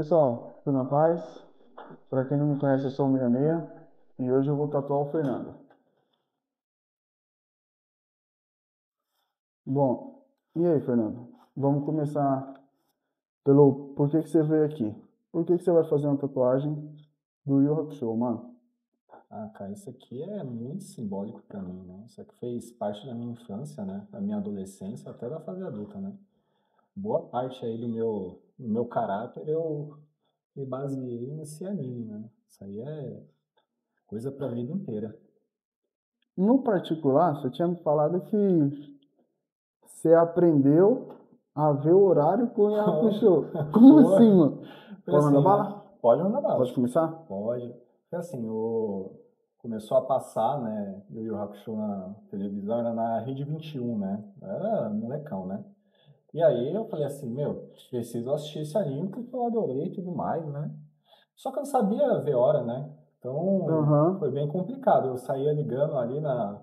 Pessoal, tudo na paz? Para quem não me conhece, eu sou o 66 e hoje eu vou tatuar o Fernando. Bom, e aí, Fernando? Vamos começar pelo por que você veio aqui? Por que você vai fazer uma tatuagem do Yu Hakusho, mano? Ah, cara, isso aqui é muito simbólico pra mim, né? Isso aqui fez parte da minha infância, né? Da minha adolescência, até da fase adulta, né? Boa parte aí do meu caráter eu me baseei nesse anime, né? Isso aí é coisa pra vida inteira. No particular, você tinha me falado que você aprendeu a ver o horário com o Yu Hakusho. Como Pô, assim, mano? foi Pode mandar assim, né? bala? Pode mandar bala. Pode começar? Pode. Foi assim, começou a passar, né? Yu Yu Hakusho na televisão, era na Rede 21, né? Era molecão, né? E aí eu falei assim, meu, preciso assistir esse anime porque eu adorei e tudo mais, né? Só que eu não sabia ver hora, né? Então Aham. foi bem complicado. Eu saía ligando ali na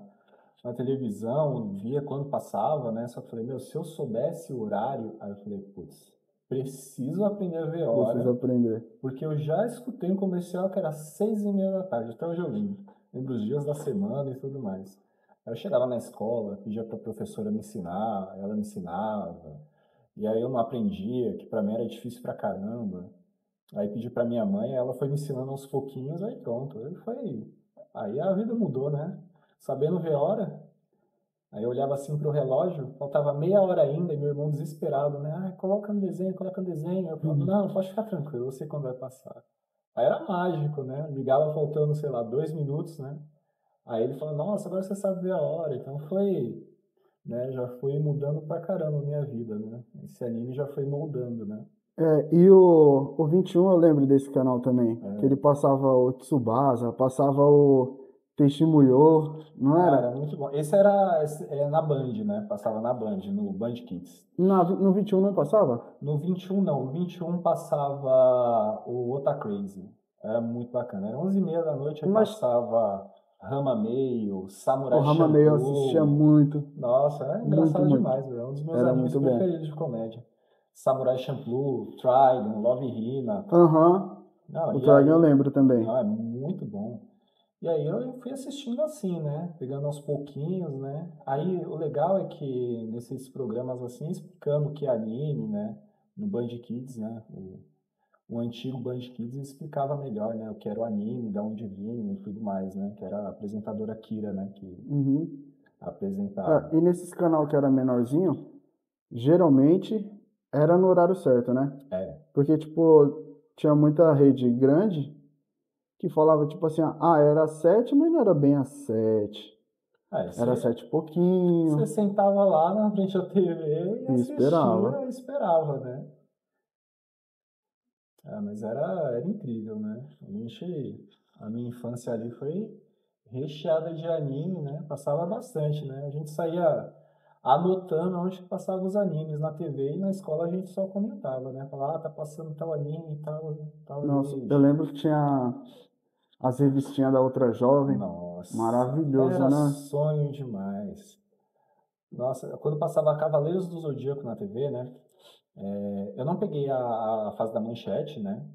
televisão, via quando passava, né? Só que eu falei, meu, se eu soubesse o horário, aí eu falei, putz, preciso aprender a ver Preciso hora, aprender. porque eu já escutei um comercial que era 6:30 da tarde, até hoje eu lembro. Lembro os dias da semana e tudo mais. Aí eu chegava na escola, pedia para a professora me ensinar, ela me ensinava. E aí eu não aprendia, que para mim era difícil pra caramba. Aí pedi pra minha mãe, ela foi me ensinando aos pouquinhos, aí pronto. Aí a vida mudou, né? Sabendo ver a hora, aí eu olhava assim pro relógio, faltava meia hora ainda, e meu irmão desesperado, né? Ah, coloca no desenho, coloca no desenho. Eu falava, não, pode ficar tranquilo, eu sei quando vai passar. Aí era mágico, né? Ligava faltando, sei lá, 2 minutos, né? Aí ele falou, nossa, agora você sabe ver a hora. Então foi, né? Já foi mudando pra caramba a minha vida, né? Esse anime já foi moldando, né? E o 21 eu lembro desse canal também, que ele passava o Tsubasa, passava o Testemunhou, não Ah, era? era muito bom. É na Band, né? Passava na Band, no Band Kids. No 21 não passava? No 21 não, no 21 passava o Ota Crazy. Era muito bacana. Era 11:30 da noite, aí Mas passava Rama Meio, o Samurai Rama meio eu assistia Champloo. muito, Nossa, é muito, engraçado muito. demais, velho. É um dos meus Era animes muito bom. preferidos de comédia. Samurai Champloo, Trigun, Love Hina. Aham, Não, o e Dragon eu aí, lembro também. não, é muito bom. E aí eu fui assistindo assim, né? Pegando aos pouquinhos, né? Aí o legal é que nesses programas assim, explicando o que é anime, né? No Band Kids, né? O antigo Band Kids explicava melhor, né? O que era o anime, da onde vinha e tudo mais, né? Que era a apresentadora Kira, né? Que Uhum. apresentava. E nesses canal que era menorzinho, geralmente era no horário certo, né? É, Porque, tipo, tinha muita rede grande que falava, tipo assim, ah, era às 7, mas não era bem às 7. aí Era você, 7 e você pouquinho. sentava lá na frente da TV e E esperava. assistia e esperava, né? Ah, mas era incrível, né? A minha infância ali foi recheada de anime, né? Passava bastante, né? A gente saía anotando onde que passavam os animes na TV e na escola a gente só comentava, né? Falava, ah, tá passando tal anime, tal Nossa, eu rede. lembro que tinha as revistinhas da Outra Jovem. Nossa, Maravilhoso, era né? sonho demais. Nossa, quando passava Cavaleiros do Zodíaco na TV, né? Eu não peguei a fase da manchete, né?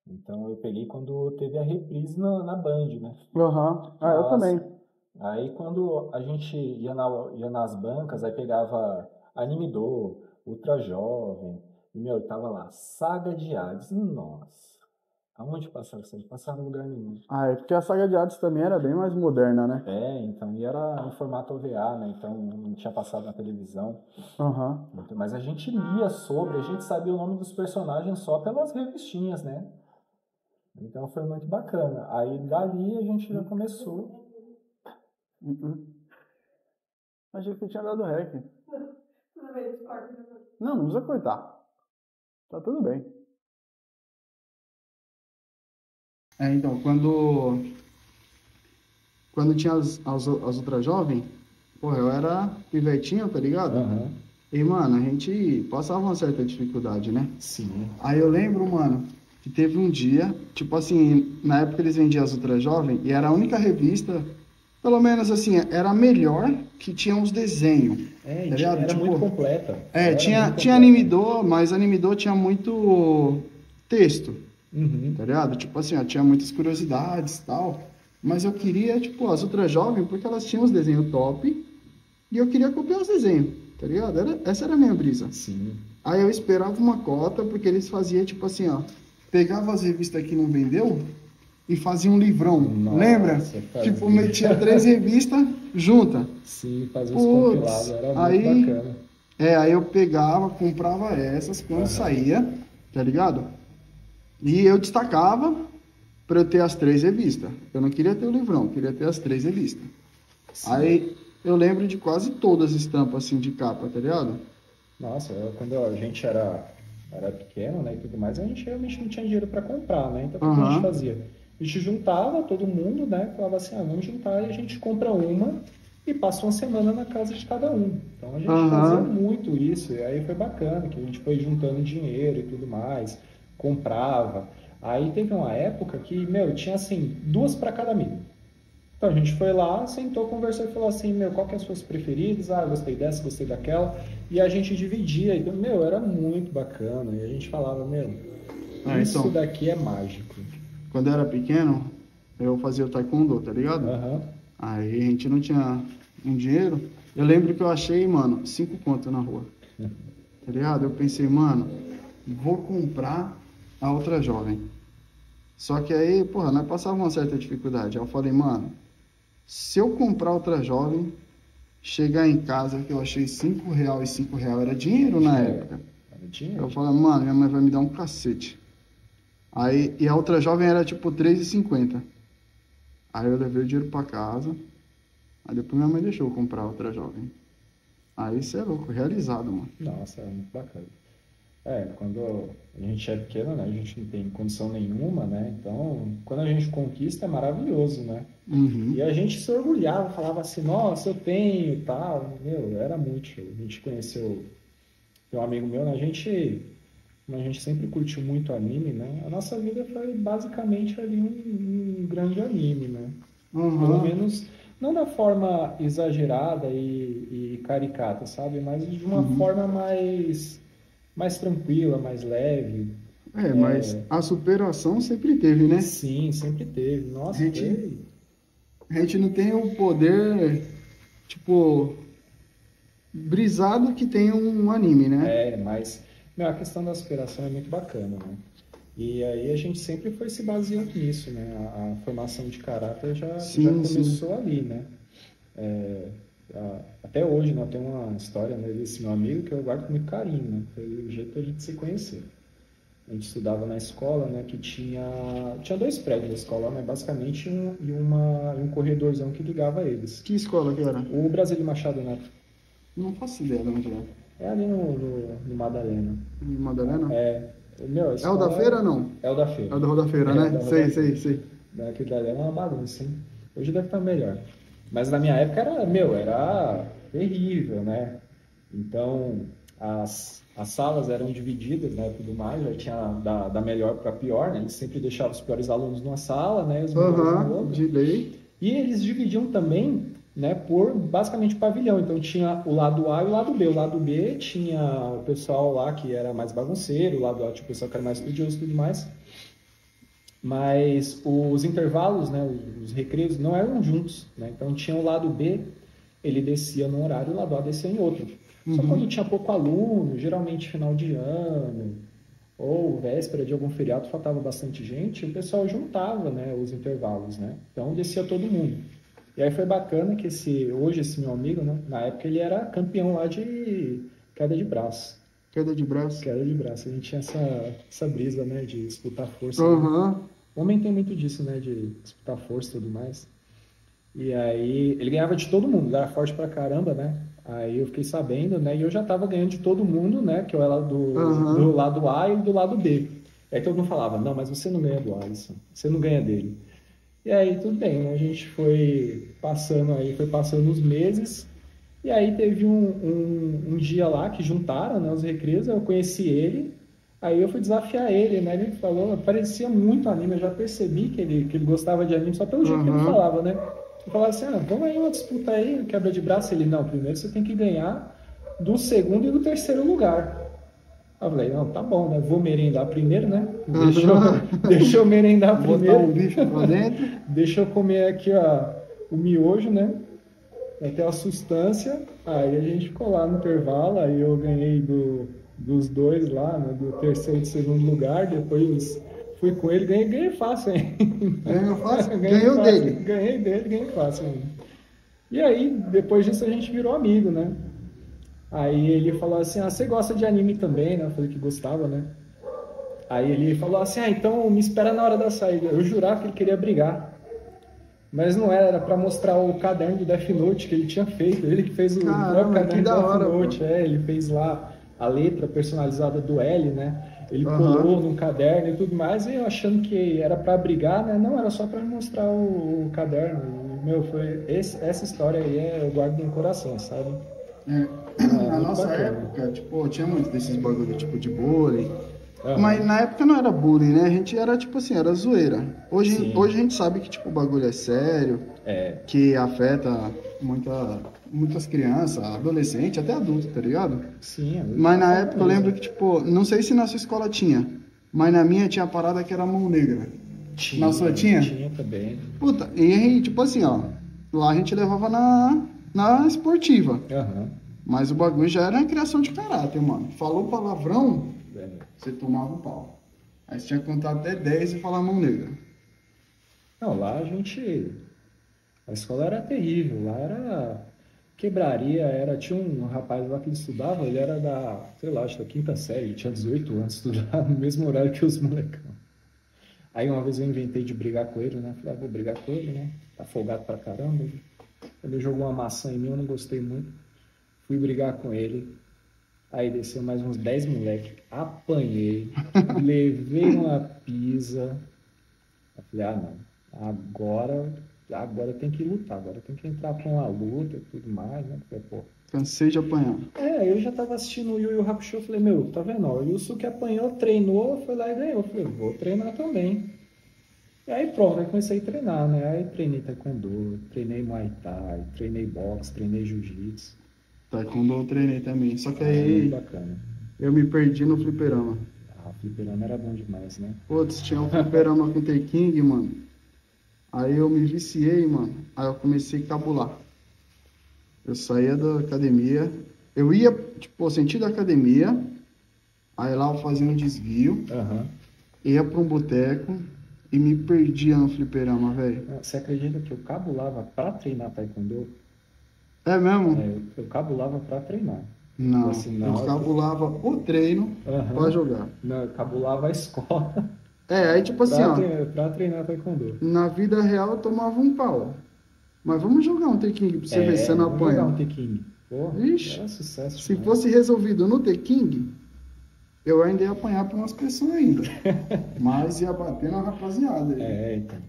Então eu peguei quando teve a reprise na Band, né? Aham. Ah, eu também. Nossa. Aí quando a gente ia nas bancas, aí pegava Animidô, Ultra Jovem, e meu, tava lá, Saga de Hades. Nossa, aonde passava isso aí? Passava em lugar nenhum. Ah, é porque a saga de Hades também era bem mais moderna, né? Então, e era em formato OVA, né? Então não tinha passado na televisão. Aham. Mas a gente lia sobre, a gente sabia o nome dos personagens só pelas revistinhas, né? Então foi muito bacana. Aí dali a gente já começou. Uhum. Achei que tinha dado rec. Não, não precisa cortar. Tá tudo bem. Então, quando tinha as Ultra Jovem, pô, eu era pivetinho, tá ligado? Aham. E, mano, a gente passava uma certa dificuldade, né? Sim. Aí eu lembro, mano, que teve um dia, tipo assim, na época eles vendiam as Ultra Jovem e era a única revista, pelo menos assim, era a melhor que tinha uns desenhos. É, Tá ligado? era Tipo, muito completa. é, Era tinha, muito tinha completa. animidor, mas animidor tinha muito texto, Uhum. tá ligado? Tipo assim, ó, tinha muitas curiosidades e tal. Mas eu queria, tipo, as outras jovens, porque elas tinham os desenhos top e eu queria copiar os desenhos, tá ligado? Essa era a minha brisa. Sim. Aí eu esperava uma cota, porque eles faziam, tipo assim, ó, pegava as revistas que não vendeu e fazia um livrão, Nossa, lembra? fazia. Tipo, metia 3 revistas junta. Sim, fazia os Putz, compilados, era muito aí, bacana. aí eu pegava, comprava essas quando saía, tá ligado? E eu destacava para eu ter as 3 revistas. Eu não queria ter o livrão, eu queria ter as 3 revistas. Sim. Aí eu lembro de quase todas as estampas assim de capa, tá ligado? Nossa, quando a gente era pequeno, né, e tudo mais, a gente realmente não tinha dinheiro para comprar, né? Então, o que a gente fazia? A gente juntava todo mundo, né? Falava assim, vamos juntar e a gente compra uma e passa uma semana na casa de cada um. Então, a gente fazia muito isso e aí foi bacana, que a gente foi juntando dinheiro e tudo mais, comprava. Aí teve uma época que, tinha assim, 2 para cada amigo. Então a gente foi lá, sentou, conversou e falou assim, qual que é as suas preferidas? Ah, gostei dessa, gostei daquela. E a gente dividia, então, era muito bacana. E a gente falava, isso então, daqui é mágico. quando eu era pequeno, eu fazia o taekwondo, tá ligado? Aham. Aí a gente não tinha um dinheiro. Eu lembro que eu achei, mano, 5 conto na rua. Tá ligado? Eu pensei, mano, vou comprar a outra jovem. Só que aí, porra, nós passávamos uma certa dificuldade. Aí eu falei, mano, se eu comprar outra jovem, chegar em casa que eu achei R$5 e R$5 era dinheiro na época. Era dinheiro. Eu falei, mano, minha mãe vai me dar um cacete. Aí, e a outra jovem era tipo R$3,50. Aí eu levei o dinheiro pra casa. Aí depois minha mãe deixou eu comprar outra jovem. Aí isso é louco, realizado, mano. Nossa, era muito bacana. Quando a gente é pequeno, né? A gente não tem condição nenhuma, né? Então, quando a gente conquista é maravilhoso, né? Uhum. E a gente se orgulhava, falava assim, nossa, eu tenho e tal. Era muito show. A gente conheceu, tem um amigo meu, né? A gente sempre curtiu muito anime, né? A nossa vida foi basicamente ali um grande anime, né? Pelo menos, não da forma exagerada e caricata, sabe? Mas de uma forma mais tranquila, mais leve. Mas a superação sempre teve, né? Sim, sempre teve. Nossa, A gente não tem o poder, tipo, brisado que tem um anime, né? mas a questão da superação é muito bacana, né? E aí a gente sempre foi se baseando nisso, né? A formação de caráter já começou ali, né? Até hoje, né? Tem uma história, né, desse meu amigo que eu guardo com muito carinho, né? Foi o jeito da gente se conhecer. A gente estudava na escola, né? Que tinha 2 prédios da escola, né? Basicamente um corredorzão que ligava eles. Que escola que era? O Brasílio Machado Neto. Não faço ideia de onde é. É ali no Madalena. Em Madalena? É É o da feira, não? É o da feira. É o da feira, né? Sei. Aquilo dali é uma bagunça, hein? Hoje deve estar melhor. Mas na minha época era terrível, né? Então, as salas eram divididas, né? Tudo mais, já tinha da melhor para pior, né? Eles sempre deixavam os piores alunos numa sala, né? Os melhores na outra. De lei. E eles dividiam também, né? Por basicamente pavilhão. Então tinha o lado A e o lado B. O lado B tinha o pessoal lá que era mais bagunceiro, o lado A tinha o pessoal que era mais estudioso e tudo mais. Mas os intervalos, né, os recreios não eram juntos, né? Então tinha o lado B, ele descia num horário e o lado A descia em outro. Só quando tinha pouco aluno, geralmente final de ano ou véspera de algum feriado, faltava bastante gente, o pessoal juntava, né, os intervalos, né? Então descia todo mundo. E aí foi bacana que hoje esse meu amigo, né, na época ele era campeão lá de queda de braço. Queda de braço? Queda de braço. A gente tinha essa brisa, né, de disputar força. Uhum. Né? O homem tem muito disso, né, de disputar força e tudo mais. E aí ele ganhava de todo mundo, ele era forte pra caramba, né? Aí eu fiquei sabendo, né, e eu já tava ganhando de todo mundo, né, que eu era do lado A e do lado B. E aí todo mundo falava, não, mas você não ganha do Alisson, você não ganha dele. E aí tudo bem, né? A gente foi passando os meses, e aí teve um dia lá que juntaram, né, os recreios, eu conheci ele, aí eu fui desafiar ele, né, ele falou, parecia muito anime, eu já percebi que ele gostava de anime só pelo jeito que ele falava, né. Eu falava assim, vamos aí uma disputa aí, quebra de braço. Ele, não, primeiro você tem que ganhar do segundo e do terceiro lugar. Eu falei, não, tá bom, né? Vou merendar primeiro, né? Deixa eu merendar primeiro. Botar um bicho pra dentro. Deixa eu comer aqui, ó, o miojo, né? Até a sustância. Aí a gente ficou lá no intervalo, aí eu ganhei dos dois lá, né? Do terceiro e do segundo lugar. Depois fui com ele, ganhei fácil, hein? Ganhou fácil? Ganhou dele? Ganhei dele, ganhei fácil, hein? E aí, depois disso, a gente virou amigo, né? Aí ele falou assim, você gosta de anime também, né? Eu falei que gostava, né? Aí ele falou assim, então me espera na hora da saída. Eu jurava que ele queria brigar. Mas não era pra mostrar o caderno do Death Note que ele tinha feito. Ele que fez o próprio caderno do Death Note. Ele fez lá a letra personalizada do L, né? Ele colou num caderno e tudo mais. E eu achando que era pra brigar, né? Não, era só pra mostrar o caderno. E, meu, essa história aí eu guardo no coração, sabe? Na nossa época, tipo, tinha muito desses bagulho, tipo, de bullying. Mas na época não era bullying, né? A gente era, tipo assim, era zoeira. Hoje a gente sabe que, tipo, o bagulho é sério, que afeta muitas crianças, adolescentes, até adultos, tá ligado? Sim. Mas na época eu lembro que, tipo, não sei se na sua escola tinha, mas na minha tinha a parada que era mão negra. Na sua tinha? Tinha também. Puta, e aí, tipo assim, ó, lá a gente levava na esportiva. Mas o bagulho já era uma criação de caráter, mano. Falou palavrão, você tomava o pau. Aí você tinha que contar até 10 e falar mão negra. Não, lá a escola era terrível, lá era quebraria, tinha um rapaz lá que ele estudava, ele era sei lá, acho que da quinta série, ele tinha 18 anos, estudava no mesmo horário que os molecão. Aí uma vez eu inventei de brigar com ele, né? Falei, vou brigar com ele, né? Tá folgado pra caramba. Ele jogou uma maçã em mim, eu não gostei muito. Fui brigar com ele. Aí desceu mais uns 10 moleques. Apanhei. Levei uma pisa. Eu falei, não. Agora tem que lutar. Agora tem que entrar pra uma luta e tudo mais, né? Porque, pô. Cansei de apanhar. Eu já tava assistindo o Yu Yu Hakusho. Falei, meu, tá vendo? O Yusuke apanhou, treinou, foi lá e ganhou. Falei, vou treinar também. E aí pronto, aí comecei a treinar, né? Aí treinei taekwondo, treinei muay thai, treinei boxe, treinei jiu-jitsu. Taekwondo eu treinei também, só que aí bacana. Eu me perdi no fliperama. O fliperama era bom demais, né? Putz, tinha um fliperama com T-King, mano. Aí eu me viciei, mano. Aí eu comecei a cabular. Eu saía da academia, eu ia, tipo, sentido da academia, aí lá eu fazia um desvio, ia pra um boteco e me perdia no fliperama, velho. Você acredita que eu cabulava pra treinar taekwondo? É mesmo? Eu cabulava pra treinar. Não, assim, eu cabulava o treino pra jogar. Não, eu cabulava a escola. Aí tipo assim, pra treinar taekwondo. Na vida real eu tomava um pau. Mas vamos jogar um T-King pra você ver se você não apanha. Vamos jogar um T-King. Ixi, era sucesso. Se fosse resolvido no T-King, eu ainda ia apanhar pra umas pessoas ainda. Mas ia bater na rapaziada aí. Então.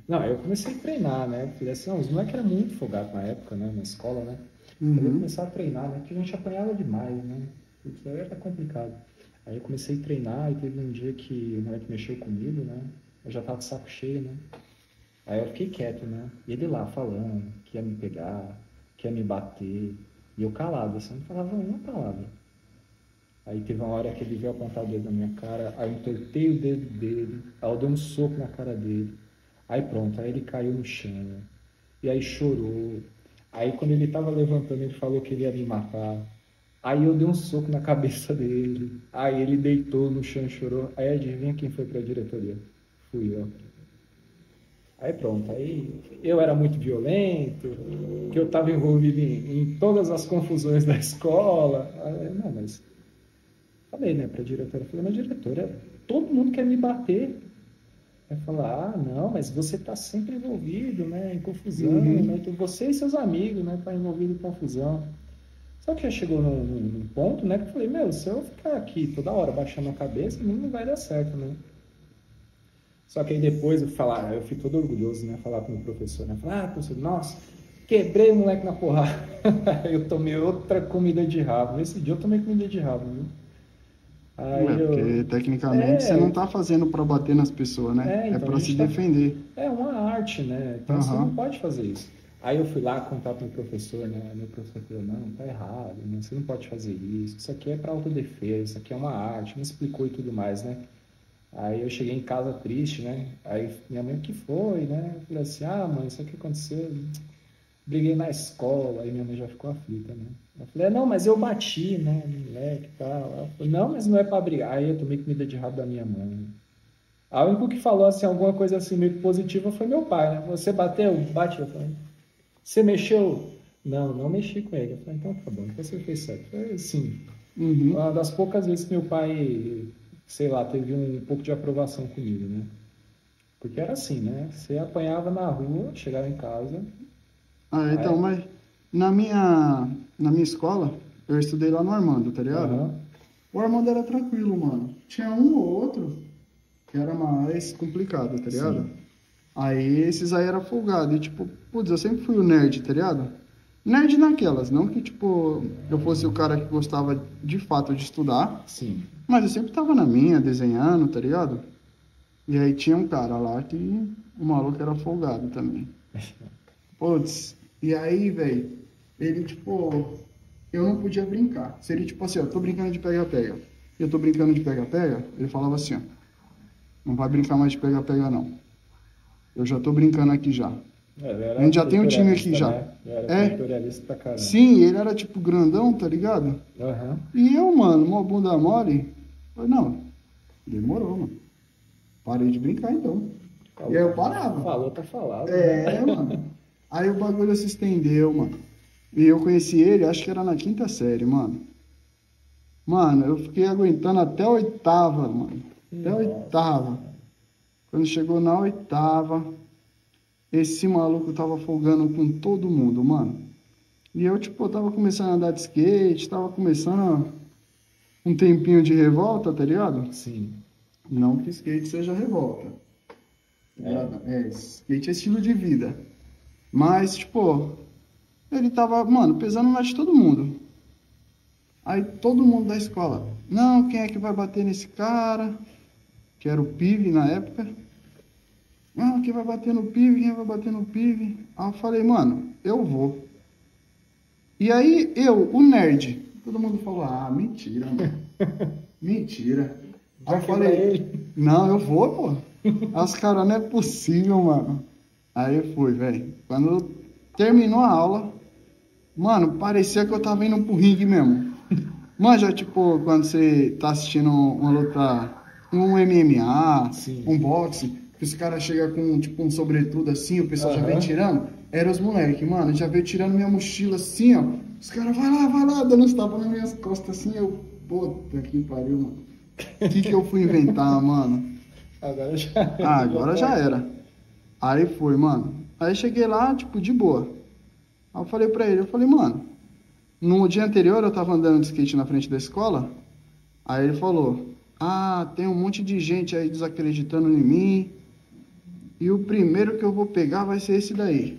Não, eu comecei a treinar, né? Falei assim, os moleques eram muito folgados na época, né? Na escola, né? Eu comecei a treinar, né? Porque a gente apanhava demais, né? Isso aí era complicado. Aí eu comecei a treinar e teve um dia que o moleque mexeu comigo, né? Eu já tava de saco cheio, né? Aí eu fiquei quieto, né? E ele lá falando que ia me pegar, que ia me bater. E eu calado, assim, não falava uma palavra. Aí teve uma hora que ele veio apontar o dedo na minha cara, aí eu entortei o dedo dele, aí eu dei um soco na cara dele. Aí pronto, aí ele caiu no chão, e aí chorou. Aí quando ele tava levantando, ele falou que ele ia me matar. Aí eu dei um soco na cabeça dele, aí ele deitou no chão e chorou. Aí adivinha quem foi pra diretoria? Fui eu. Aí pronto, aí eu era muito violento, que eu tava envolvido em todas as confusões da escola. Aí, não, mas... Falei, né, pra diretora, falei, mas diretora, todo mundo quer me bater. Aí falar, não, mas você tá sempre envolvido, né, em confusão, né, então você e seus amigos, né, tá envolvido em confusão. Só que já chegou num ponto, né, que eu falei, meu, se eu ficar aqui toda hora baixando a cabeça, não vai dar certo, né. Só que aí depois eu fui todo orgulhoso, né, falar com o meu professor, né, falar, professor, nossa, quebrei o moleque na porrada. Eu tomei outra comida de rabo. Esse dia eu tomei comida de rabo, viu? Porque tecnicamente você não tá fazendo para bater nas pessoas, né? É para se defender. É uma arte. arte, né? Então você Aham. não pode fazer isso. Aí eu fui lá contar para o meu professor, né? Meu professor falou, não, tá errado, né? Você não pode fazer isso aqui é para autodefesa, isso aqui é uma arte, me explicou e tudo mais, né? Aí eu cheguei em casa triste, né? Aí minha mãe, o que foi, né? Eu falei assim, ah, mãe, isso aqui aconteceu, briguei na escola, aí minha mãe já ficou aflita, né? Eu falei, não, mas eu bati, né, no moleque e tal. Ela falou, não, mas não é pra brigar. Aí eu tomei comida de rabo da minha mãe. A única que falou assim, alguma coisa assim meio positiva foi meu pai, né? Você bateu? Bate. Eu falei, você mexeu? Não, não mexi com ele. Eu falei, então tá bom, então você fez certo. Foi assim, Uhum. uma das poucas vezes que meu pai, sei lá, teve um pouco de aprovação comigo, né? Porque era assim, né? Você apanhava na rua, chegava em casa, Ah, então, aí... mas na minha escola, eu estudei lá no Armando, tá ligado? Aham, O Armando era tranquilo, mano. Tinha um ou outro que era mais complicado, tá ligado? sim, Aí esses aí era folgado. E tipo, putz, eu sempre fui o nerd, tá ligado? Nerd naquelas, não que tipo, eu fosse o cara que gostava de fato de estudar, sim. mas eu sempre tava na minha, desenhando, tá ligado? E aí tinha um cara lá que o maluco era folgado também. Putz, e aí, velho, ele, tipo, eu não podia brincar. Se ele, tipo assim, ó, eu tô brincando de pega-pega, eu tô brincando de pega-pega, ele falava assim, ó, não vai brincar mais de pega-pega, não. Eu já tô brincando aqui já. Ele A era gente já tem um time aqui territorialista, já. né? Ele era É, territorialista pra caramba. sim, ele era, tipo, grandão, tá ligado? Aham. E eu, mano, uma bunda mole, falei, não, demorou, mano. Parei de brincar, então. E aí eu parava. Falou, tá falado. É, mano. Aí o bagulho se estendeu, mano. E eu conheci ele, acho que era na quinta série, mano. Mano, eu fiquei aguentando até a oitava, mano. Até a oitava. Quando chegou na oitava, esse maluco tava folgando com todo mundo, mano. E eu, tipo, tava começando a andar de skate, tava começando um tempinho de revolta, tá ligado? Sim. Não que skate seja revolta. Skate é estilo de vida. Mas, tipo, ele tava, mano, pesando na de todo mundo. Aí todo mundo da escola, não, quem é que vai bater nesse cara? Que era o Pive na época. Não, quem vai bater no Pive? Quem vai bater no Pive? Aí eu falei, mano, eu vou. E aí eu, o nerd, todo mundo falou, ah, mentira, mano. Mentira. Aí eu falei, não, eu vou, pô. Aí os caras, não é possível, mano. Aí eu fui, velho. Quando terminou a aula, mano, parecia que eu tava indo pro ringue mesmo. Manja, tipo, quando você tá assistindo uma luta, um MMA, Sim. um boxe, que os caras chegam com, tipo, um sobretudo assim, o pessoal já vem tirando. Era os moleques, mano, já veio tirando minha mochila assim, ó. Os caras, vai lá, dando uns tapas nas minhas costas assim, eu, puta que pariu, mano. O que eu fui inventar, mano? Agora já Ah, agora já era. Aí foi, mano. Aí cheguei lá, tipo, de boa. Aí eu falei pra ele, mano, no dia anterior eu tava andando de skate na frente da escola, aí ele falou, ah, tem um monte de gente aí desacreditando em mim, e o primeiro que eu vou pegar vai ser esse daí.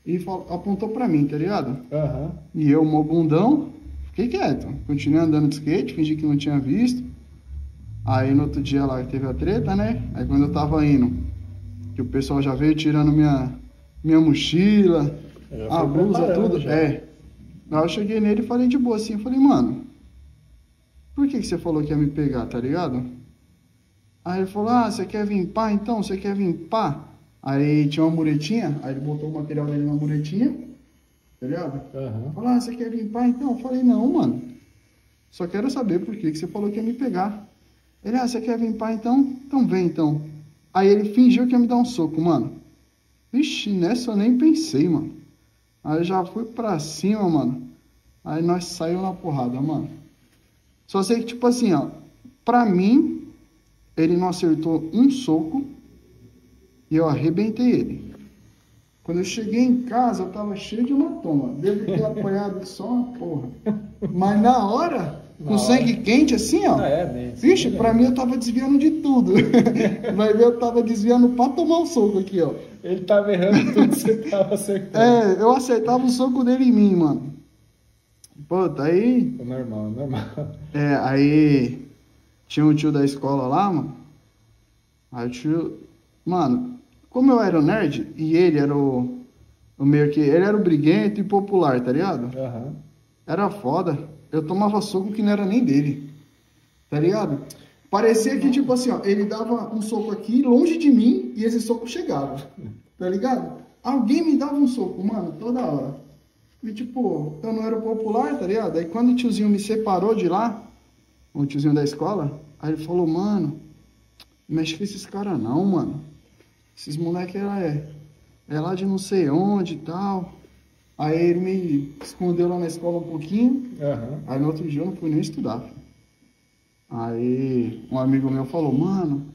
E apontou pra mim, tá ligado? Aham. E eu, mó bundão, fiquei quieto. Continuei andando de skate, fingi que não tinha visto. Aí no outro dia lá teve a treta, né? Aí quando eu tava indo, que o pessoal já veio tirando minha mochila, Já a foi blusa, preparando tudo. já. É. Aí eu cheguei nele e falei de boa assim, eu falei, mano, por que você falou que ia me pegar, tá ligado? Aí ele falou, ah, você quer vir pá então? Você quer vir pá? Aí tinha uma muretinha, aí ele botou o material dele na muretinha, tá ligado? Aham. Falou, ah, você quer vir pá então? Eu falei, não, mano, só quero saber por que você falou que ia me pegar. Ele, ah, você quer vir pá então? Então vem então. Aí ele fingiu que ia me dar um soco, mano. Vixe, nessa eu nem pensei, mano. Aí eu já fui pra cima, mano. Aí nós saímos na porrada, mano. Só sei que, tipo assim, ó. Pra mim, ele não acertou um soco e eu arrebentei ele. Quando eu cheguei em casa, eu tava cheio de hematoma. Devo ter apanhado só uma porra. Mas na hora, com sangue quente assim, ó. Ah, é, bem. Vixe, pra mim eu tava desviando de tudo. Vai ver, eu tava desviando pra tomar o soco aqui, ó. Ele tava errando tudo, você tava acertando. É, eu acertava o soco dele em mim, mano. Puta, aí. É normal, normal. É, aí. Tinha um tio da escola lá, mano. Aí o tio. Mano, Como eu era o nerd e ele era o meio que... Ele era o briguento e popular, tá ligado? Aham. Era foda. Eu tomava soco que não era nem dele. Tá ligado? Parecia que, tipo assim, ó, ele dava um soco aqui, longe de mim, e esse soco chegava. Tá ligado? Alguém me dava um soco, mano, toda hora. E, tipo, eu não era popular, tá ligado? Aí, quando o tiozinho me separou de lá, o tiozinho da escola, aí ele falou, mano, não mexe com esses caras não, mano. Esses moleque é lá de não sei onde e tal. Aí ele me escondeu lá na escola um pouquinho. Aham. Aí no outro dia eu não fui nem estudar, filho. Aí um amigo meu falou, mano,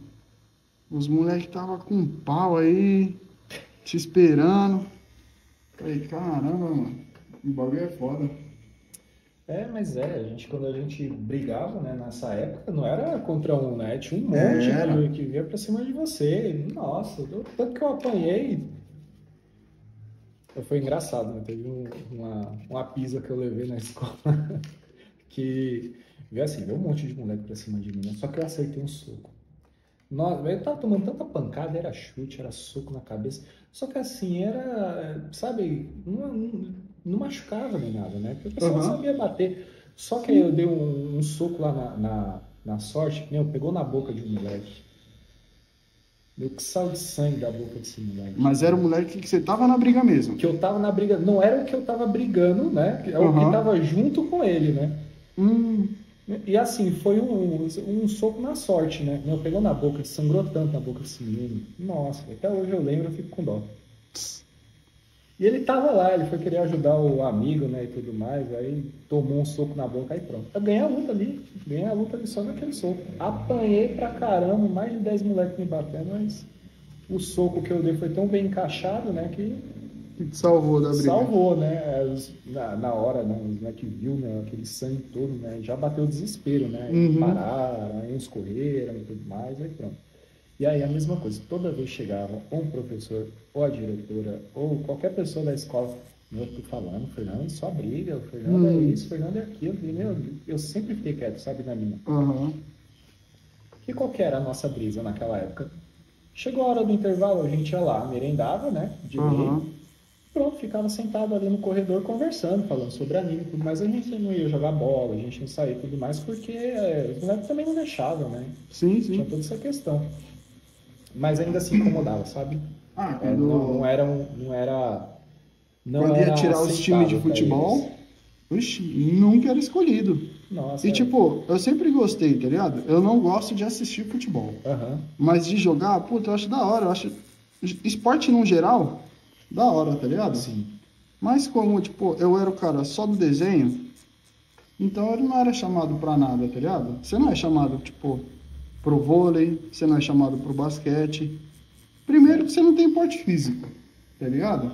os moleques tava com um pau aí, te esperando. Falei, caramba, mano, o bagulho é foda. Mas quando a gente brigava, né, nessa época, não era contra um, né? Tinha um monte Era. que vinha pra cima de você. Nossa, tanto que eu apanhei. Foi engraçado, né? Teve uma pisa que eu levei na escola que veio assim, veio um monte de moleque pra cima de mim, né? Só que eu acertei um soco. Nossa, eu tava tomando tanta pancada, era chute, era soco na cabeça. Só que assim, era, sabe, não machucava nem nada, né? Porque o pessoal Aham. sabia bater. Só que aí eu dei um soco lá na sorte, meu, pegou na boca de um moleque. Meu, que sal de sangue da boca desse moleque. Mas era o moleque que você tava na briga mesmo. Que eu tava na briga, não era o que eu tava brigando, né? É o que Aham. tava junto com ele, né? Hum. E assim, foi um soco na sorte, né? Meu, pegou na boca, sangrou tanto na boca desse menino. Nossa, até hoje eu lembro, eu fico com dó. E ele tava lá, ele foi querer ajudar o amigo, né, e tudo mais, aí tomou um soco na boca, aí pronto. Eu ganhei a luta ali só naquele soco. Apanhei pra caramba, mais de 10 moleques me batendo, mas o soco que eu dei foi tão bem encaixado, né, que Que te salvou da briga. salvou, né? Na hora, né? Os moleques viu, né? Aquele sangue todo, né? Já bateu o desespero, né? Uhum. Pararam, aí uns correram e tudo mais, aí pronto. E aí a mesma coisa, toda vez chegava ou um professor, ou a diretora, ou qualquer pessoa da escola, eu tô falando, Fernando, só briga, o Fernando é isso, o Fernando é aquilo. E, meu, eu sempre fiquei quieto, sabe, na minha. Aham. E qual que era a nossa brisa naquela época? Chegou a hora do intervalo, a gente ia lá, merendava, né? De Aham. lei. Pronto, ficava sentado ali no corredor conversando, falando sobre anime e tudo mais. A gente não ia jogar bola, a gente não saía e tudo mais, porque os moleques também não deixavam, né? Sim, Tinha sim. toda essa questão. Mas ainda se incomodava, sabe? Ah, É, quando, não era. Não quando ia era tirar os times de aceitável pra futebol, eles. oxi, nunca era escolhido. Nossa, E tipo, eu sempre gostei, tá ligado? Eu não gosto de assistir futebol. aham. Mas de jogar, puta, eu acho da hora. Eu acho esporte no geral, da hora, tá ligado? Sim. Mas como, tipo, eu era o cara só do desenho, então eu não era chamado pra nada, tá ligado? Você não é chamado, tipo, pro vôlei, você não é chamado pro basquete. Primeiro que você não tem porte físico, tá ligado?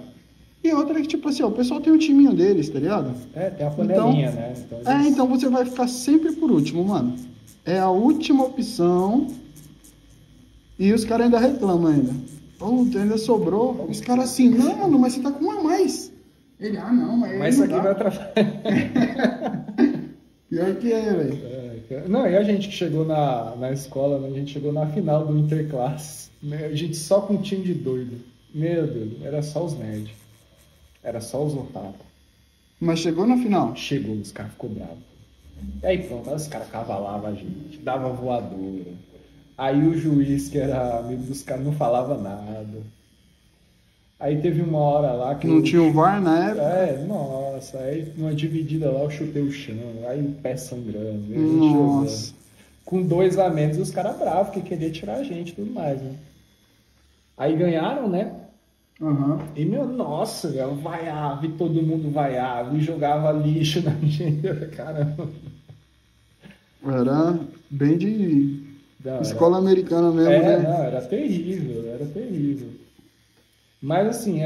E outra é que, tipo assim, ó, o pessoal tem o timinho deles, tá ligado? Tem a panelinha, né? Então, Então você vai ficar sempre por último, mano. É a última opção e os caras ainda reclamam ainda. Puta, ainda sobrou. Os caras assim, não, mano, mas você tá com um a mais. Ele, não, mas Mas isso aqui vai atrapalhar. Pior que é, velho. Não, e a gente que chegou na escola, né? A gente chegou na final do Interclasse. Né? A gente só com um time de doido. Meu Deus, era só os nerds. Era só os otaku. Mas chegou na final. Chegou, os caras ficou bravos. E aí pronto, aí os caras cavalavam a gente, dava voadora. Aí o juiz, que era amigo dos caras, não falava nada. Aí teve uma hora lá que Não tinha o VAR na época. nossa, aí numa dividida lá eu chutei o chão, aí o pé sangrando, aí a gente Nossa. jogando. Com 2 a menos, os caras bravos, que queriam tirar a gente e tudo mais, né? Aí ganharam, né? Aham. E meu, nossa, velho, vaiava, e todo mundo vaiava, e jogava lixo na gente, caramba. Era bem de Não, escola americana mesmo, né? não, era terrível, era terrível. Mas assim,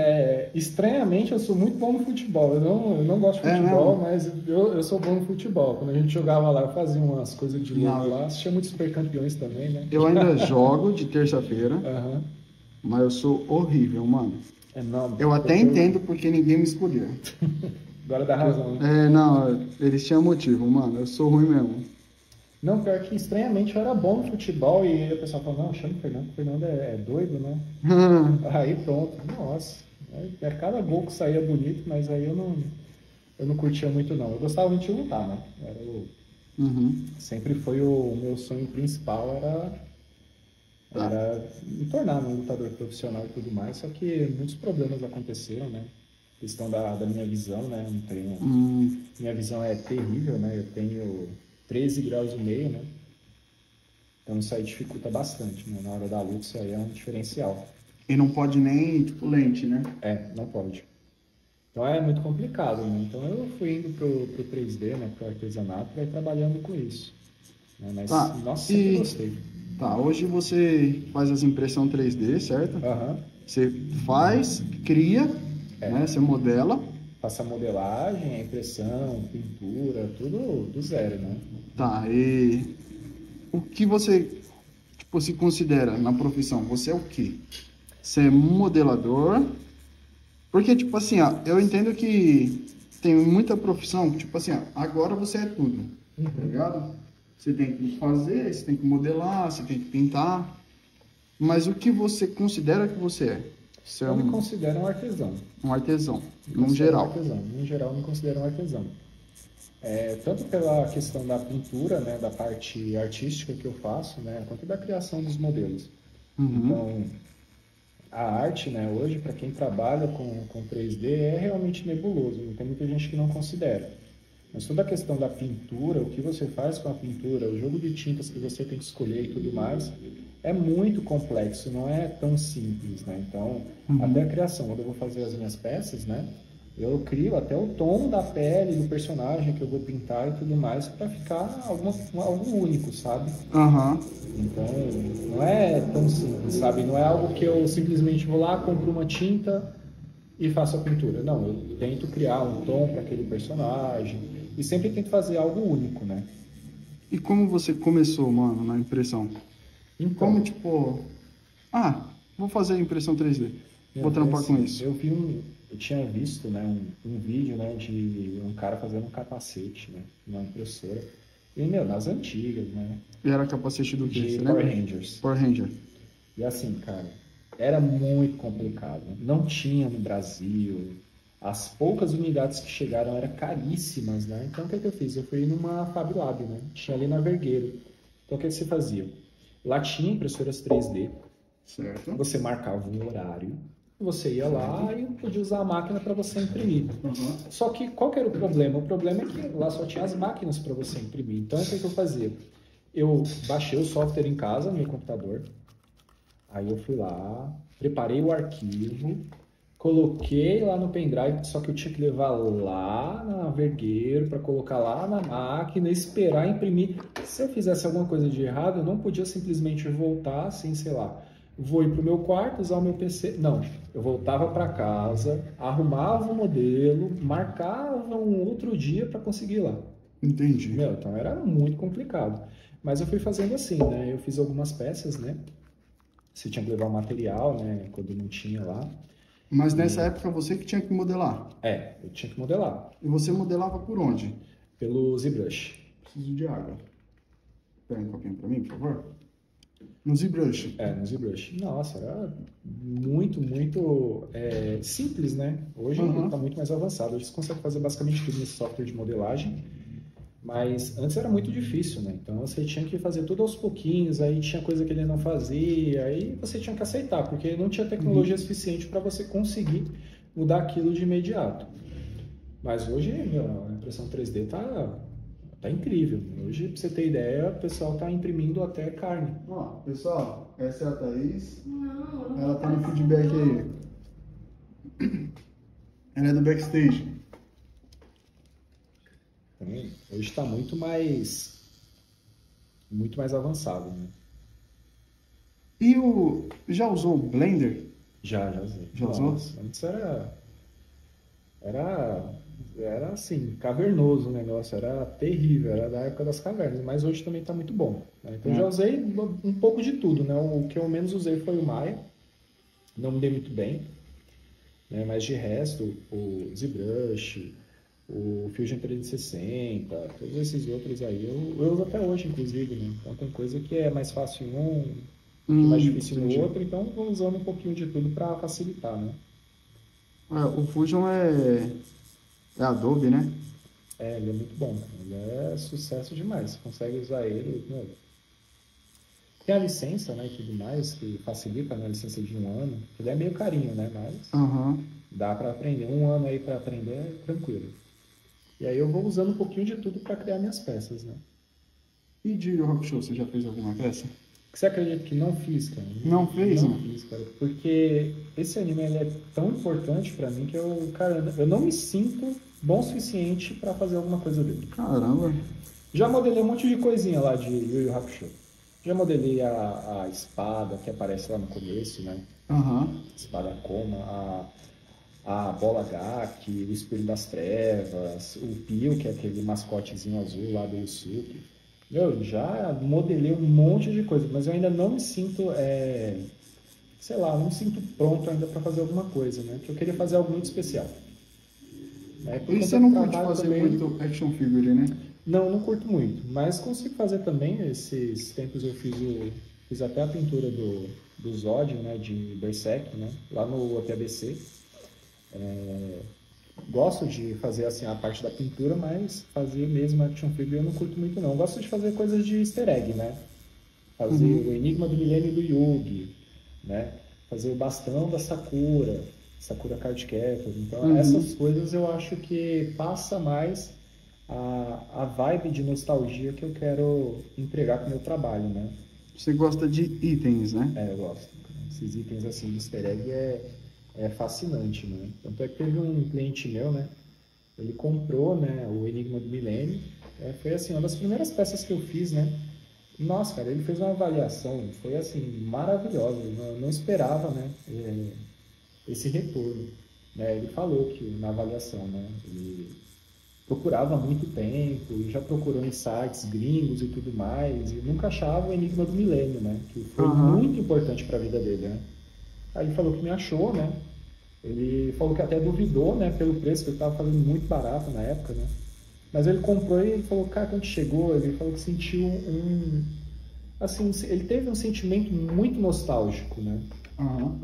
estranhamente eu sou muito bom no futebol. Eu não gosto de futebol, mas eu sou bom no futebol. Quando a gente jogava lá, eu fazia umas coisas de louco lá. Assistia muitos super campeões também, né? Eu ainda jogo de terça-feira, Aham. mas eu sou horrível, mano. Não, Eu até entendo porque ninguém me escolheu. Agora dá razão, né? Não, eles tinham motivo, mano. Eu sou ruim mesmo. Não, pior que estranhamente eu era bom no futebol e o pessoal falou, não, chama o Fernando é doido, né? Aí pronto, nossa, era cada gol que saía bonito, mas aí eu não curtia muito não. Eu gostava muito de lutar, né? Sempre foi o meu sonho principal era me tornar um lutador profissional e tudo mais, só que muitos problemas aconteceram, né? Questão da minha visão, né? Não tenho, minha visão é terrível, né? Eu tenho 13 graus e meio, né? Então isso aí dificulta bastante, né? Na hora da luta isso aí é um diferencial. E não pode nem, tipo, lente, né? Não pode. Então é muito complicado, né? Então eu fui indo pro 3D, né? Pro artesanato, vai trabalhando com isso. Né? Mas, nossa, sempre gostei. Tá, hoje você faz as impressão 3D, certo? Você faz, cria, né? Você modela. Faça a modelagem, a impressão, pintura, tudo do zero, né? Tá, e o que você, tipo, se considera na profissão? Você é o quê? Você é modelador? Porque, tipo assim, ó, eu entendo que tem muita profissão, tipo assim, ó, agora você é tudo, tá ligado? Você tem que fazer, você tem que modelar, você tem que pintar, mas o que você considera que você é? Você eu me considero um artesão. Um artesão, no geral. No geral, eu me considero um artesão. Tanto pela questão da pintura, né, da parte artística que eu faço, né, quanto da criação dos modelos. Então, a arte, né, hoje, para quem trabalha com 3D, é realmente nebuloso. Tem muita gente que não considera. Mas toda a questão da pintura, o que você faz com a pintura, o jogo de tintas que você tem que escolher e tudo mais, é muito complexo, não é tão simples, né? Então, até a criação, quando eu vou fazer as minhas peças, né? Eu crio até o tom da pele do personagem que eu vou pintar e tudo mais para ficar algo único, sabe? Então, não é tão simples, sabe? Não é algo que eu simplesmente vou lá, compro uma tinta e faço a pintura. Não, eu tento criar um tom para aquele personagem e sempre tento fazer algo único, né? E como você começou, mano, na impressão? Então, como, tipo, vou fazer impressão 3D, vou trampar com isso. Eu tinha visto, né, um vídeo, né, de um cara fazendo um capacete, né, numa impressora. E, nas antigas, né? E era capacete do quê? De Power Rangers. Power Ranger. E assim, cara, era muito complicado. Né? Não tinha no Brasil. As poucas unidades que chegaram eram caríssimas, né? Então, o que eu fiz? Eu fui numa Fab Lab, né? Tinha ali na Vergueiro. Então, o que você fazia? Lá tinha impressoras 3D. Certo. Você marcava um horário. Você ia lá e podia usar a máquina para você imprimir. Só que qual que era o problema? O problema é que lá só tinha as máquinas para você imprimir. Então, o que eu fazia? Eu baixei o software em casa, no meu computador. Aí eu fui lá, preparei o arquivo, coloquei lá no pendrive, só que eu tinha que levar lá na Vergueiro para colocar lá na máquina, esperar imprimir. Se eu fizesse alguma coisa de errado, eu não podia simplesmente voltar assim, sei lá, vou ir para o meu quarto, usar o meu PC. Não, eu voltava para casa, arrumava o modelo, marcava um outro dia para conseguir ir lá. Entendi. Então era muito complicado. Mas eu fui fazendo assim, né? Eu fiz algumas peças, né? Você tinha que levar o material, né? Quando não tinha lá. Mas nessa época você que tinha que modelar? Eu tinha que modelar. E você modelava por onde? Pelo ZBrush. Preciso de água. Pega um pouquinho pra mim, por favor. No ZBrush? No ZBrush. Nossa, era muito simples, né? Hoje está muito mais avançado. Hoje você consegue fazer basicamente tudo nesse software de modelagem. Mas antes era muito difícil, né? Então você tinha que fazer tudo aos pouquinhos, aí tinha coisa que ele não fazia, aí você tinha que aceitar, porque não tinha tecnologia suficiente para você conseguir mudar aquilo de imediato. Mas hoje, a impressão 3D tá incrível. Hoje, pra você ter ideia, o pessoal tá imprimindo até carne. Ó, pessoal, essa é a Thaís. Ela tá no feedback aí. Ela é do backstage. Hoje está muito mais avançado, né? E já usou o Blender? Já usei. Já usou? Antes era assim, cavernoso o negócio, era terrível, era da época das cavernas, mas hoje também está muito bom. Né? Então já usei um pouco de tudo, né? O que eu menos usei foi o Maya, não me dei muito bem, né? Mas de resto, o ZBrush, o Fusion 360, todos esses outros aí eu uso até hoje, inclusive, né? Então tem coisa que é mais fácil em um, que é mais difícil entendi. no outro, então vou usando um pouquinho de tudo para facilitar, né? O Fusion é Adobe, né? Ele é muito bom, cara. Ele é sucesso demais. Você consegue usar ele, meu. Tem a licença, né, e tudo mais, que facilita, né, a licença de 1 ano. Ele é meio carinho, né, mas Aham. dá para aprender. 1 ano aí para aprender é tranquilo. E aí eu vou usando um pouquinho de tudo para criar minhas peças, né? E de Yu Yu Hakusho, você já fez alguma peça? Você acredita que não fiz, cara? Não fez, Não mano? fiz, cara. Porque esse anime ele é tão importante pra mim que eu não me sinto bom o suficiente pra fazer alguma coisa dele. Caramba. Já modelei um monte de coisinha lá de Yu Yu Hakusho. Já modelei a espada que aparece lá no começo, né? Aham. Espada Koma, a bola Gaki, o Espelho das Trevas, o Pio, que é aquele mascotezinho azul lá do Yusuke. Eu já modelei um monte de coisa, mas eu ainda não me sinto, sei lá, não me sinto pronto ainda para fazer alguma coisa, né? Porque eu queria fazer algo muito especial. Por E conta você do não curte trabalho fazer também. muito action figure, né? Não, não curto muito, mas consigo fazer também. Esses tempos eu fiz até a pintura do Zod, né, de Berserk, né, lá no OTABC. Gosto de fazer assim a parte da pintura, mas fazer mesmo action figure eu não curto muito não. Gosto de fazer coisas de easter egg, né? Fazer o Enigma do Milênio do Yugi, né? Fazer o bastão da Sakura Card Captor. Então essas coisas eu acho que passa mais a vibe de nostalgia que eu quero entregar com o meu trabalho, né? Você gosta de itens, né? Eu gosto. Esses itens assim de easter egg é fascinante, né? Tanto é que teve um cliente meu, né? Ele comprou, né, o Enigma do Milênio. Foi assim, uma das primeiras peças que eu fiz, né? Nossa, cara, ele fez uma avaliação, foi assim, maravilhosa. Eu não esperava, né, esse retorno. Né? Ele falou que na avaliação, né, ele procurava há muito tempo, e já procurou em sites gringos e tudo mais, e nunca achava o Enigma do Milênio, né? Que foi muito importante para a vida dele, né? Aí ele falou que me achou, né? Ele falou que até duvidou, né? Pelo preço, que ele estava fazendo muito barato na época, né? Mas ele comprou e ele falou, cara, quando chegou, ele falou que sentiu assim, ele teve um sentimento muito nostálgico, né?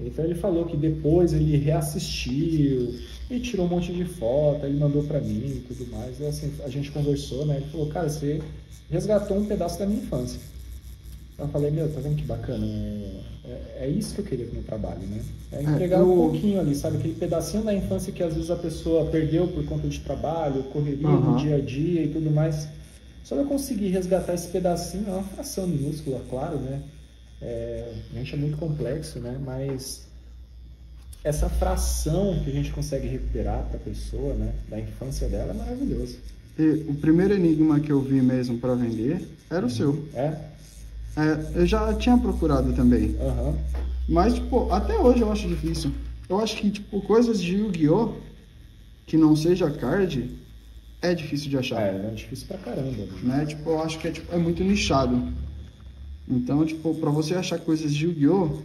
Então ele falou que depois ele reassistiu e tirou um monte de foto, ele mandou pra mim e tudo mais. E assim, a gente conversou, né? Ele falou, cara, você resgatou um pedaço da minha infância. Eu falei, meu, tá vendo que bacana? É isso que eu queria com o meu trabalho, né? É entregar um pouquinho ali, sabe? Aquele pedacinho da infância que às vezes a pessoa perdeu por conta de trabalho, correria no dia a dia e tudo mais. Só eu conseguir resgatar esse pedacinho, é uma fração minúscula, claro, né? A gente é muito complexo, né? Mas essa fração que a gente consegue recuperar para a pessoa, né? Da infância dela é maravilhoso. E o primeiro enigma que eu vi mesmo para vender era o seu. Eu já tinha procurado também. Mas, tipo, até hoje eu acho difícil. Eu acho que, tipo, coisas de Yu-Gi-Oh! Que não seja card é difícil de achar. É difícil pra caramba. Né? Tipo, eu acho que é muito nichado. Então, tipo, pra você achar coisas de Yu-Gi-Oh!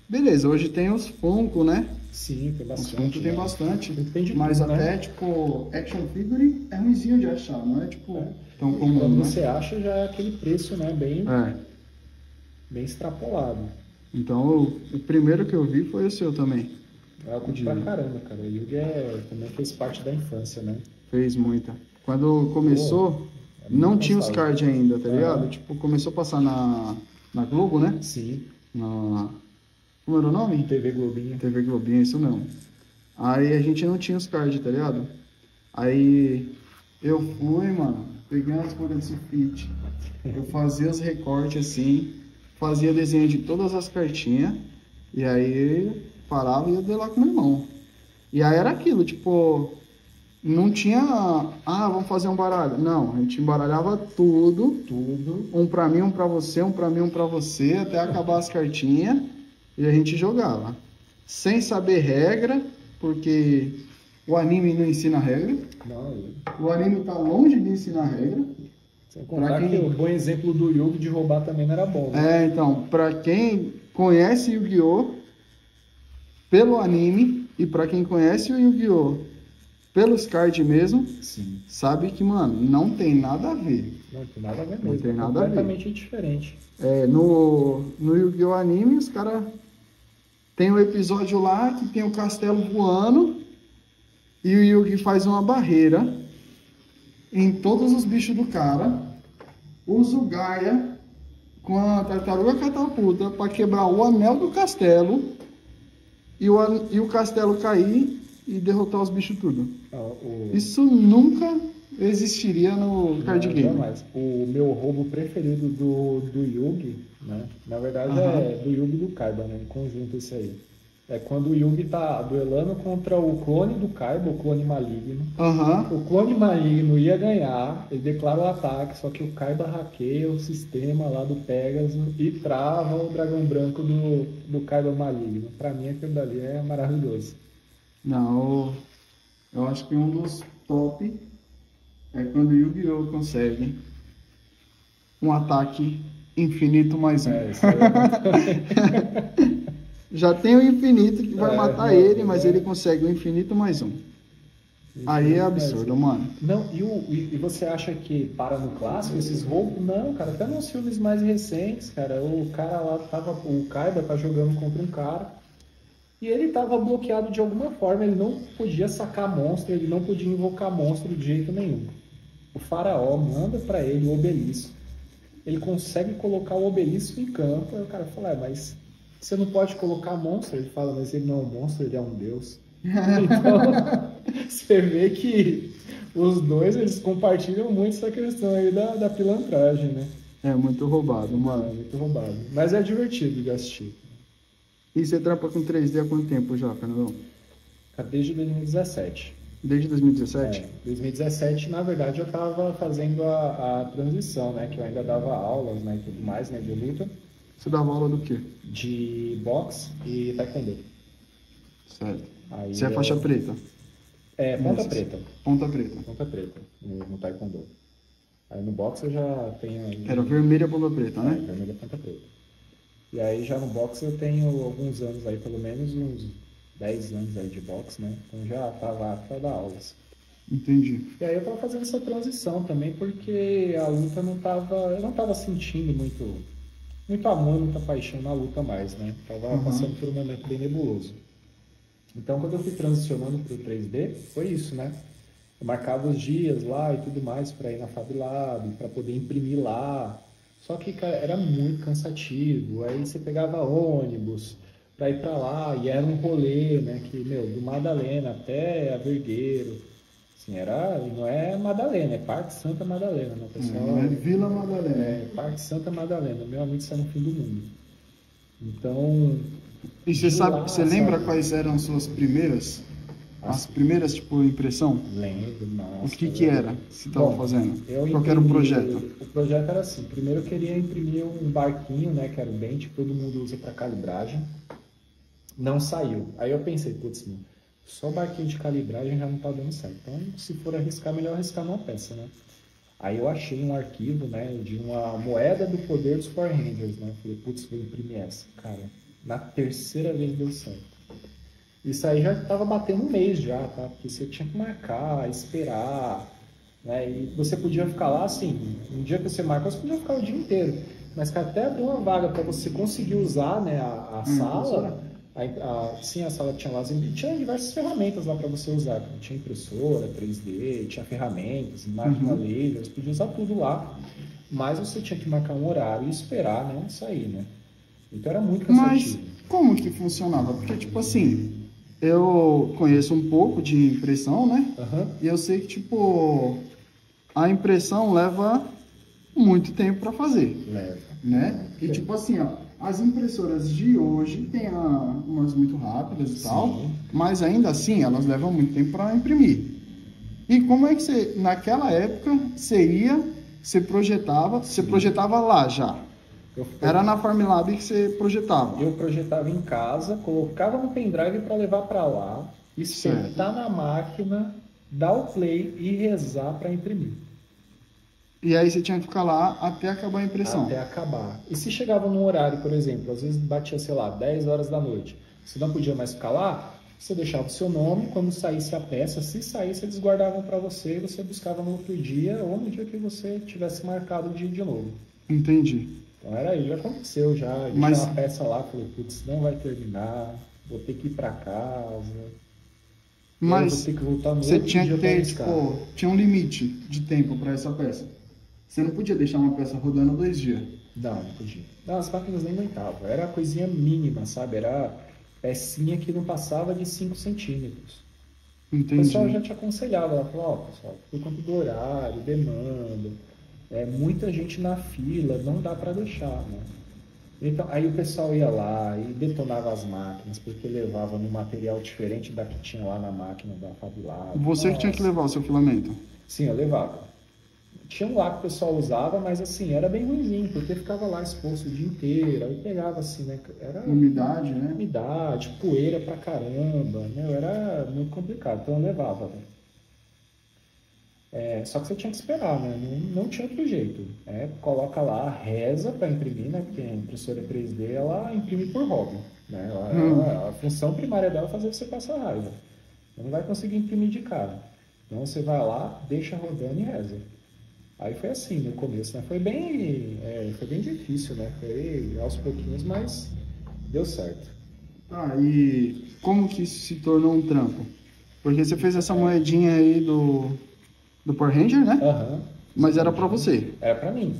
Beleza, hoje tem os Funko, né? Sim, tem bastante. Os Funko tem bastante. Depende mas tudo, até, né? tipo, action figure é ruimzinho de achar, não é, tipo, tão comum, quando né? você acha, já é aquele preço, né? Bem extrapolado. Então, o primeiro que eu vi foi o seu também. Eu curti pra caramba, cara. O Yugi também fez parte da infância, né? Fez muita. Quando começou, não tinha os cards ainda, tá ligado? Tipo, começou a passar na Globo, né? Sim. Como era o nome? TV Globinho. TV Globinho, isso mesmo. Aí a gente não tinha os cards, tá ligado? Aí eu fui, mano, peguei umas folhas de sulfite. Eu fazia os recortes assim, fazia desenho de todas as cartinhas, e aí parava e ia ver lá com o meu irmão. E aí era aquilo, tipo, não tinha, vamos fazer um baralho. Não, a gente embaralhava tudo, um pra mim, um pra você, um pra mim, um pra você, até acabar as cartinhas, e a gente jogava. Sem saber regra, porque o anime não ensina regra. O anime tá longe de ensinar regra. Sem contar que o bom exemplo do Yugi de roubar também não era bom, né? Então, pra quem conhece Yu-Gi-Oh! Pelo anime, e pra quem conhece o Yu-Gi-Oh! pelos cards mesmo, Sim. sabe que, mano, não tem nada a ver. Não tem nada a ver Não mesmo. tem É nada a ver. completamente diferente. No Yu-Gi-Oh! Anime, os caras tem um episódio lá que tem o castelo voando e o Yugi faz uma barreira em todos os bichos do cara, usa o Gaia com a tartaruga catapulta para quebrar o anel do castelo e o castelo cair e derrotar os bichos tudo. Isso nunca existiria no card game. Jamais. O meu roubo preferido do Yugi, né? Na verdade é do Yugi e do Kaiba, né? Em conjunto esse aí. É quando o Yugi tá duelando contra o clone do Kaiba, o clone maligno. O clone maligno ia ganhar, ele declara o ataque, só que o Kaiba hackeia o sistema lá do Pegasus e trava o dragão branco do Kaiba maligno. Pra mim aquilo dali é maravilhoso. Não, eu acho que um dos top é quando o Yu-Gi-Oh! Consegue um ataque infinito mais um. Isso aí Já tem o infinito que vai matar ele, mas ele consegue o infinito mais um. Aí é absurdo, mano. Não, e você acha que para no clássico esses roubos? Não, cara, até nos filmes mais recentes, cara, o cara lá o Kaiba tá jogando contra um cara e ele tava bloqueado de alguma forma, ele não podia sacar monstro, ele não podia invocar monstro de jeito nenhum. O faraó manda para ele o obelisco, ele consegue colocar o obelisco em campo, aí o cara fala, mas você não pode colocar monstro. Ele fala, mas ele não é um monstro, ele é um deus. Então, você vê que os dois, eles compartilham muito essa questão aí da pilantragem, né? É muito roubado, mano. É muito roubado. Mas é divertido de assistir. E você trampa com 3D há quanto tempo já, Fernandão? Desde 2017. Desde 2017? 2017, na verdade, eu estava fazendo a transição, né? Que eu ainda dava aulas, né? E tudo mais, né? De luta. Você dava aula do quê? De boxe e taekwondo. Certo. Aí você é faixa preta? Ponta preta. Ponta preta. Ponta preta, no taekwondo. Aí no boxe eu já tenho... Era vermelha ponta preta, né? Vermelha ponta preta. E aí já no boxe eu tenho alguns anos aí, pelo menos uns 10 anos aí de boxe, né? Então já estava apto a dar aulas. Entendi. E aí eu estava fazendo essa transição também, porque a luta eu não estava sentindo muito amor, muita paixão na luta mais, né? Tava passando por um momento bem nebuloso. Então, quando eu fui transicionando para o 3D, foi isso, né? Eu marcava os dias lá e tudo mais para ir na Fab Lab, para poder imprimir lá. Só que, cara, era muito cansativo. Aí você pegava ônibus para ir para lá e era um rolê, né? Que, do Madalena até a Vergueiro. Assim, não é Madalena, é Parque Santa Madalena, né, pessoal? Não é Vila Madalena. É Parque Santa Madalena, meu amigo, está no fim do mundo. Então... E você lembra quais eram as suas primeiras? As primeiras, tipo, impressão? Lembro, nossa. O que era que você estava fazendo? Qual era o projeto? O projeto era assim, primeiro eu queria imprimir um barquinho, né, que era o Bench, que todo mundo usa para calibragem. Não saiu. Aí eu pensei, putz, só barquinho de calibragem já não tá dando certo. Então, se for arriscar, melhor arriscar numa peça, né? Aí eu achei um arquivo, né, de uma moeda do poder dos Power Rangers, né? Falei, putz, vou imprimir essa. Cara, na terceira vez deu certo. Isso aí já estava batendo um mês já, tá? Porque você tinha que marcar, esperar, né? E você podia ficar lá, assim, um dia que você marcou, você podia ficar o dia inteiro. Mas que até abrir uma vaga para você conseguir usar, né, a sala... Sim, a sala tinha lá, tinha diversas ferramentas lá para você usar. Tinha impressora, 3D, tinha ferramentas, máquina laser, você podia usar tudo lá. Mas você tinha que marcar um horário e esperar, né, sair, né? Então era muito cansativo. Mas como que funcionava? Porque, tipo assim, eu conheço um pouco de impressão, né? E eu sei que, tipo, a impressão leva muito tempo para fazer. Leva. Né? E, tipo assim, ó, as impressoras de hoje tem umas muito rápidas e tal, mas ainda assim elas levam muito tempo para imprimir. E como é que você, naquela época, você projetava lá já? Era na Farmlab que você projetava? Eu projetava em casa, colocava no pendrive para levar para lá, e sentar na máquina, dar o play e rezar para imprimir. E aí você tinha que ficar lá até acabar a impressão? Até acabar. E se chegava num horário, por exemplo, às vezes batia, sei lá, 10 horas da noite, você não podia mais ficar lá, Você deixava o seu nome, quando saísse a peça, se saísse, eles guardavam para você e você buscava no outro dia ou no dia que você tivesse marcado de novo. Entendi. Então era aí, já aconteceu já. Deixei Mas- uma peça lá, falei, putz, não vai terminar, vou ter que ir para casa. Eu vou Mas ter que voltar no você outro tinha dia que pra ter, buscar. tipo, tinha um limite de tempo para essa peça. Você não podia deixar uma peça rodando 2 dias. Não podia. Não, as máquinas nem aguentavam. Era coisinha mínima, sabe? Era pecinha que não passava de 5 centímetros. O Entendi. pessoal já te aconselhava, ela falou, ó, pessoal, por conta do horário, demanda, muita gente na fila, não dá para deixar, né? Então, aí o pessoal ia lá e detonava as máquinas, porque levava no material diferente da que tinha lá na máquina da Fabilab. Você que tinha que levar o seu filamento. Sim, eu levava. Tinha um lá que o pessoal usava, mas assim, era bem ruimzinho, porque ficava lá exposto o dia inteiro, aí pegava assim, né? Era Umidade, né? umidade, poeira pra caramba, né? Era muito complicado, então eu levava, né? Só que você tinha que esperar, né? Não tinha outro jeito. Coloca lá, reza para imprimir, né? Porque a impressora 3D, ela imprime por hobby, né? A função primária dela é fazer você passar raiva. Você não vai conseguir imprimir de cara. Então você vai lá, deixa rodando e reza. Aí foi assim no começo, né? Foi bem difícil, né? Foi aos pouquinhos, mas deu certo. Ah, e como que isso se tornou um trampo? Porque você fez essa moedinha aí do Power Ranger, né? Aham. Mas era pra você, Era pra mim.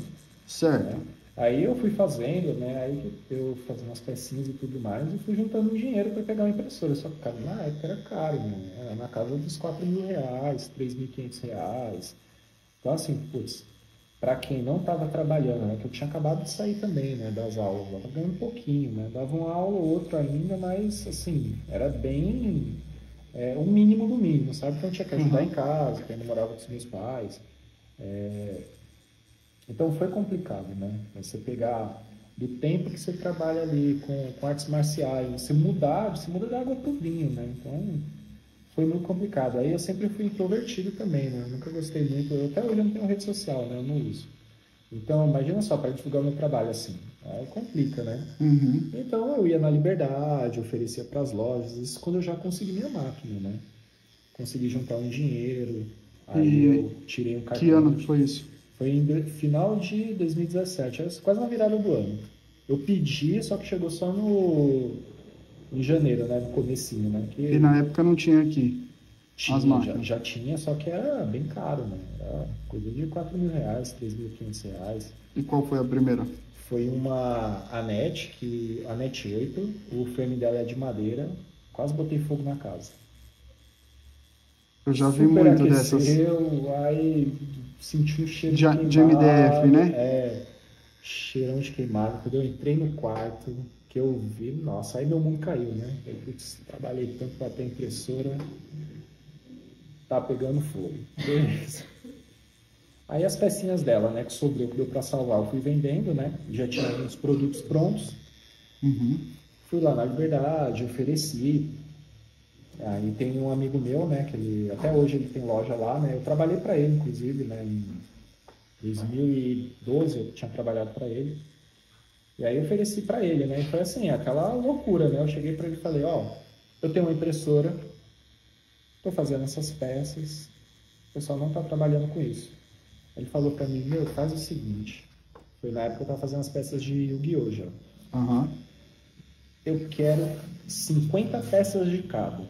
certo? Aí eu fui fazendo, né? Aí eu fazendo as pecinhas e tudo mais, e fui juntando um dinheiro para pegar uma impressora. Só que, cara, na época era caro, né? Era na casa dos R$4.000, R$3.500. Então, assim, putz, para quem não estava trabalhando, né? Que eu tinha acabado de sair também, né? Das aulas, eu tava ganhando um pouquinho, né? Dava uma aula ou outra ainda, mas, assim, era bem o mínimo do mínimo, sabe? Então eu tinha que ajudar em casa, porque eu ainda morava com os meus pais. Então foi complicado, né? Você pegar do tempo que você trabalha ali com artes marciais, você muda da água pro vinho, né? Então foi muito complicado. Aí eu sempre fui introvertido também, né? Eu nunca gostei muito. Até hoje eu não tenho rede social, né? Eu não uso. Então imagina só, para divulgar o meu trabalho assim. Aí complica, né? Uhum. Então eu ia na Liberdade, oferecia para as lojas, isso quando eu já consegui minha máquina, né? Consegui juntar um dinheiro, aí eu tirei um cartão. Que ano que foi isso? Foi em final de 2017, quase na virada do ano. Eu pedi, só que chegou só em janeiro, né? No comecinho, né? E na época não tinha aqui tinha, as máquinas. já tinha, só que era bem caro, né? Era coisa de R$4.000, R$3.500. E qual foi a primeira? Foi uma Anet, a Net 8, o frame dela é de madeira, quase botei fogo na casa. Eu já vi Super muito aqueceu, dessas. aí senti um cheiro De de queimado, MDF, né? Cheirão de queimado. Quando eu entrei no quarto, que eu vi, nossa, aí meu mundo caiu, né? Eu putz, trabalhei tanto para ter impressora, tá pegando fogo. Beleza. Aí as pecinhas dela, né, que sobrou, que deu para salvar, eu fui vendendo, né? Já tinha uns produtos prontos. Uhum. Fui lá na Liberdade, ofereci. Aí tem um amigo meu, né, que até hoje ele tem loja lá, né? Eu trabalhei para ele, inclusive, né, em 2012 eu tinha trabalhado para ele. E aí eu ofereci para ele, né? E foi assim, aquela loucura, né? Eu cheguei para ele e falei, ó, eu tenho uma impressora, tô fazendo essas peças, o pessoal não tá trabalhando com isso. Ele falou para mim, meu, faz o seguinte, foi na época que eu tava fazendo as peças de Yu-Gi-Oh! Já. Aham. Eu quero 50 peças de cabo.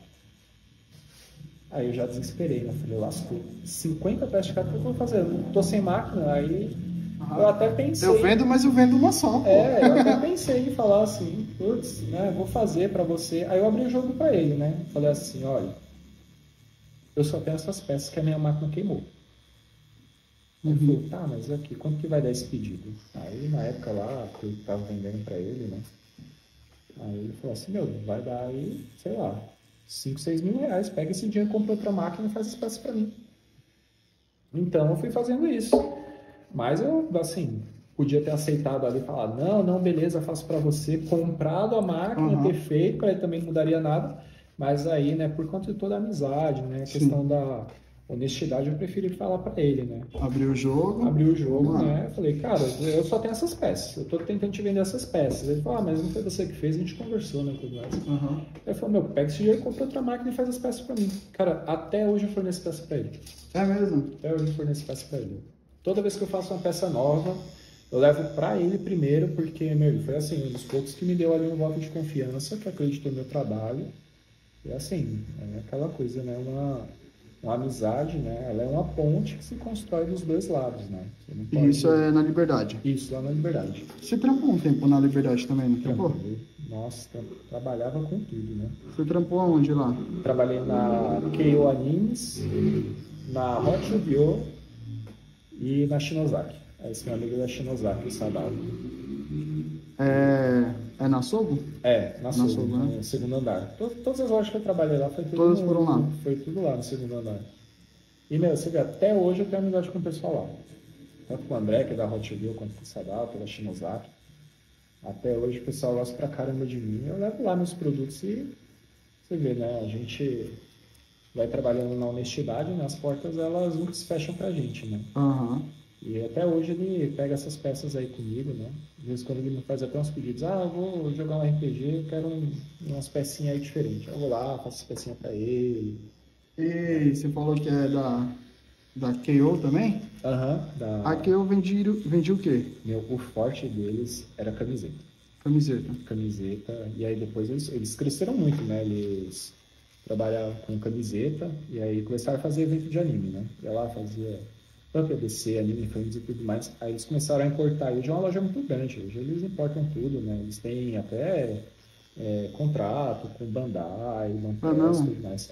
Aí eu já desesperei, né? Falei, lascou. 50 peças de cabo, o que eu vou fazer? Eu não tô sem máquina, aí eu até pensei... Eu vendo, mas eu vendo uma só, pô. eu até pensei em falar assim, putz, né? Vou fazer pra você. Aí eu abri o jogo pra ele, né? Falei assim, olha, eu só tenho essas peças que a minha máquina queimou. Ele falou, tá, mas aqui, quanto que vai dar esse pedido? Aí na época lá, que eu tava vendendo pra ele, né? Aí ele falou assim, meu, vai dar aí, sei lá, 5, 6 mil reais. Pega esse dinheiro, compra outra máquina e faz as peças pra mim. Então eu fui fazendo isso. Mas eu, assim, podia ter aceitado ali e falar, não, beleza, faço pra você, comprado a máquina, ter feito, aí também não mudaria nada. Mas aí, né, por conta de toda a amizade, né, a questão honestidade eu preferi falar pra ele, né? Abriu o jogo. Abri o jogo, Mano. né? Eu falei, cara, eu só tenho essas peças. Eu tô tentando te vender essas peças. Ele falou, mas não foi você que fez, a gente conversou, né? Tudo mais. Aham. Eu falei, meu, pega esse dinheiro, compra outra máquina e faz as peças pra mim. Cara, até hoje eu forneço peça pra ele. É mesmo? Até hoje eu forneço peça pra ele. Toda vez que eu faço uma peça nova, eu levo pra ele primeiro, porque, meu, foi assim, um dos poucos que me deu ali um voto de confiança, que acreditou no meu trabalho. E assim, é aquela coisa, né? Uma amizade, né? Ela é uma ponte que se constrói dos dois lados, né? Você não E pode- isso é na Liberdade. Isso, lá na Liberdade. Você trampou um tempo na Liberdade também, não trampou? Tranquilo. Nossa, trabalhava com tudo, né? Você trampou aonde lá? Trabalhei na Keio Animes, na Hot Yu-Gi-Oh! E na Shinozaki. Esse meu amigo da Shinozaki, o Sadao. É na Sogo? Na Sogo, Sogo, né? no segundo andar. Todas as lojas que eu trabalhei lá foi tudo, Todas foram lá? Foi tudo lá no segundo andar. E, meu, você vê, até hoje eu tenho amizade com o pessoal lá. Tanto com o André, que é da Hot Yu-Gi-Oh!, quanto com o Sadao, que é da Shinozaki. Até hoje o pessoal gosta pra caramba de mim. Eu levo lá meus produtos e você vê, né? A gente vai trabalhando na honestidade, né? As portas elas nunca se fecham pra gente, né? Aham. E até hoje ele pega essas peças aí comigo, né? Às vezes quando ele me faz até uns pedidos, eu vou jogar um RPG, eu quero umas pecinhas aí diferentes. Eu vou lá, faço as pecinhas pra ele. E você falou que é da KO também? A KO vendia o quê? Meu, o forte deles era camiseta. Camiseta. E aí depois eles cresceram muito, né? Eles trabalhavam com camiseta e aí começaram a fazer evento de anime, né? Ia lá, fazia PDC, anime, filmes e tudo mais. Aí eles começaram a importar. Hoje é uma loja muito grande. Hoje eles importam tudo, né? Eles têm até contrato com Bandai, Mantex e tudo mais.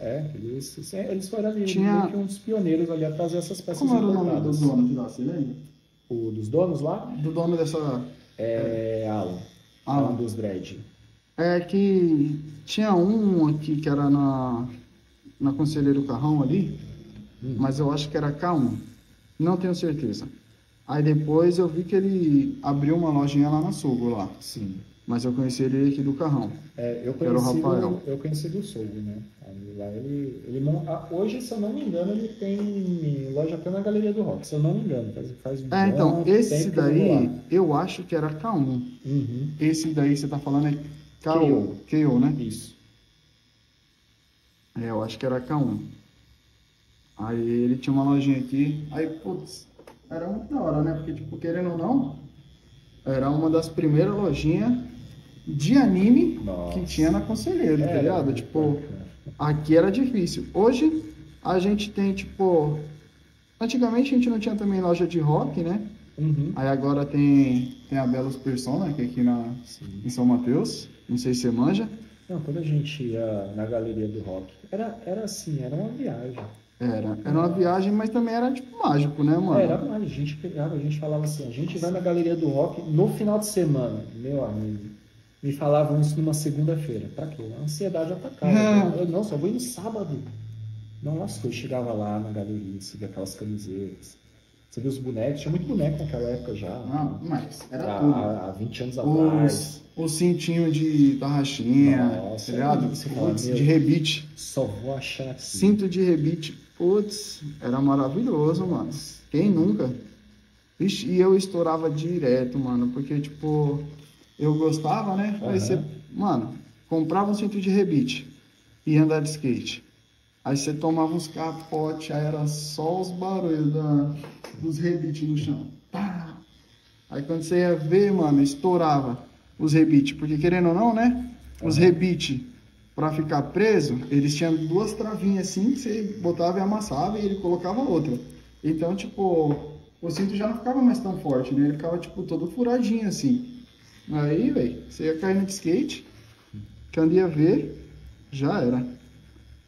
Eles foram ali meio que um dos pioneiros ali a trazer essas peças Como era o nome importadas. dos donos de lá, você lembra? O dos donos lá? Do dono dessa... Alan dos Dread. É que tinha um aqui que era na Conselheiro Carrão ali, mas eu acho que era K1. Não tenho certeza. Aí depois eu vi que ele abriu uma lojinha lá na Sogo, lá. Sim. Mas eu conheci ele aqui do Carrão. Eu era o Rafael. Eu conheci do Sogo, né? Aí lá hoje, se eu não me engano, ele tem loja até na Galeria do Rock. Se eu não me engano, faz um então, bom esse tempo que eu vou daí, lá. eu acho que era K1. Esse daí você tá falando é KO. KO, né? Isso. Eu acho que era K1. Aí ele tinha uma lojinha aqui. Aí, putz, era muito da hora, né? Porque, tipo, querendo ou não, era uma das primeiras lojinhas de anime que tinha na Conselheiro, tá ligado? Tipo, aqui era difícil. Hoje, a gente tem, tipo... Antigamente a gente não tinha também loja de rock, né? Aí agora tem a Belos Persona, que é aqui em São Mateus. Não sei se você manja. Não, quando a gente ia na Galeria do Rock, era assim, era uma viagem. Era uma viagem, mas também era tipo mágico, né, mano? Era mais, a gente pegava, a gente falava assim, a gente vai na Galeria do Rock no final de semana, meu amigo. Me falavam isso numa segunda-feira. Pra quê? A ansiedade atacava. Eu não, só vou ir no sábado. Não, lascou. Eu chegava lá na galeria, você via aquelas camisetas. Você via os bonecos, tinha muito boneco naquela época já. Não, mas era tudo. Há 20 anos atrás. O cintinho de tarraxinha, Nossa, tá ligado? você fala, Putz, meu, de rebite. Só vou achar aqui. Cinto de rebite. Putz, era maravilhoso, mano. Quem nunca? Ixi, e eu estourava direto, mano. Porque, tipo, eu gostava, né? Aí você, mano, comprava um cinto de rebite e ia andar de skate. Aí você tomava uns capotes, aí era só os barulhos dos rebites no chão. Pá! Aí quando você ia ver, mano, estourava os rebites. Porque querendo ou não, né? Os rebites, pra ficar preso, eles tinham duas travinhas assim, que você botava e amassava e ele colocava outra. Então, tipo, o cinto já não ficava mais tão forte, né? Ele ficava, tipo, todo furadinho assim. Aí, velho, você ia caindo de skate, quando ia ver, já era.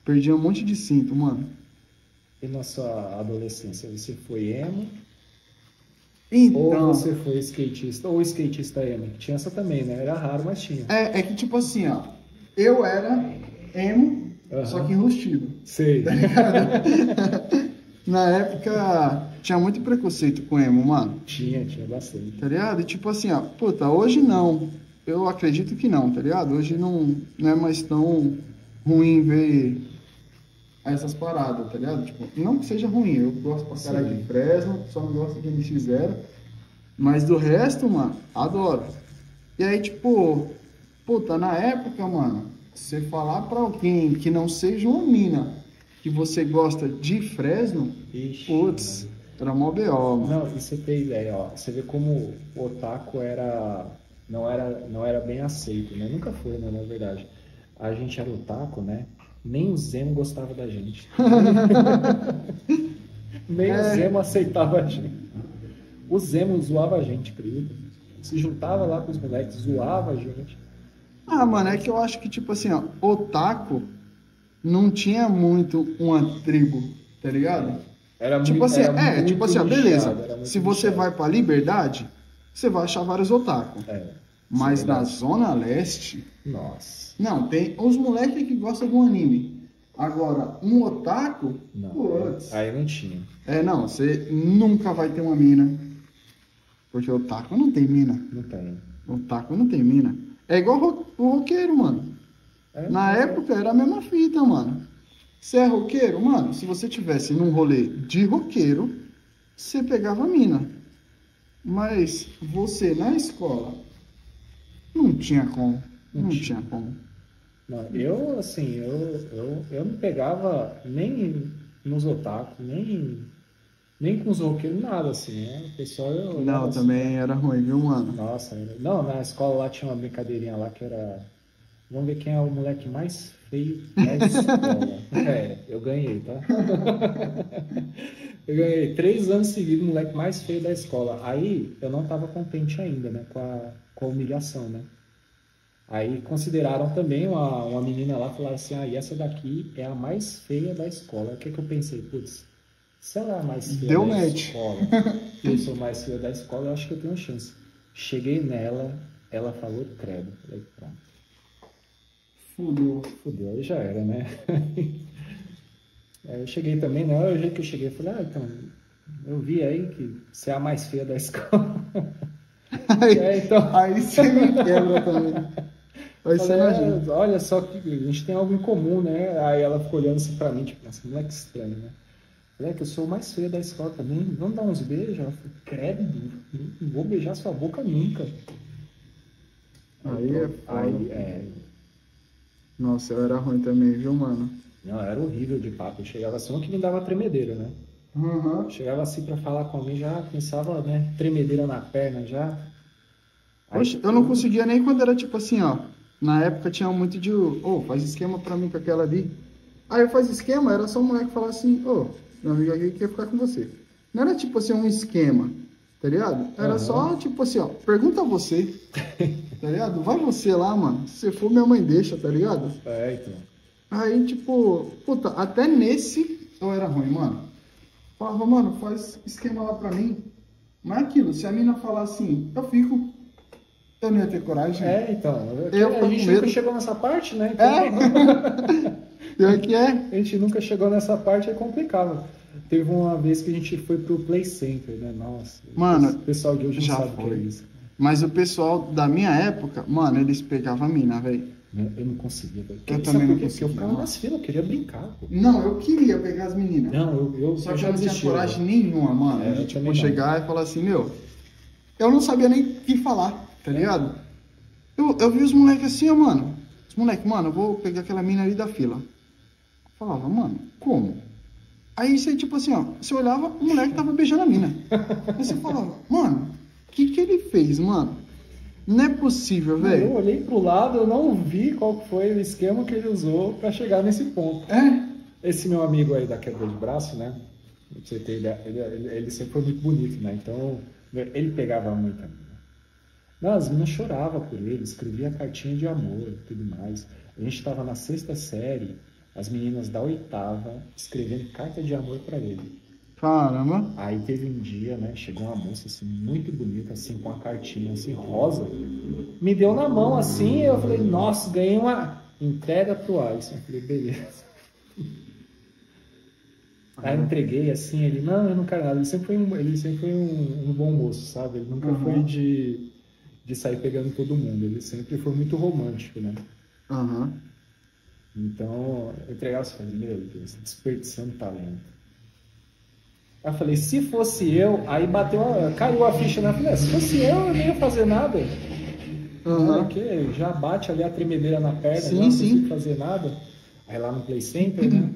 Perdi um monte de cinto, mano. E na sua adolescência, você foi emo? Então, ou você foi skatista? Ou skatista emo? Tinha essa também, né? Era raro, mas tinha. É que tipo assim, ó. Eu era emo, só que enrustido. Sei. Tá ligado? Na época, tinha muito preconceito com emo, mano. Tinha bastante. Tá ligado? E tipo assim, ó. Puta, hoje não. Eu acredito que não, tá ligado? Hoje não é mais tão ruim ver a essas paradas, tá ligado? Tipo, não que seja ruim, eu gosto pra caralho Sim. de Fresno, só não gosto de NX0, mas do resto, mano, adoro. E aí, tipo, puta, na época, mano, você falar pra alguém que não seja uma mina, que você gosta de Fresno, Ixi, putz, era mó BO, mano. não, e você tem ideia, ó. Você vê como o otaku não era bem aceito, né? Nunca foi, né, na verdade. A gente era otaku, né? Nem o Zemo gostava da gente. Nem o Zemo aceitava a gente. O Zemo zoava a gente, acredita? Se juntava lá com os moleques, zoava a gente. Ah, mano, é que eu acho que, tipo assim, ó, otaku não tinha muito uma tribo, tá ligado? Tipo assim, tipo assim, ó, beleza. Se você vai pra Liberdade, você vai achar vários otaku. Mas sim, na verdade. Zona Leste, Nossa. não, tem os moleques que gostam do anime. Agora, um otaku, Não, putz. aí não tinha. Não, você nunca vai ter uma mina. Porque otaku não tem mina. Não tem. Otaku não tem mina. É igual o roqueiro, mano. Na época era a mesma fita, mano. Você é roqueiro? Mano, se você tivesse num rolê de roqueiro, você pegava mina. Mas você na escola não tinha como. Não tinha como. Não, eu, assim, eu não pegava nem nos otaku, nem com os roqueiros, nada, assim, né? O pessoal, eu olhava Não, assim, também era ruim, viu, mano? nossa, não, na escola lá tinha uma brincadeirinha lá que era, vamos ver quem é o moleque mais feio da escola. Eu ganhei, tá? Eu ganhei 3 anos seguidos, o moleque mais feio da escola. Aí eu não tava contente ainda, né, com a humilhação, né? Aí consideraram também uma menina lá, falaram assim, e essa daqui é a mais feia da escola. O que que eu pensei? Putz, se ela é a mais feia Deu da match. escola, eu sou mais feia da escola, eu acho que eu tenho chance. Cheguei nela, ela falou credo. Falei, pronto. Fudeu, aí já era, né? Aí eu cheguei também, não, o jeito que eu cheguei, eu falei, então, eu vi aí que você é a mais feia da escola. Aí você me quebra também. Aí você imagina. Olha só que a gente tem algo em comum, né? Aí ela ficou olhando assim pra mim, tipo, nossa, moleque estranho, né? Falei, que eu sou o mais feio da escola também, vamos dar uns beijos? Ela falou, credo, não vou beijar sua boca nunca. Aí é foda. Nossa, eu era ruim também, viu, mano? Não, era horrível de papo. Eu chegava assim, que me dava tremedeira, né? Uhum. Chegava assim pra falar com alguém, já pensava, né? Tremedeira na perna, já. Oxe, eu não conseguia nem quando era tipo assim, ó. Na época tinha muito de, faz esquema pra mim com aquela ali. Aí eu faz esquema, era só um moleque falar assim, meu amigo aqui quer ficar com você. Não era tipo assim um esquema, tá ligado? Era só tipo assim, ó, pergunta a você, tá ligado? Vai você lá, mano. Se você for, minha mãe deixa, tá ligado? Então. Aí, tipo, puta, até nesse eu era ruim, mano. Falava, mano, faz esquema lá pra mim. Mas é aquilo, se a mina falar assim, eu fico. Eu não ia ter coragem. Então. A gente nunca chegou nessa parte, né? Então... Pior que é. A gente nunca chegou nessa parte, é complicado. Teve uma vez que a gente foi pro Play Center, né? Nossa. Mano, o pessoal de hoje não já sabe o que foi. é isso. Mas o pessoal da minha época, mano, eles pegavam a mina, velho. Eu não conseguia, velho. Eu também não conseguia. Porque eu ficava nas filas, eu queria brincar, pô. Não, eu queria pegar as meninas. Não, eu Só que já eu não tinha desisti, coragem nenhuma, mano. eu de também não. chegar e falar assim, meu. Eu não sabia nem o que falar, tá ligado? Eu vi os moleques assim, ó, mano. Os moleques, mano, eu vou pegar aquela mina ali da fila. Eu falava, mano, como? Aí você, tipo assim, ó, você olhava, o moleque tava beijando a mina. Aí você falava, mano, o que ele fez, mano? Não é possível, velho. Eu olhei pro lado, eu não vi qual foi o esquema que ele usou pra chegar nesse ponto. Esse meu amigo aí da quebra de braço, né? Pra você ter ideia, ele sempre foi muito bonito, né? Então, ele pegava muita mina. Não, as meninas choravam por ele, escrevia cartinha de amor e tudo mais. A gente estava na 6ª série, as meninas da 8ª escrevendo carta de amor para ele. Caramba. Aí teve um dia, né, chegou uma moça assim, muito bonita, assim, com uma cartinha assim, rosa. Me deu na mão assim, eu falei, nossa, ganhei uma entrega pro Alisson. Eu falei, beleza. Aí eu entreguei assim, ele, não, eu não quero nada. Ele sempre foi um bom moço, sabe? Ele nunca foi de sair pegando todo mundo. Ele sempre foi muito romântico, né? Então, eu entregava assim, falei, meu Deus, desperdiçando talento. Aí eu falei, se fosse eu, aí caiu a ficha na frente. Se fosse eu não ia fazer nada. Porque já bate ali a tremedeira na perna, Sim, já não sim. consigo fazer nada. Aí lá no Play Center, né?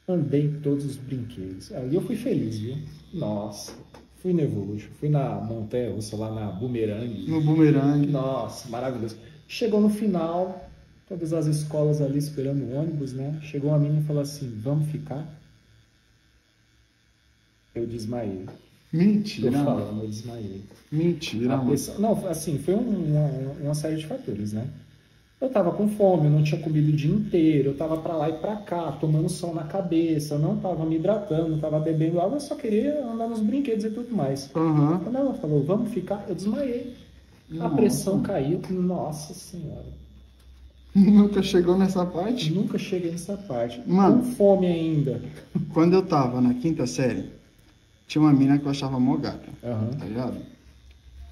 Andei em todos os brinquedos. Aí eu fui feliz, viu? Nossa, fui nervoso. Fui na montanha russa, lá na Boomerang. No bumerangue. Nossa, maravilhoso. Chegou no final, todas as escolas ali esperando o ônibus, né? Chegou uma menina e falou assim, vamos ficar? Eu desmaiei. Mentira. Tô falando, eu desmaiei. Mentira, A mano. pressão- Não, assim, foi uma série de fatores, né? Eu tava com fome, eu não tinha comido o dia inteiro, eu tava pra lá e pra cá, tomando sol na cabeça, eu não tava me hidratando, não tava bebendo água, eu só queria andar nos brinquedos e tudo mais. Aham. Quando ela falou, vamos ficar, eu desmaiei. A Nossa. pressão caiu, nossa senhora. Nunca chegou nessa parte? Nunca cheguei nessa parte. Mano. Com fome ainda. Quando eu tava na quinta série, tinha uma mina que eu achava mó gata, Aham. tá ligado?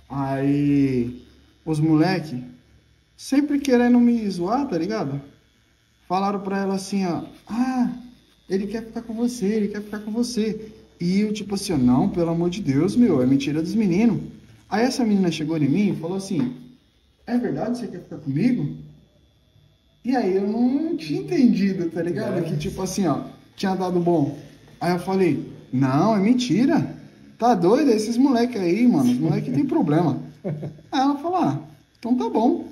Aí, os moleque, sempre querendo me zoar, tá ligado? Falaram pra ela assim, ó, ele quer ficar com você, ele quer ficar com você. E eu, tipo assim, ó, não, pelo amor de Deus, meu, é mentira dos meninos. Aí essa menina chegou em mim e falou assim, é verdade, você quer ficar comigo? E aí eu não tinha entendido, tá ligado? Que tipo assim, ó, tinha dado bom. Aí eu falei, não, é mentira. Tá doido? Esses moleque aí, mano, os moleque tem problema. Aí ela falou, então tá bom.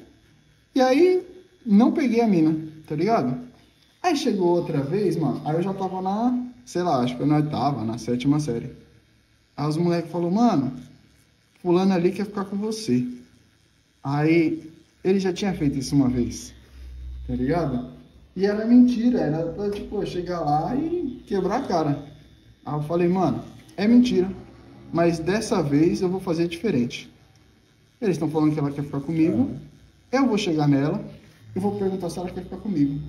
E aí, não peguei a mina, tá ligado? Aí chegou outra vez, mano, aí eu já tava sei lá, acho que eu não tava na 7ª série. Aí os moleques falaram, mano, fulano ali quer ficar com você. Aí, ele já tinha feito isso uma vez, tá ligado? E era mentira, era pra, tipo, chegar lá e quebrar a cara. Aí eu falei, mano, é mentira, mas dessa vez eu vou fazer diferente. Eles estão falando que ela quer ficar comigo, eu vou chegar nela e vou perguntar se ela quer ficar comigo.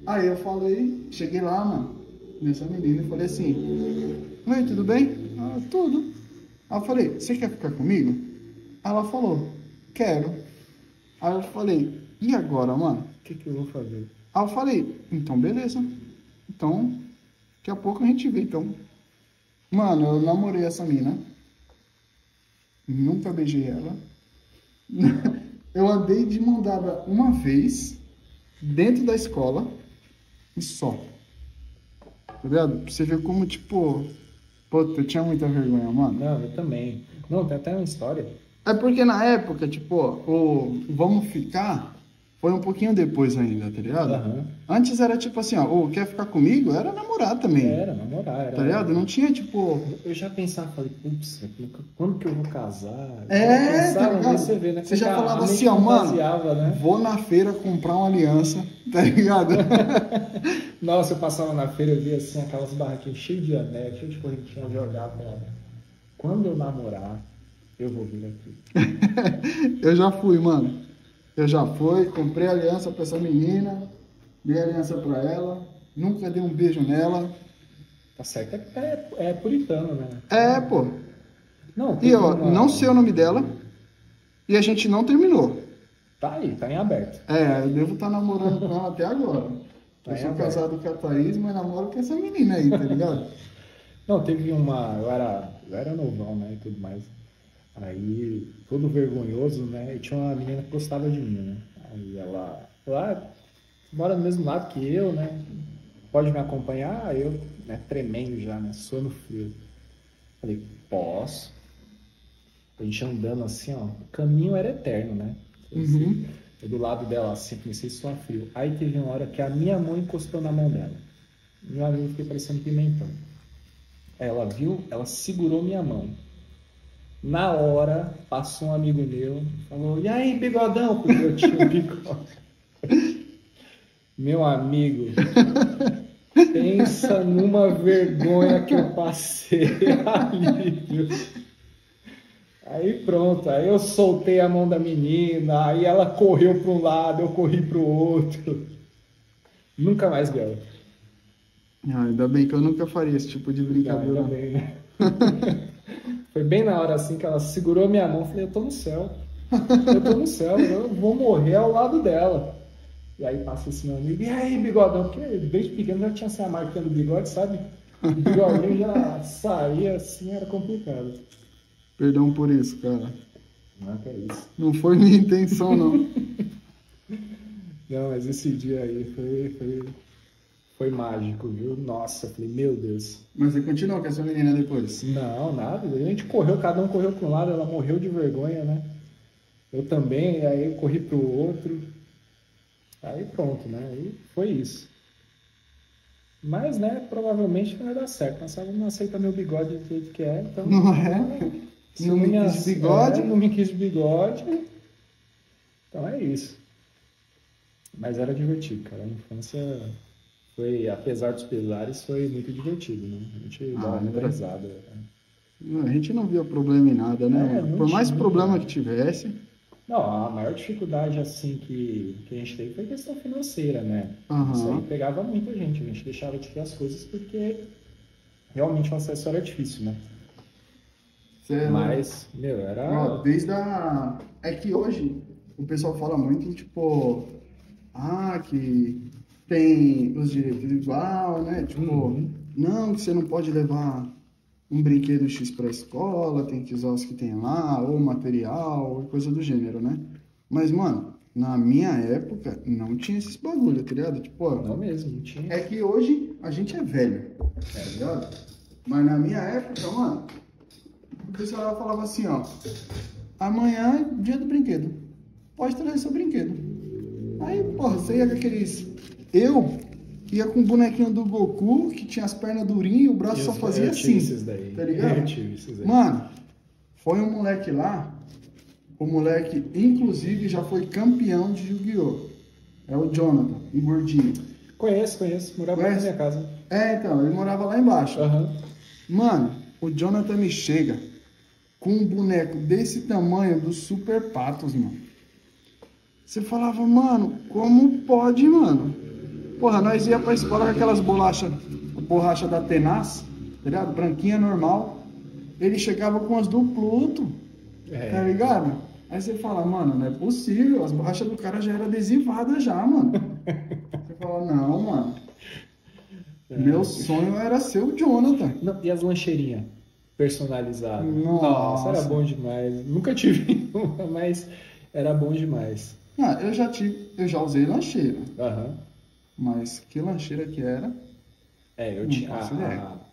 Aí eu falei, cheguei lá, mano, nessa menina e falei assim, oi, tudo bem? Ah, tudo. Aí eu falei, você quer ficar comigo? Ela falou, quero. Aí eu falei, e agora, mano? O que eu vou fazer? Aí eu falei, então beleza. Então, daqui a pouco a gente vê, então. Mano, eu namorei essa mina. Nunca beijei ela. Eu andei de mão dada uma vez, dentro da escola, e só. Tá ligado? Pra você ver como, tipo... Pô, eu tinha muita vergonha, mano. Não, eu também. Não, tem até uma história. É porque na época, tipo, o vamos ficar foi um pouquinho depois ainda, tá ligado? Aham. Antes era tipo assim, ó, o quer ficar comigo? Era namorar também. Era namorar, era. Tá ligado? Não tinha, tipo... Eu já pensava, falei, putz, quando que eu vou casar? É, Eu pensava, tá ligado? você vê, né? Você já A falava mente assim, ó, fantasiava, mano, né? vou na feira comprar uma aliança, tá ligado? Nossa, eu passava na feira, eu via assim, aquelas barraquinhas cheias de anel, cheias de correntinha, eu olhava pra ela. Quando eu namorar, eu vou vir aqui. Eu já fui, mano. Eu já fui, comprei aliança pra essa menina, dei aliança pra ela, nunca dei um beijo nela. Tá certo, é puritano, né? É, pô. Não, E teve ó, uma- não sei o nome dela e a gente não terminou. Tá aí, tá em aberto. É, eu devo estar namorando com ela até agora. Tá Eu em sou aberto. casado com a Thaís, mas namoro com essa menina aí, tá ligado? Não, teve uma. Eu era novão, né? E tudo mais. Aí, todo vergonhoso, né? E tinha uma menina que gostava de mim, né? Aí ela mora do mesmo lado que eu, né? Pode me acompanhar? Aí eu, né, tremendo já, né? Sono frio. Falei, posso. A gente andando assim, ó. O caminho era eterno, né? Uhum. Eu do lado dela assim, comecei a suar frio. Aí teve uma hora que a minha mão encostou na mão dela. Meu amigo fiquei parecendo pimentão. Aí ela viu, ela segurou minha mão. Na hora, passou um amigo meu, falou, e aí, bigodão? Porque eu tinha um bigode. Meu amigo, pensa numa vergonha que eu passei ali, viu? Aí pronto, aí eu soltei a mão da menina, aí ela correu para um lado, eu corri para o outro. Nunca mais vi ela. Ah, ainda bem que eu nunca faria esse tipo de brincadeira. Ainda bem, né? Foi bem na hora assim que ela segurou minha mão, eu falei, eu tô no céu, eu vou morrer ao lado dela. E aí passa esse meu amigo, e aí, bigodão? Porque desde pequeno já tinha essa marquinha do bigode, sabe? O bigodinho já saía assim, era complicado. Perdão por isso, cara. Não, que é isso. Não foi minha intenção, não. Não, mas esse dia aí foi mágico, viu? Nossa, eu falei, meu Deus. Mas você continuou com essa menina depois? Não, nada. A gente correu, cada um correu para um lado, ela morreu de vergonha, né? Eu também, aí eu corri pro outro. Aí pronto, né? Aí foi isso. Mas, né, provavelmente não vai dar certo. Mas ela não aceita meu bigode do jeito que é, então... Não é? Não me quis de bigode? Não me quis de bigode. Então é isso. Mas era divertido, cara. A infância foi, apesar dos pesares, foi muito divertido, né? A gente dava muita risada. A gente não via problema em nada, né? Por mais tinha, problema que tivesse. Não, a maior dificuldade assim que a gente teve foi a questão financeira, né? Uhum. Isso aí pegava muita gente. A gente deixava de ter as coisas porque realmente o acesso era difícil, né? Mas, meu, era... Ó, desde a... É que hoje o pessoal fala muito, tipo... Ah, que tem os direitos igual, né? Tipo, não, que você não pode levar um brinquedo X pra escola, tem que usar os que tem lá, ou material, ou coisa do gênero, né? Mas, mano, na minha época, não tinha esses bagulho, tá ligado? Tipo, não mesmo, não tinha. É que hoje a gente é velho, tá ligado? Mas na minha época, mano, o pessoal falava assim, ó, amanhã é dia do brinquedo, pode trazer seu brinquedo. Aí, porra, você ia com aqueles... Eu ia com o bonequinho do Goku, que tinha as pernas durinhas e o braço só fazia assim, esses daí. tá ligado? Eu tive esses daí. Mano, foi um moleque lá, o moleque, inclusive, já foi campeão de Yu-Gi-Oh! É o Jonathan, um gordinho. Conheço, morava na minha casa. É, então, ele morava lá embaixo. Uhum. Mano, o Jonathan me chega com um boneco desse tamanho dos Super Patos, mano. Você falava, mano, como pode, mano? Porra, nós ia pra escola com aquelas borracha da Tenaz, tá ligado? Branquinha, normal. Ele chegava com as do Pluto, tá ligado? Aí você fala, mano, não é possível, as borrachas do cara já eram adesivadas já, mano. Você fala, não, mano. Meu sonho era ser o Jonathan. Não, e as lancheirinhas personalizadas? Nossa, era bom demais. Nunca tive uma, mas era bom demais. Ah, eu já usei lancheira. Uhum. Mas que lancheira que era? Eu tinha.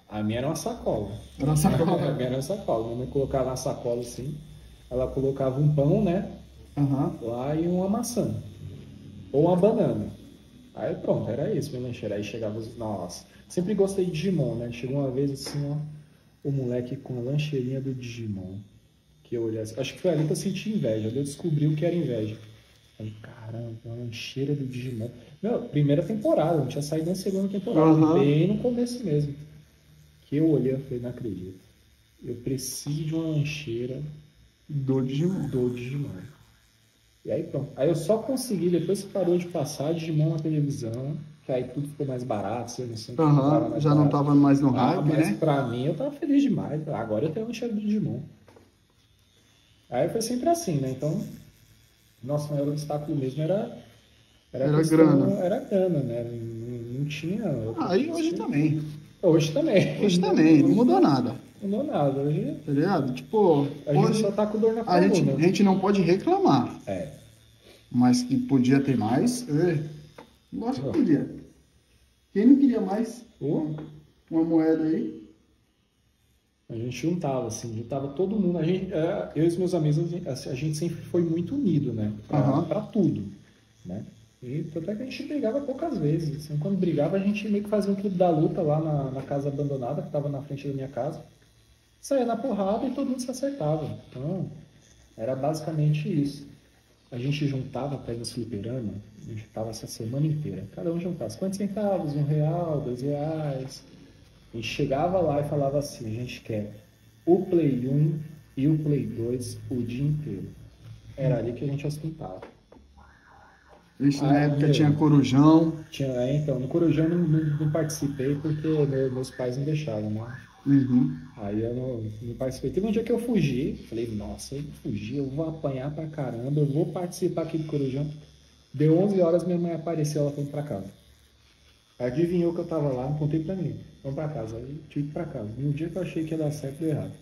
A minha era uma sacola. Era uma sacola? A minha era uma sacola. Minha mãe colocava na sacola assim. Ela colocava um pão, né? Uhum. Lá e uma maçã. Ou uma banana. Aí pronto, era isso, minha lancheira. Aí chegava os... Nossa, sempre gostei de Digimon, né? Chegou uma vez assim, ó, o moleque com a lancheirinha do Digimon. Que eu olhei assim, acho que foi ali que eu senti inveja. Eu descobri o que era inveja. Falei, caramba, uma lancheira do Digimon. Meu, primeira temporada, não tinha saído na segunda temporada. Bem no começo mesmo. Que eu olhei e falei, não acredito. Eu preciso de uma lancheira do Digimon. E aí pronto. Aí eu só consegui, depois que parou de passar Digimon na televisão, que aí tudo ficou mais barato, você não sei já não tava mais no hype, mas né? Pra mim eu tava feliz demais. Agora eu tenho um cheiro do Digimon. Aí foi sempre assim, né? Então, nosso maior obstáculo mesmo era grana. Era grana, né? Não tinha... E hoje também. Hoje também. Hoje também, não mudou nada. Não mudou nada. Hoje... Tá ligado? Tipo, a gente só tá com dor na coluna. A gente não pode reclamar. Mas que podia ter mais, eu acho que podia. Quem não queria mais uma moeda aí? A gente juntava todo mundo. Eu e os meus amigos, a gente sempre foi muito unido, né? Pra tudo, né? E tanto é que a gente brigava poucas vezes. Assim, quando brigava, a gente meio que fazia um clube da luta lá na casa abandonada, que estava na frente da minha casa. Saía na porrada e todo mundo se acertava. Então, era basicamente isso. A gente juntava para ir no fliperama, a gente juntava essa semana inteira. Cada um juntava 50 centavos, R$1, R$2. A gente chegava lá e falava assim, a gente quer o Play 1 e o Play 2 o dia inteiro. Era ali que a gente ostentava. Na época tinha Corujão. Então, no Corujão não participei porque meus pais não deixavam, né? Uhum. Aí eu não participei. Teve um dia que eu fugi, falei, nossa, eu fugi, eu vou apanhar pra caramba, eu vou participar aqui do Corujão. Deu 11 horas, minha mãe apareceu, ela foi pra casa. Adivinhou que eu tava lá, não contei pra ninguém. Vamos pra casa. Aí tive que ir pra casa. No dia que eu achei que ia dar certo, deu errado.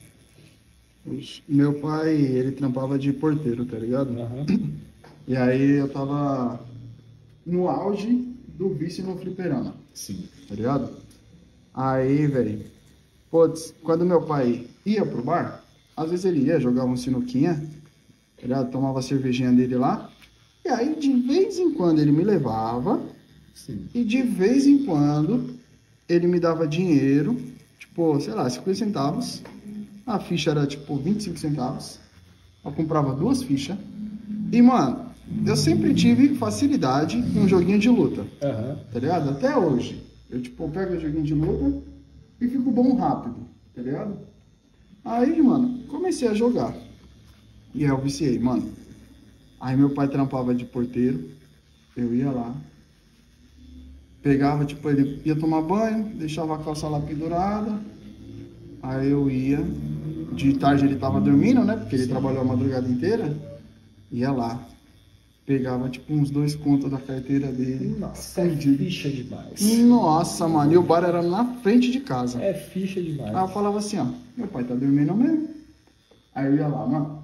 Meu pai, ele trampava de porteiro, tá ligado? Uhum. E aí eu tava no auge do vício no fliperama, Sim. tá ligado? Aí, velho, putz, quando meu pai ia pro bar, às vezes ele ia, jogava um sinuquinha, tá ligado? Tomava a cervejinha dele lá. E aí, de vez em quando, ele me levava. Sim. E de vez em quando, ele me dava dinheiro, tipo, sei lá, 50 centavos. A ficha era, tipo, 25 centavos. Eu comprava 2 fichas. E, mano, eu sempre tive facilidade com joguinho de luta. Uhum. Tá ligado? Até hoje. Eu, tipo, pego o joguinho de luta e fico bom rápido, tá ligado? Aí, mano, comecei a jogar. E aí eu viciei, mano. Aí meu pai trampava de porteiro. Eu ia lá. Pegava, tipo, ele ia tomar banho, deixava a calça lá pendurada. Aí eu ia. De tarde ele tava dormindo, né? Porque ele trabalhou a madrugada inteira. Ia lá. Pegava, tipo, uns 2 contos da carteira dele. Nossa, é ficha demais. Nossa, mano. E o bar era na frente de casa. É ficha demais. Aí eu falava assim, ó. Meu pai tá dormindo mesmo. Aí eu ia lá, mano.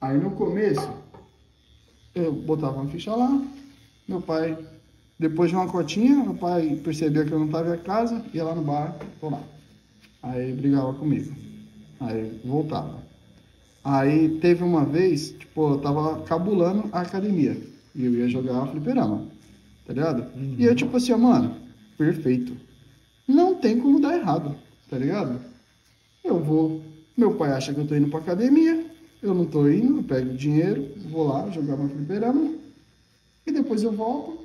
Aí no começo, eu botava uma ficha lá. Meu pai, depois de uma cotinha, meu pai percebia que eu não tava em casa. Ia lá no bar, tô lá. Aí brigava comigo. Aí voltava. Aí teve uma vez, tipo, eu tava cabulando a academia. E eu ia jogar fliperama. Tá ligado? E eu, tipo assim, ó, mano, perfeito. Não tem como dar errado, tá ligado? Eu vou. Meu pai acha que eu tô indo pra academia. Eu não tô indo, eu pego o dinheiro, vou lá jogar meu fliperama. E depois eu volto.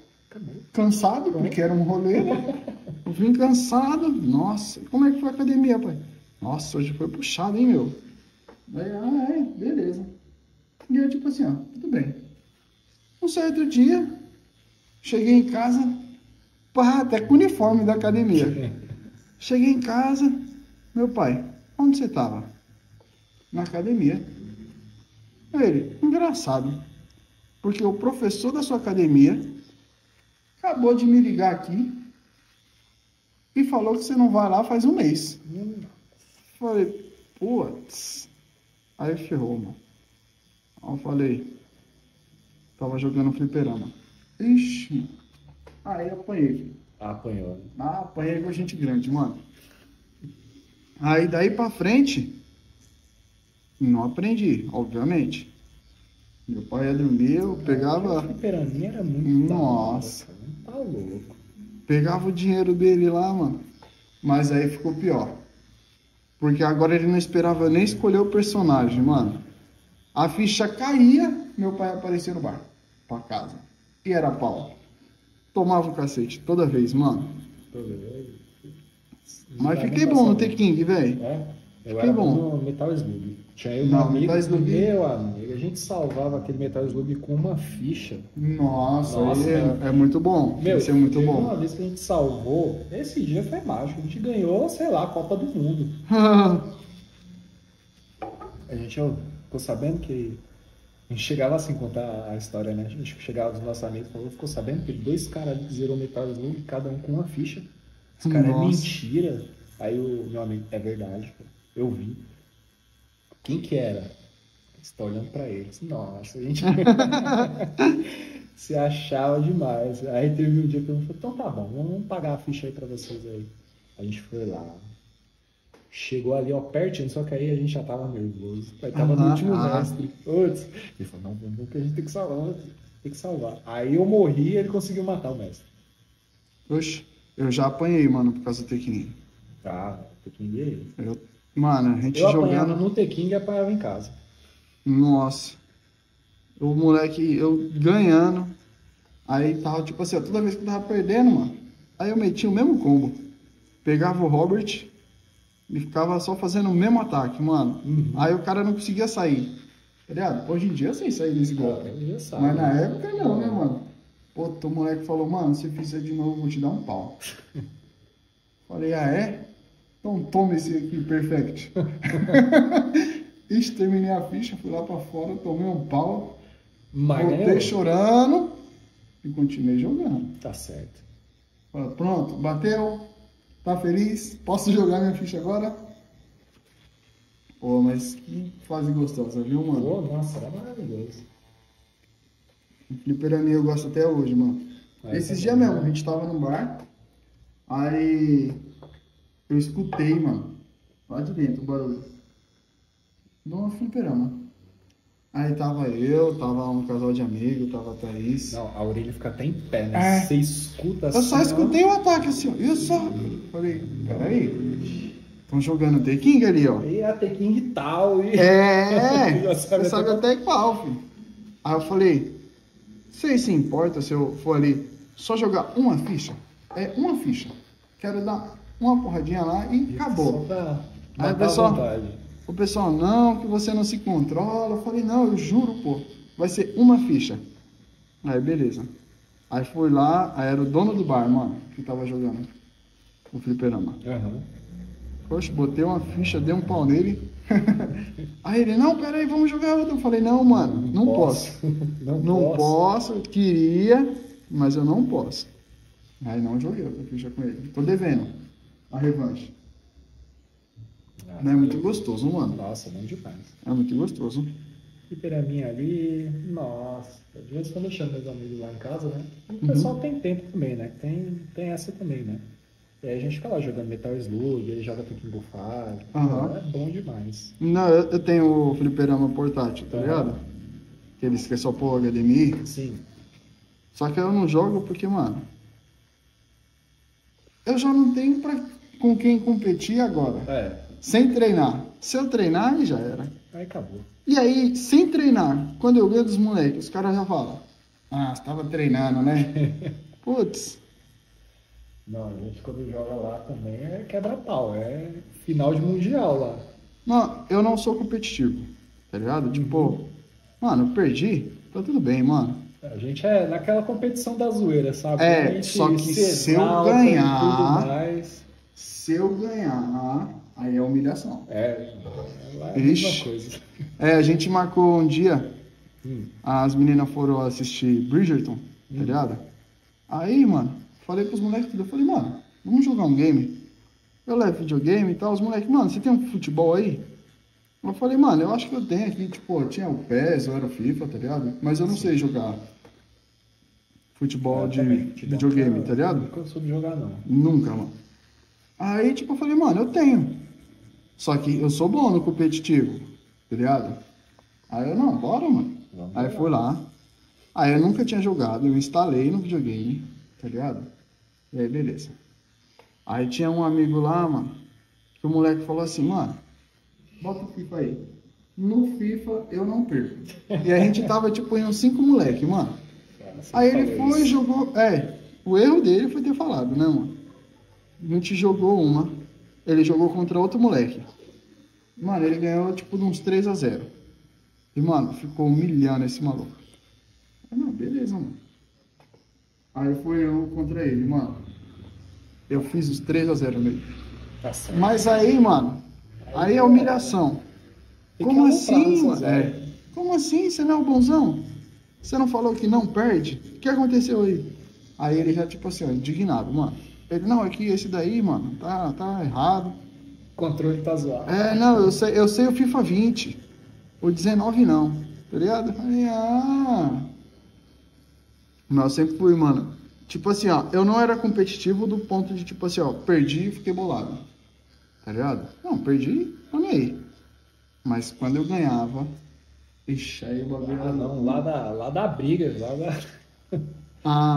Cansado, porque era um rolê, né? Eu vim cansado. Nossa, como é que foi a academia, pai? Nossa, hoje foi puxado, hein, meu? Aí, beleza. E eu, tipo assim, ó, tudo bem. Um certo dia, cheguei em casa, pá, até com o uniforme da academia. Cheguei em casa, meu pai, onde você tava? Na academia. Ele, engraçado, porque o professor da sua academia acabou de me ligar aqui e falou que você não vai lá faz um mês. Falei, putz. Aí ferrou, mano. Aí eu falei, tava jogando fliperama. Ixi. Aí apanhei, filho. Apanhou. Apanhei com gente grande, mano. Aí daí pra frente, não aprendi, obviamente. Meu pai ia dormir, eu pegava. O fliperaminha era muito Nossa. da hora, cara. Tá louco. Pegava o dinheiro dele lá, mano. Mas aí ficou pior. Porque agora ele não esperava nem escolher o personagem, mano. A ficha caía, meu pai aparecia no bar. Pra casa. E era pau. Tomava o cacete toda vez, mano. Mas fiquei bom no T-King, velho. É? Eu Fiquei era bom. no Metal Slug. Tinha eu e Não, meu amigo, Metal Slug- meu amigo, a gente salvava aquele Metal Slug com uma ficha. Nossa, Nossa, aí mano. é muito bom. Meu, Isso é muito teve bom. uma vez que a gente salvou, esse dia foi mágico. A gente ganhou, sei lá, a Copa do Mundo. A gente ficou sabendo que. A gente chegava assim, contar a história, né? A gente chegava dos nossos amigos e falou, ficou sabendo que 2 caras ali que zerou Metal Slug, cada um com uma ficha. Esse cara é Nossa. mentira. Aí o meu amigo, é verdade, pô. Eu vi. Quem que era? Você tá olhando pra eles. Nossa, a gente se achava demais. Aí teve um dia que eu falei, então tá bom, vamos pagar a ficha aí pra vocês aí. A gente foi lá. Chegou ali, ó, pertinho, só que aí a gente já tava nervoso. Aí tava no último mestre. Putz. Ele falou, não, vamos que a gente tem que salvar, tem que salvar. Aí eu morri e ele conseguiu matar o mestre. Oxe, eu já apanhei, mano, por causa do Tekken. Tá, Tekken é ele. Mano, a gente Eu apanhava jogando. no Tekken e apanhava em casa. Nossa. O moleque, eu ganhando. Aí tava tipo assim, ó, toda vez que eu tava perdendo, mano. Aí eu metia o mesmo combo. Pegava o Robert e ficava só fazendo o mesmo ataque, mano. Aí o cara não conseguia sair. Tá ligado? Hoje em dia eu sei sair desse golpe. Já sabe. Mas na época não, né, mano? Pô, o moleque falou, mano, se fizer de novo, eu vou te dar um pau. Falei, ah, é? Então toma esse aqui, perfect. Ixi, terminei a ficha, fui lá pra fora, tomei um pau. Mas Voltei ganhou. chorando. E continuei jogando. Tá certo. Falei, pronto, bateu, tá feliz, posso jogar minha ficha agora? Pô, mas que fase gostosa, viu, mano? Pô, nossa, era maravilhoso. O fliperaminha eu gosto até hoje, mano. Esses dias mesmo, a gente tava no bar, aí eu escutei, mano, lá de dentro o barulho. No fliperama. Aí tava eu, tava um casal de amigos, tava a Thaís. Não, a orelha fica até em pé, né? Você escuta assim. Eu só escutei o ataque assim, ó. Eu só. Falei, peraí. Estão jogando The King ali, ó. E a Tekken e tal. E... É, você sabe até qual, filho. Aí eu falei, vocês se importa se eu for ali só jogar uma ficha? É, uma ficha. Quero dar uma porradinha lá e acabou. Só pra Aí o pessoal, não, que você não se controla. Eu falei, não, eu juro, pô, vai ser uma ficha. Aí, beleza. Aí fui lá, aí era o dono do bar, mano, que tava jogando o fliperama. Uhum. Poxa, botei uma ficha, dei um pau nele. Aí ele, não, peraí, vamos jogar outra. Eu falei, não, mano, não posso. Não posso, queria, mas eu não posso. Aí não joguei outra ficha com ele. Tô devendo a revanche. Não é muito gostoso, mano. Nossa, bom demais. É muito gostoso. Fliperaminha ali, nossa. De vez em quando eu chamo meus amigos lá em casa, né? E o pessoal tem tempo também, né? Tem essa também, né? E aí a gente fica lá jogando Metal Slug, ele joga Tekken Go Five. É bom demais. Não, eu tenho o fliperama portátil, tá ligado? Aqueles que é só por HDMI. Sim. Só que eu não jogo porque, mano, eu já não tenho com quem competir agora. Sem treinar. Se eu treinar, aí já era. Aí acabou. E aí, sem treinar, quando eu ganho dos moleques, os caras já falam, você tava treinando, né? Putz. Não, a gente quando joga lá também é quebra-pau, é final de mundial lá. Não, eu não sou competitivo, tá ligado? Tipo, mano, eu perdi, tá tudo bem, mano. A gente é naquela competição da zoeira, sabe? Só que se eu ganhar, aí é humilhação. Lá é a mesma coisa. A gente marcou um dia, as meninas foram assistir Bridgerton, tá ligado? Aí, mano, falei pros moleques tudo, eu falei, mano, vamos jogar um game. Eu levo videogame e tal, os moleques, mano, você tem um futebol aí? Eu falei, mano, eu acho que eu tenho aqui, tipo, tinha o PES, eu era o FIFA, tá ligado? Mas eu não sei jogar futebol de videogame, tá ligado? Nunca soube jogar, não. Nunca, mano. Aí, tipo, eu falei, mano, eu tenho. Só que eu sou bom no competitivo, tá ligado? Aí eu, não, bora, mano. Aí fui lá. Aí eu nunca tinha jogado, eu instalei no videogame, tá ligado? E aí, beleza. Aí tinha um amigo lá, mano, que o moleque falou assim, mano, bota o FIFA aí. No FIFA eu não perco. E a gente tava, tipo, em uns 5 moleque, mano. Aí ele foi e jogou. O erro dele foi ter falado, né, mano? A gente jogou uma. Ele jogou contra outro moleque. Mano, ele ganhou, tipo, de uns 3-0. E, mano, ficou humilhando esse maluco. Aí, não, beleza, mano. Aí foi eu contra ele, mano. Eu fiz os 3-0 nele. Tá certo. Mas aí, mano, aí é humilhação. Como assim, mano? Como assim? Você não é o bonzão? Você não falou que não perde? O que aconteceu aí? Aí ele já, tipo assim, ó, indignado, mano. Ele, não, é que esse daí, mano, tá errado. O controle tá zoado. Não, eu sei o FIFA 20. O 19 não, tá ligado? Aí, Mas eu sempre fui, mano. Tipo assim, ó, eu não era competitivo do ponto de, tipo assim, ó, perdi e fiquei bolado. Tá ligado? Não, perdi, tô nem aí. Mas quando eu ganhava, ixi, aí o bagulho... não, lá da briga, lá da...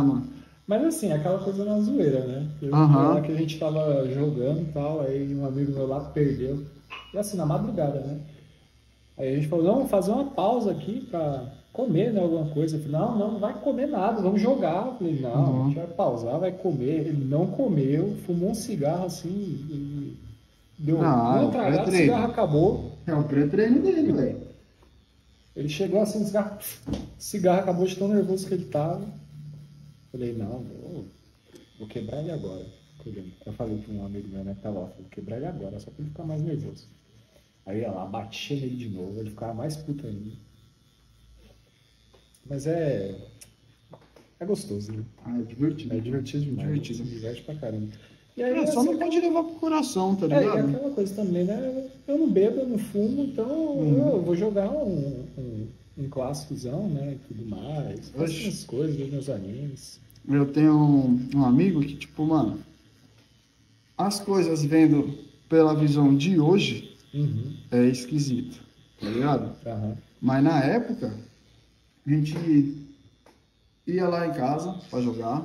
mano. Mas assim, aquela coisa na zoeira, né? Lá que a gente tava jogando e tal, aí um amigo meu lá perdeu. E assim, na madrugada, né? Aí a gente falou, vamos fazer uma pausa aqui pra comer, né, alguma coisa. Eu falei, não vai comer nada, vamos jogar. Eu falei, não, a gente vai pausar, vai comer. Ele não comeu, fumou um cigarro assim e deu uma tragada, o cigarro acabou. É o pré-treino dele, velho. Ele chegou assim, o cigarro acabou de tão nervoso que ele tava. Falei, não, vou quebrar ele agora. Eu falei pra um amigo meu, né, que tava lá, vou quebrar ele agora, só pra ele ficar mais nervoso. Aí ia lá, batia nele de novo, ele ficava mais puto ainda. Mas É gostoso, né? Ah, é divertido. É divertido demais. Divertido. Se diverte pra caramba. E aí, Só assim, não pode levar pro coração, tá e ligado? aquela coisa também, né? Eu não bebo, eu não fumo, então eu vou jogar um clássicozão, né? E tudo mais. Faço Oxe. minhas coisas, vejo meus animes. Eu tenho um amigo que, tipo, mano, as coisas vendo pela visão de hoje Uhum. é esquisito, tá ligado? Aham. Mas na época, a gente ia lá em casa pra jogar.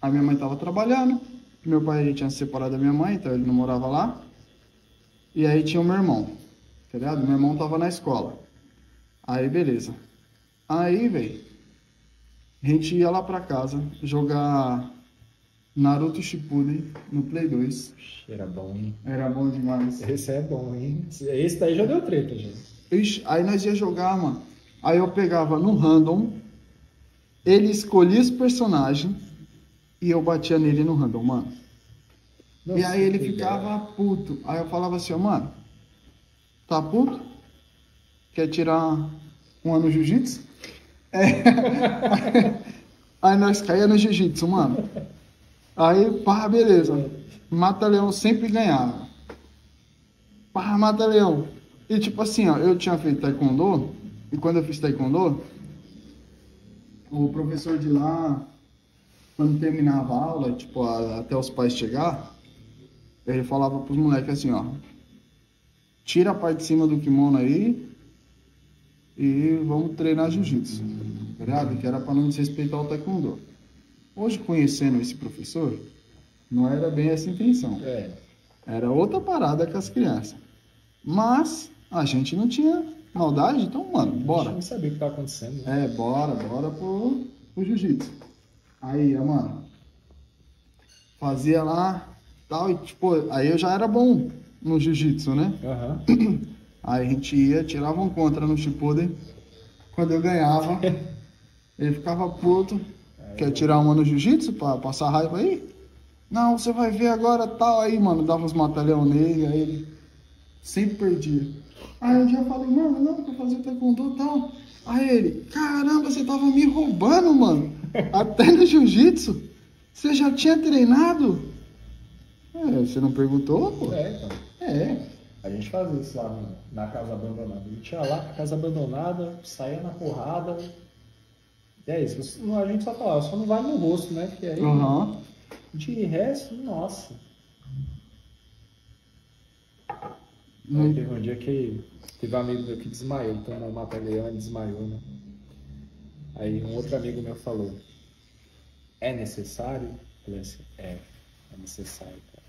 A minha mãe tava trabalhando. Meu pai tinha se separado da minha mãe, então ele não morava lá. E aí tinha o meu irmão, tá ligado? Meu irmão tava na escola. Aí, beleza. Aí, velho, a gente ia lá pra casa jogar Naruto Shippuden no Play 2. Era bom, hein? Era bom demais. Esse é bom, hein? Esse daí já deu treta, gente. Ixi, aí nós ia jogar, mano. Aí eu pegava no random, ele escolhia os personagens e eu batia nele no random, mano. Nossa, E aí ele que ficava puto. Aí eu falava assim, ó, mano, tá puto? Quer tirar um ano no jiu-jitsu? É. Aí nós caía no jiu-jitsu, mano. Aí, pá, beleza. Mata-leão sempre ganhava. Pá, mata-leão. E tipo assim, ó, eu tinha feito taekwondo, e quando eu fiz taekwondo, o professor de lá, quando terminava a aula, tipo, até os pais chegar, ele falava pros moleques assim, ó, tira a parte de cima do kimono aí e vamos treinar jiu-jitsu, tá ligado? Que era pra não desrespeitar o taekwondo. Hoje, conhecendo esse professor, não era bem essa a intenção. É. Era outra parada com as crianças. Mas a gente não tinha maldade, então, mano, A gente bora. não sabia o que estava acontecendo. Né? É, bora pro jiu-jitsu. Aí, mano, fazia lá, tal, e tipo, aí eu já era bom no jiu-jitsu, né? Aham. Aí a gente ia, tirava um contra no Shippuden. Quando eu ganhava, ele ficava puto. Quer tirar uma no jiu-jitsu pra passar raiva aí? Não, você vai ver agora tal. Aí, mano, dava uns mata-leão nele, aí ele sempre perdia. Aí um dia eu falei, mano, não, pra fazer taekwondo e tal. Aí ele, caramba, você tava me roubando, mano. Até no jiu-jitsu. Você já tinha treinado? É, você não perguntou, pô? É, então. É. A gente fazia isso lá na casa abandonada. A gente ia lá com a casa abandonada, saía na porrada. E é isso. A gente só falava, só não vai no rosto, né? Porque aí, Aham. de resto, nossa. Hum. Teve um dia que teve um amigo meu que desmaiou, tomou um mata-leão e desmaiou, né? Aí um outro amigo meu falou, é necessário? Eu falei assim, é necessário, cara.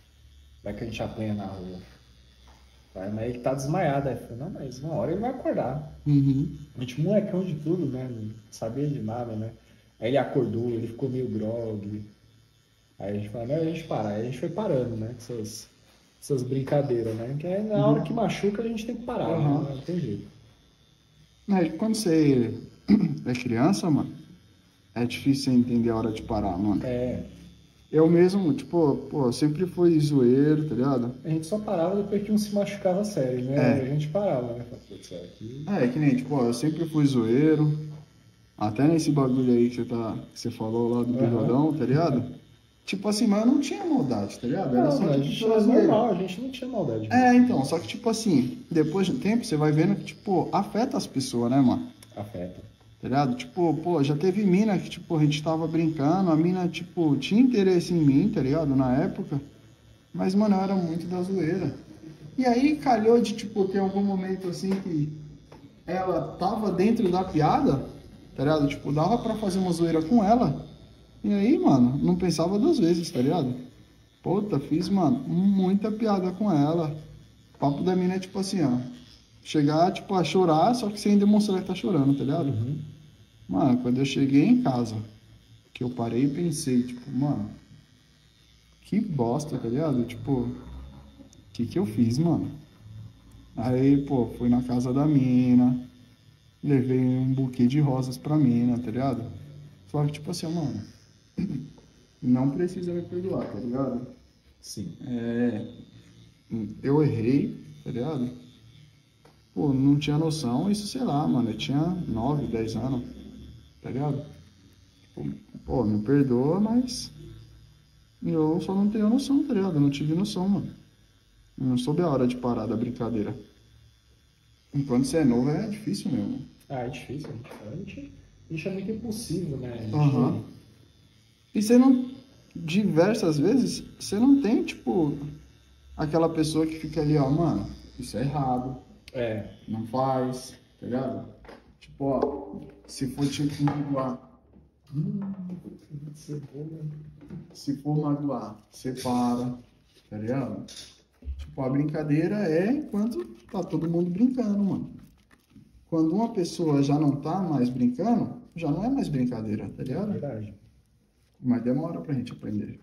Vai que a gente apanha na rua. Vai, mas ele tá desmaiado. Aí eu falei, não, mas uma hora ele vai acordar. Uhum. A gente molecão de tudo, né? Não sabia de nada, né? Aí ele acordou, ele ficou meio grog. Aí a gente falou, melhor a gente parar. Aí a gente foi parando, né? Com essas brincadeiras, né? Que é na hora que machuca a gente tem que parar, Uhum. né? Não tem jeito. Aí, quando você é criança, mano, é difícil você entender a hora de parar, mano. É, Eu mesmo, tipo, pô, sempre fui zoeiro, tá ligado? a gente só parava depois que um se machucava sério, né? É. Aí a gente parava, né? Falava, putz, aqui... É, que nem, tipo, ó, eu sempre fui zoeiro. Até nesse bagulho aí que você falou lá do bigodão, tá ligado? Tipo assim, mas eu não tinha maldade, tá ligado? Era Não, só a tipo, gente pela era zoeira. normal, a gente não tinha maldade. É, então, só que tipo assim, depois de um tempo você vai vendo que, tipo, afeta as pessoas, né, mano? Afeta. Tá ligado? Tipo, pô, já teve mina que, tipo, a gente tava brincando, a mina, tipo, tinha interesse em mim, tá ligado? Na época. Mas, mano, eu era muito da zoeira. E aí calhou de, tipo, ter algum momento assim que ela tava dentro da piada, tá ligado? Tipo, dava pra fazer uma zoeira com ela. E aí, mano, não pensava duas vezes, tá ligado? Puta, fiz, mano, muita piada com ela. O papo da mina é tipo assim, ó. Chegar, tipo, a chorar, só que sem demonstrar que tá chorando, tá ligado? Uhum. Mano, quando eu cheguei em casa, que eu parei e pensei, tipo, mano, que bosta, tá ligado? Tipo, o que eu fiz, mano? Aí, pô, fui na casa da mina, levei um buquê de rosas pra mina, tá ligado? Só que, tipo assim, ó, mano, não precisa me perdoar, tá ligado? Sim. Eu errei, tá ligado? Pô, não tinha noção, isso sei lá, mano, eu tinha 9, 10 anos, tá ligado? Tipo, Pô, me perdoa, mas eu só não tenho noção, tá ligado? Eu não tive noção, mano. Eu não soube a hora de parar da brincadeira. Enquanto você é novo, é difícil mesmo. Ah, é difícil. A gente é muito impossível, né? Aham. E você não, diversas vezes, você não tem, tipo, aquela pessoa que fica ali, ó, mano, isso é errado, É. não faz, tá ligado? Tipo, ó, se for tipo magoar, se for magoar, você para, tá ligado? Tipo, a brincadeira é enquanto tá todo mundo brincando, mano. Quando uma pessoa já não tá mais brincando, já não é mais brincadeira, tá É ligado? verdade. Mas demora pra gente aprender.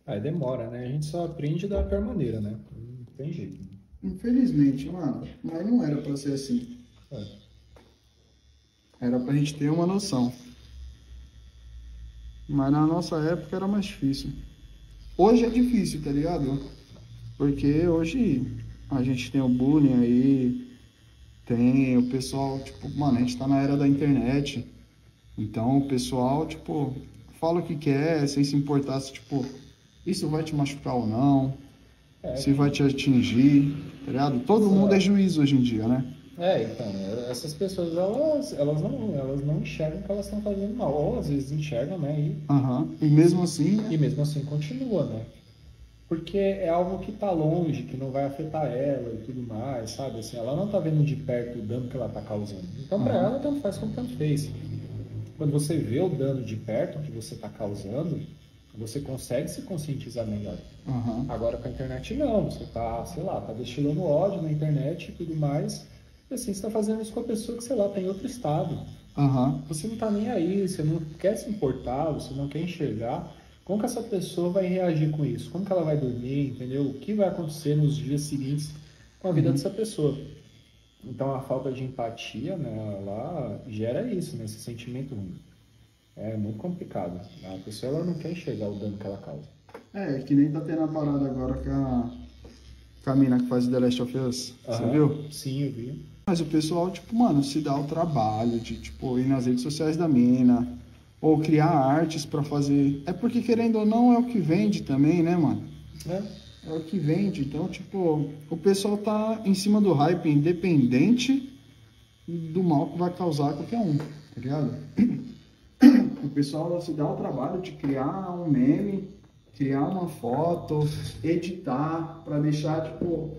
Aí demora, né? A gente só aprende da pior maneira, né? Não tem jeito. Infelizmente, mano, mas não era pra ser assim. É. Era pra gente ter uma noção. Mas na nossa época era mais difícil. Hoje é difícil, tá ligado? Porque hoje a gente tem o bullying aí, tem o pessoal, tipo, mano, a gente tá na era da internet. Então o pessoal, tipo, fala o que quer, sem se importar se, tipo, isso vai te machucar ou não, se vai te atingir, tá ligado? Todo mundo é juiz hoje em dia, né? Então, essas pessoas, elas não enxergam que elas estão fazendo mal. Ou às vezes enxergam, né? Aham. E mesmo assim, E mesmo assim continua, né? Porque é algo que tá longe, que não vai afetar ela e tudo mais, sabe? Assim, ela não tá vendo de perto o dano que ela tá causando. Então, pra ela, tanto faz como tanto fez. Quando você vê o dano de perto que você tá causando, você consegue se conscientizar melhor. aham, Agora com a internet não, você tá, sei lá, tá destilando ódio na internet e tudo mais, e assim, você tá fazendo isso com a pessoa que, sei lá, tá em outro estado. aham, Você não tá nem aí, você não quer se importar, você não quer enxergar como que essa pessoa vai reagir com isso, como que ela vai dormir, entendeu? O que vai acontecer nos dias seguintes com a vida dessa pessoa. Então a falta de empatia, né, ela gera isso, né, esse sentimento ruim. É muito complicado. A pessoa ela não quer enxergar o dano que ela causa. É, que nem tá tendo a parada agora com a mina que faz The Last of Us. Você Aham. viu? Sim, eu vi. Mas o pessoal, tipo, mano, se dá o trabalho de, tipo, ir nas redes sociais da mina, ou criar artes pra fazer. É porque, querendo ou não, é o que vende também, né, mano? É. É o que vende. Então, tipo, o pessoal tá em cima do hype, independente do mal que vai causar qualquer um, tá ligado? O pessoal se dá o trabalho de criar um meme, criar uma foto, editar pra deixar, tipo,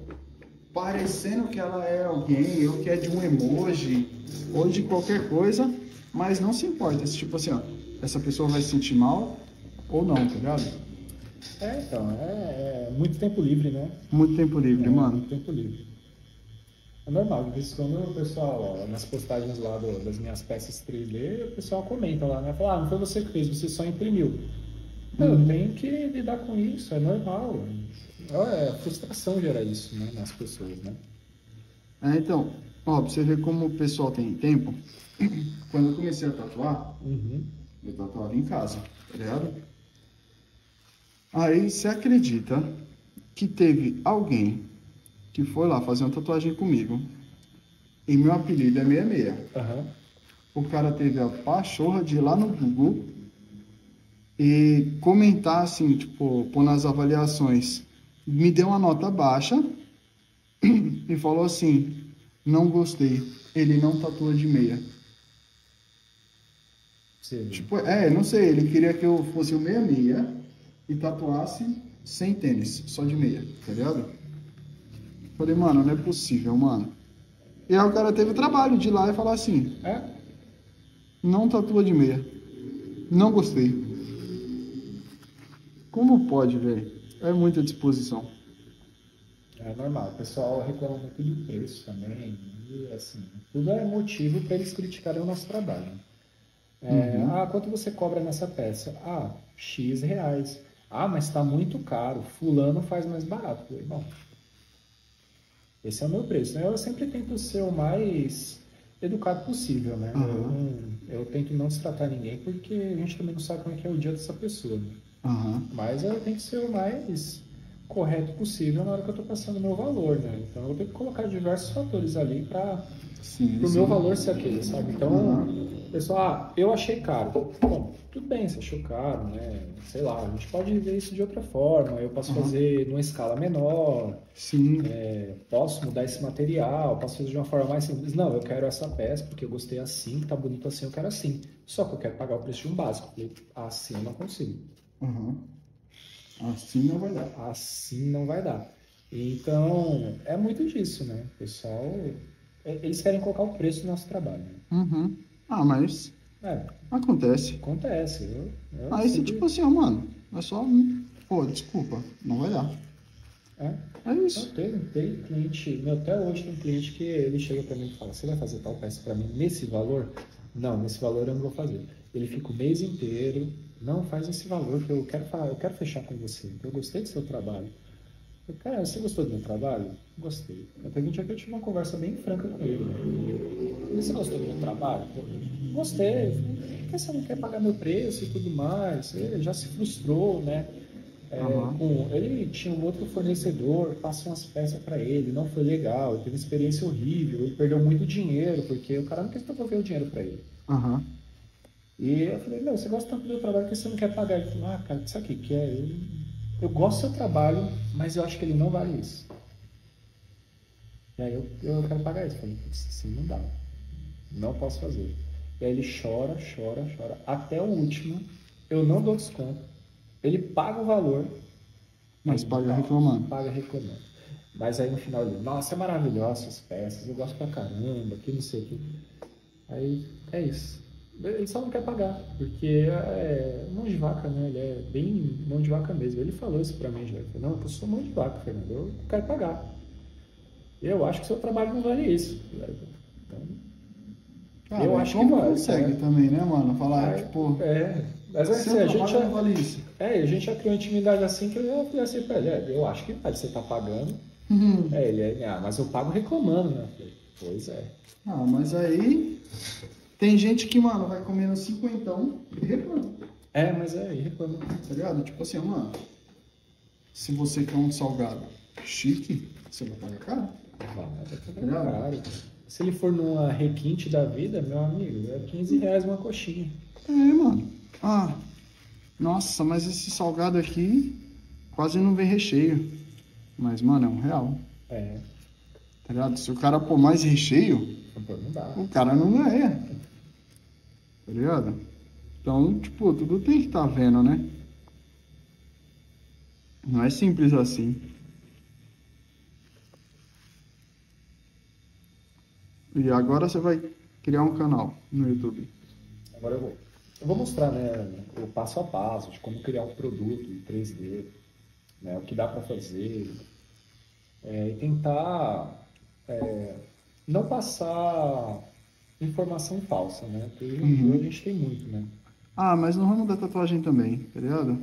parecendo que ela é alguém, ou que é de um emoji, ou de qualquer coisa, mas não se importa. Tipo assim, ó, essa pessoa vai se sentir mal ou não, tá ligado? Então, é muito tempo livre, né? Muito tempo livre, mano. Muito tempo livre. É normal, de vez em quando o pessoal, ó, nas postagens lá das minhas peças 3D, o pessoal comenta lá, né? Fala, não foi você que fez, você só imprimiu. Eu tenho que lidar com isso, é normal. A frustração gera isso, né, nas pessoas, né? Então, ó, pra você ver como o pessoal tem tempo, quando eu comecei a tatuar, eu tatuava em casa, tá ligado? Aí você acredita que teve alguém que foi lá fazer uma tatuagem comigo e meu apelido é 66. Aham. O cara teve a pachorra de ir lá no Google e comentar assim, tipo, pôr nas avaliações, me deu uma nota baixa e falou assim, não gostei, ele não tatua de meia. Sim. Tipo, não sei, ele queria que eu fosse o 66 e tatuasse sem tênis, só de meia, tá ligado? Falei, mano, não é possível, mano. E aí o cara teve o trabalho de ir lá e falar assim, não tatua de meia. Não gostei. Como pode, velho? É muita disposição. É normal, o pessoal reclama muito do preço também, e assim, tudo é motivo para eles criticarem o nosso trabalho. Quanto você cobra nessa peça? X reais. Mas está muito caro, fulano faz mais barato. Eu falei, bom, esse é o meu preço, né? Eu sempre tento ser o mais educado possível, né? Eu tento não destratar ninguém, porque a gente também não sabe como é que é o dia dessa pessoa, né? Mas eu tenho que ser o mais correto possível na hora que eu estou passando o meu valor, né? Então eu tenho que colocar diversos fatores ali para o meu valor ser aquele, sabe? Então Pessoal, eu achei caro. Bom, tudo bem, você achou caro, né? Sei lá, a gente pode ver isso de outra forma. Eu posso fazer numa escala menor, Sim. posso mudar esse material, posso fazer de uma forma mais simples. Não, eu quero essa peça porque eu gostei assim, que tá bonito assim, eu quero assim. Só que eu quero pagar o preço de um básico. Eu falei, assim eu não consigo. Uhum. Assim não vai dar. Assim não vai dar. Então, é muito disso, né? O pessoal, eles querem colocar o preço do nosso trabalho. Né? Uhum. Ah, mas acontece. Acontece. Eu Aí você, sempre- tipo assim, ó, mano, é só. Pô, desculpa, não vai dar. É. É isso. Então, tem cliente, meu, até hoje tem cliente que ele chega para mim e fala, você vai fazer tal peça para mim nesse valor? Não, nesse valor eu não vou fazer. Ele fica o mês inteiro, não faz esse valor, que eu quero fechar com você, eu gostei do seu trabalho. Eu, cara, você gostou do meu trabalho? Gostei. Até que um dia que eu tive uma conversa bem franca com ele. Né? Você gostou do meu trabalho? Eu, gostei. Por que você não quer pagar meu preço e tudo mais? Ele já se frustrou, né? Ele tinha um outro fornecedor, passou umas peças para ele, não foi legal, ele teve uma experiência horrível, ele perdeu muito dinheiro, porque o cara não quis devolver o dinheiro para ele. Aham. E eu falei, meu, você gosta tanto do meu trabalho que você não quer pagar. Ele falou, cara, isso aqui que é. Eu gosto do seu trabalho, mas eu acho que ele não vale isso. E aí eu quero pagar isso. Eu falei, assim, não dá. Não posso fazer. E aí ele chora. Até o último, eu não dou desconto. Ele paga o valor. Mas paga reclamando. Paga reclamando. Mas aí no final ele, nossa, é maravilhosa essas peças, eu gosto pra caramba, que não sei o que. Aí é isso. Ele só não quer pagar, porque é mão de vaca, né? Ele é bem mão de vaca mesmo. Ele falou isso pra mim já. Ele falou, não, eu sou mão de vaca, Fernando, eu quero pagar. Eu acho que o seu trabalho não vale isso. Então, Cara, eu acho que como vale. consegue também, né, mano? Falar, tipo, mas assim, a gente não vale isso. a gente já criou intimidade assim que eu falei assim pra ele, eu acho que vale, você tá pagando. Mas eu pago reclamando, né? Eu falei, pois é. Ah, mas aí tem gente que, mano, vai comendo cinquentão e reclama. Mas aí reclama. Tá ligado? Tipo assim, mano, se você quer um salgado chique, você vai pagar caro. Vai pagar caro. Se ele for numa requinte da vida, meu amigo, é R$15 uma coxinha. Mano. Ah, nossa, mas esse salgado aqui quase não vem recheio. Mas, mano, é R$1. Tá ligado? Se o cara pôr mais recheio, Não dá. o cara não ganha. Tá ligado? Então, tipo, tudo tem que estar vendo, né? Não é simples assim. E agora você vai criar um canal no YouTube. Agora eu vou mostrar, né, o passo a passo de como criar um produto em 3D, né, o que dá para fazer, e tentar não passar informação falsa, né? Porque hoje em dia a gente tem muito, né? Ah, mas no ramo da tatuagem também, tá ligado?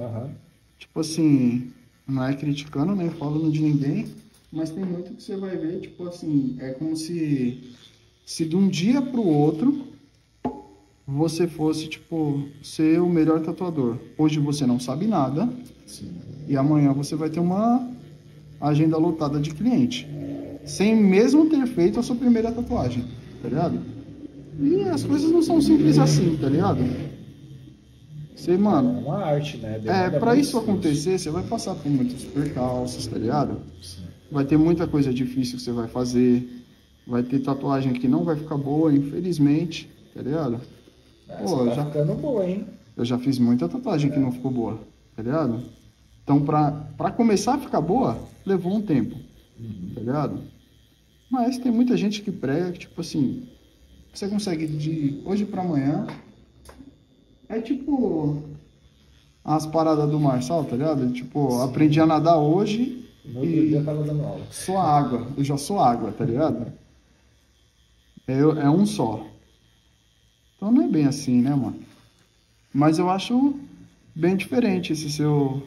Tipo assim, não é criticando, nem falando de ninguém, mas tem muito que você vai ver, tipo assim, é como se de um dia pro outro você fosse, tipo, ser o melhor tatuador. Hoje você não sabe nada. Sim. E amanhã você vai ter uma agenda lotada de cliente. Sem mesmo ter feito a sua primeira tatuagem, tá ligado? E as coisas não são simples assim, tá ligado? Você, mano... É uma arte, né? Pra isso acontecer, você vai passar por muitos percalços, tá ligado? Sim. Vai ter muita coisa difícil que você vai fazer. Vai ter tatuagem que não vai ficar boa, infelizmente, tá ligado? Pô, tá ficando boa, hein? Eu já fiz muita tatuagem que não ficou boa, tá ligado? Então, pra começar a ficar boa, levou um tempo, tá ligado? Mas tem muita gente que prega que, tipo assim, você consegue de hoje pra amanhã. É tipo as paradas do Marçal, tá ligado? Tipo, aprendi a nadar hoje No outro dia eu tava dando aula. sou água. Eu já sou água, tá ligado? É um só. Então não é bem assim, né, mano? Mas eu acho bem diferente esse seu...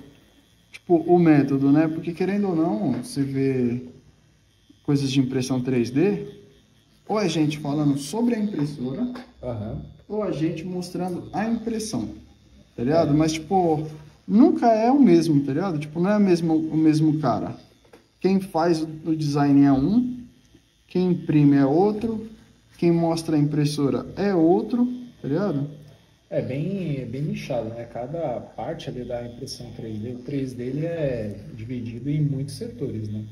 Tipo, o método, né? Porque querendo ou não, você vê coisas de impressão 3D, ou é gente falando sobre a impressora, ou a gente mostrando a impressão, tá ligado? Mas, tipo, nunca é o mesmo, tá ligado? Tipo, não é o mesmo cara. Quem faz o design é um, quem imprime é outro, quem mostra a impressora é outro, tá tá ligado? É bem nichado, né? Cada parte ali da impressão 3D, o 3D ele é dividido em muitos setores, né?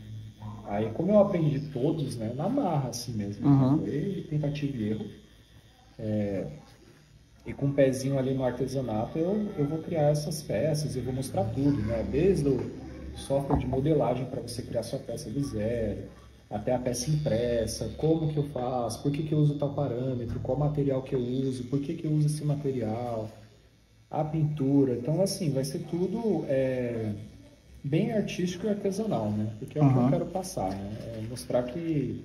Aí, como eu aprendi todos, né, na marra, assim mesmo, Aham. foi tentativa e erro, e com um pezinho ali no artesanato, eu vou criar essas peças, eu vou mostrar tudo, né? Desde o software de modelagem para você criar sua peça do zero, até a peça impressa, como que eu faço, por que que eu uso tal parâmetro, qual material que eu uso, por que que eu uso esse material, a pintura. Então, assim, vai ser tudo bem artístico e artesanal, né? Porque é o que eu Aham. quero passar, né? É mostrar que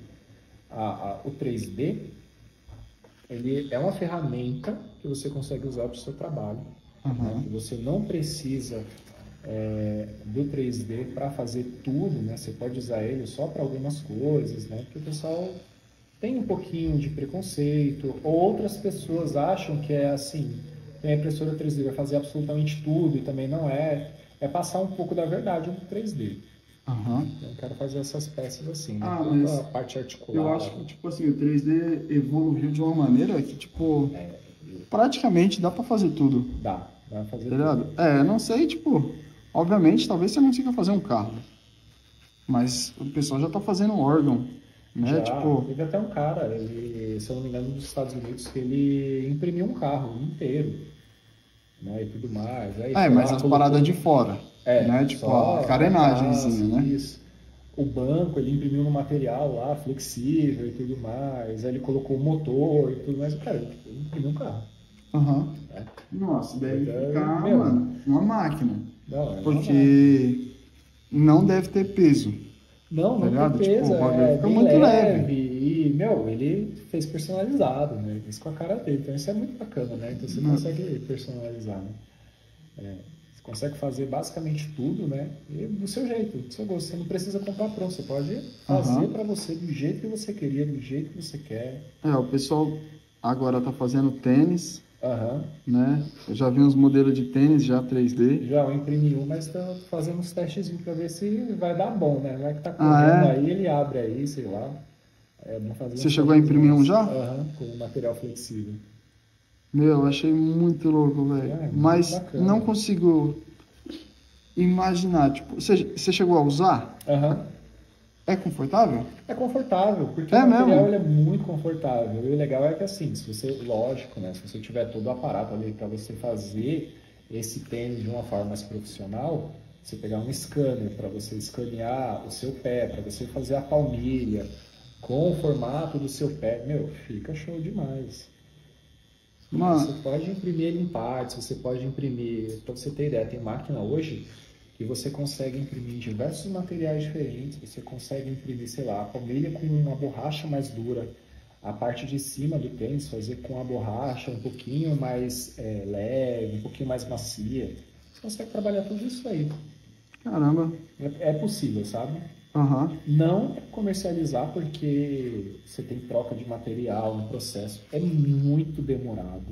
o 3D, ele é uma ferramenta que você consegue usar para o seu trabalho, né? Aham. Que você não precisa do 3D para fazer tudo, né? Você pode usar ele só para algumas coisas, né? Porque o pessoal tem um pouquinho de preconceito, ou outras pessoas acham que é assim, que a impressora 3D vai fazer absolutamente tudo e também não é. É passar um pouco da verdade no 3D. Aham. Eu quero fazer essas peças assim, né? Ah, Tanto mas a parte eu articulada. acho que, tipo assim, o 3D evoluiu de uma maneira que, tipo, praticamente dá pra fazer tudo, Dá pra fazer tá tudo. ligado? É, não sei, tipo, obviamente, talvez você não consiga fazer um carro, mas o pessoal já tá fazendo um órgão, né? Já Tipo, teve até um cara, ele, se eu não me engano, dos Estados Unidos, que ele imprimiu um carro inteiro, né? E tudo mais. Aí foi mas lá, as colocou- paradas de fora, né? Tipo, só a carenagemzinha, carcaça, né? isso. O banco, ele imprimiu no material lá, flexível e tudo mais. Aí ele colocou o motor e tudo mais. Cara, ele imprimiu um carro. Aham. Né? Nossa, deve Então, ficar, meu, mano, uma máquina. Não, é uma máquina. Porque não deve ter peso. Não Tá ligado? tem Tipo, peso, o bagulho é fica bem muito leve. E, meu, ele fez personalizado, né? Ele fez com a cara dele. Então isso é muito bacana, né? Então você consegue personalizar, né? Você consegue fazer basicamente tudo, né? E do seu jeito, do seu gosto. Você não precisa comprar pronto. Você pode fazer Aham. para você do jeito que você queria, do jeito que você quer. O pessoal agora tá fazendo tênis, Aham. né? Eu já vi uns modelos de tênis já 3D. Já eu imprimi um, mas tô fazendo uns testezinhos para ver se vai dar bom, né? Vai que tá Ah, correndo é? aí, ele abre aí, sei lá. É bom fazer Você uns chegou a imprimir um já? Aham, com material flexível. Meu, eu achei muito louco, velho. muito Mas bacana. não consigo imaginar, tipo, você chegou a usar? Aham. É confortável? É confortável, porque É o material mesmo? ele é muito confortável. E o legal é que assim, se você, lógico, né, se você tiver todo o aparato ali para você fazer esse tênis de uma forma mais profissional, você pegar um scanner para você escanear o seu pé, para você fazer a palmilha com o formato do seu pé, meu, fica show demais. Mano, Você pode imprimir ele em partes, você pode imprimir, para você ter ideia, tem máquina hoje que você consegue imprimir diversos materiais diferentes, você consegue imprimir, sei lá, a palmilha com uma borracha mais dura, a parte de cima do tênis fazer com a borracha um pouquinho mais leve, um pouquinho mais macia. Você consegue trabalhar tudo isso aí. caramba. É possível, sabe? Aham. Não comercializar porque você tem troca de material no processo. É muito demorado.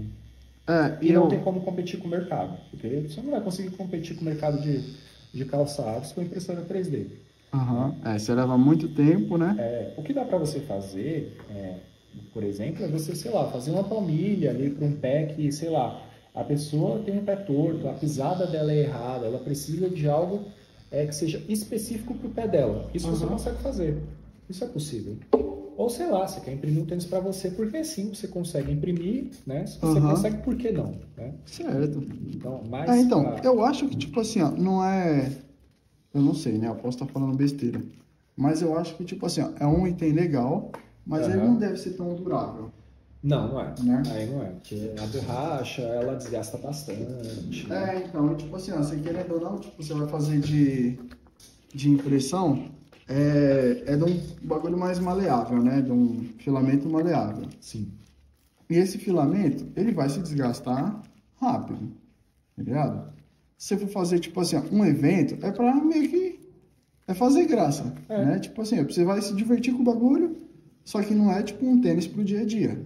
E E não eu. tem como competir com o mercado. Porque você não vai conseguir competir com o mercado de calçados com impressora 3D. Aham. Você leva muito tempo, né? O que dá para você fazer, por exemplo, é você, sei lá, fazer uma palmilha ali para um pé que, sei lá, a pessoa tem um pé torto, a pisada dela é errada, ela precisa de algo que seja específico para o pé dela. Isso você consegue fazer. Isso é possível. Ou sei lá, você quer imprimir um tênis para você, porque sim, você consegue imprimir, né? Se você consegue, por que não? Né? Certo. Então, mas Então, eu acho que, tipo assim, ó, não é. Eu não sei, né? Eu posso estar falando besteira. Mas eu acho que, tipo assim, ó, é um item legal, mas ele não deve ser tão durável. Não é. Né? Aí não é. Porque a borracha, ela desgasta bastante. Então, tipo assim, ó, você querendo ou não, tipo, você vai fazer de impressão, é de um bagulho mais maleável, né? De um filamento maleável. Sim. E esse filamento, ele vai se desgastar rápido, tá ligado? Se você for fazer, tipo assim, ó, um evento, é pra meio que fazer graça, né? Tipo assim, você vai se divertir com o bagulho, só que não é tipo um tênis pro dia a dia.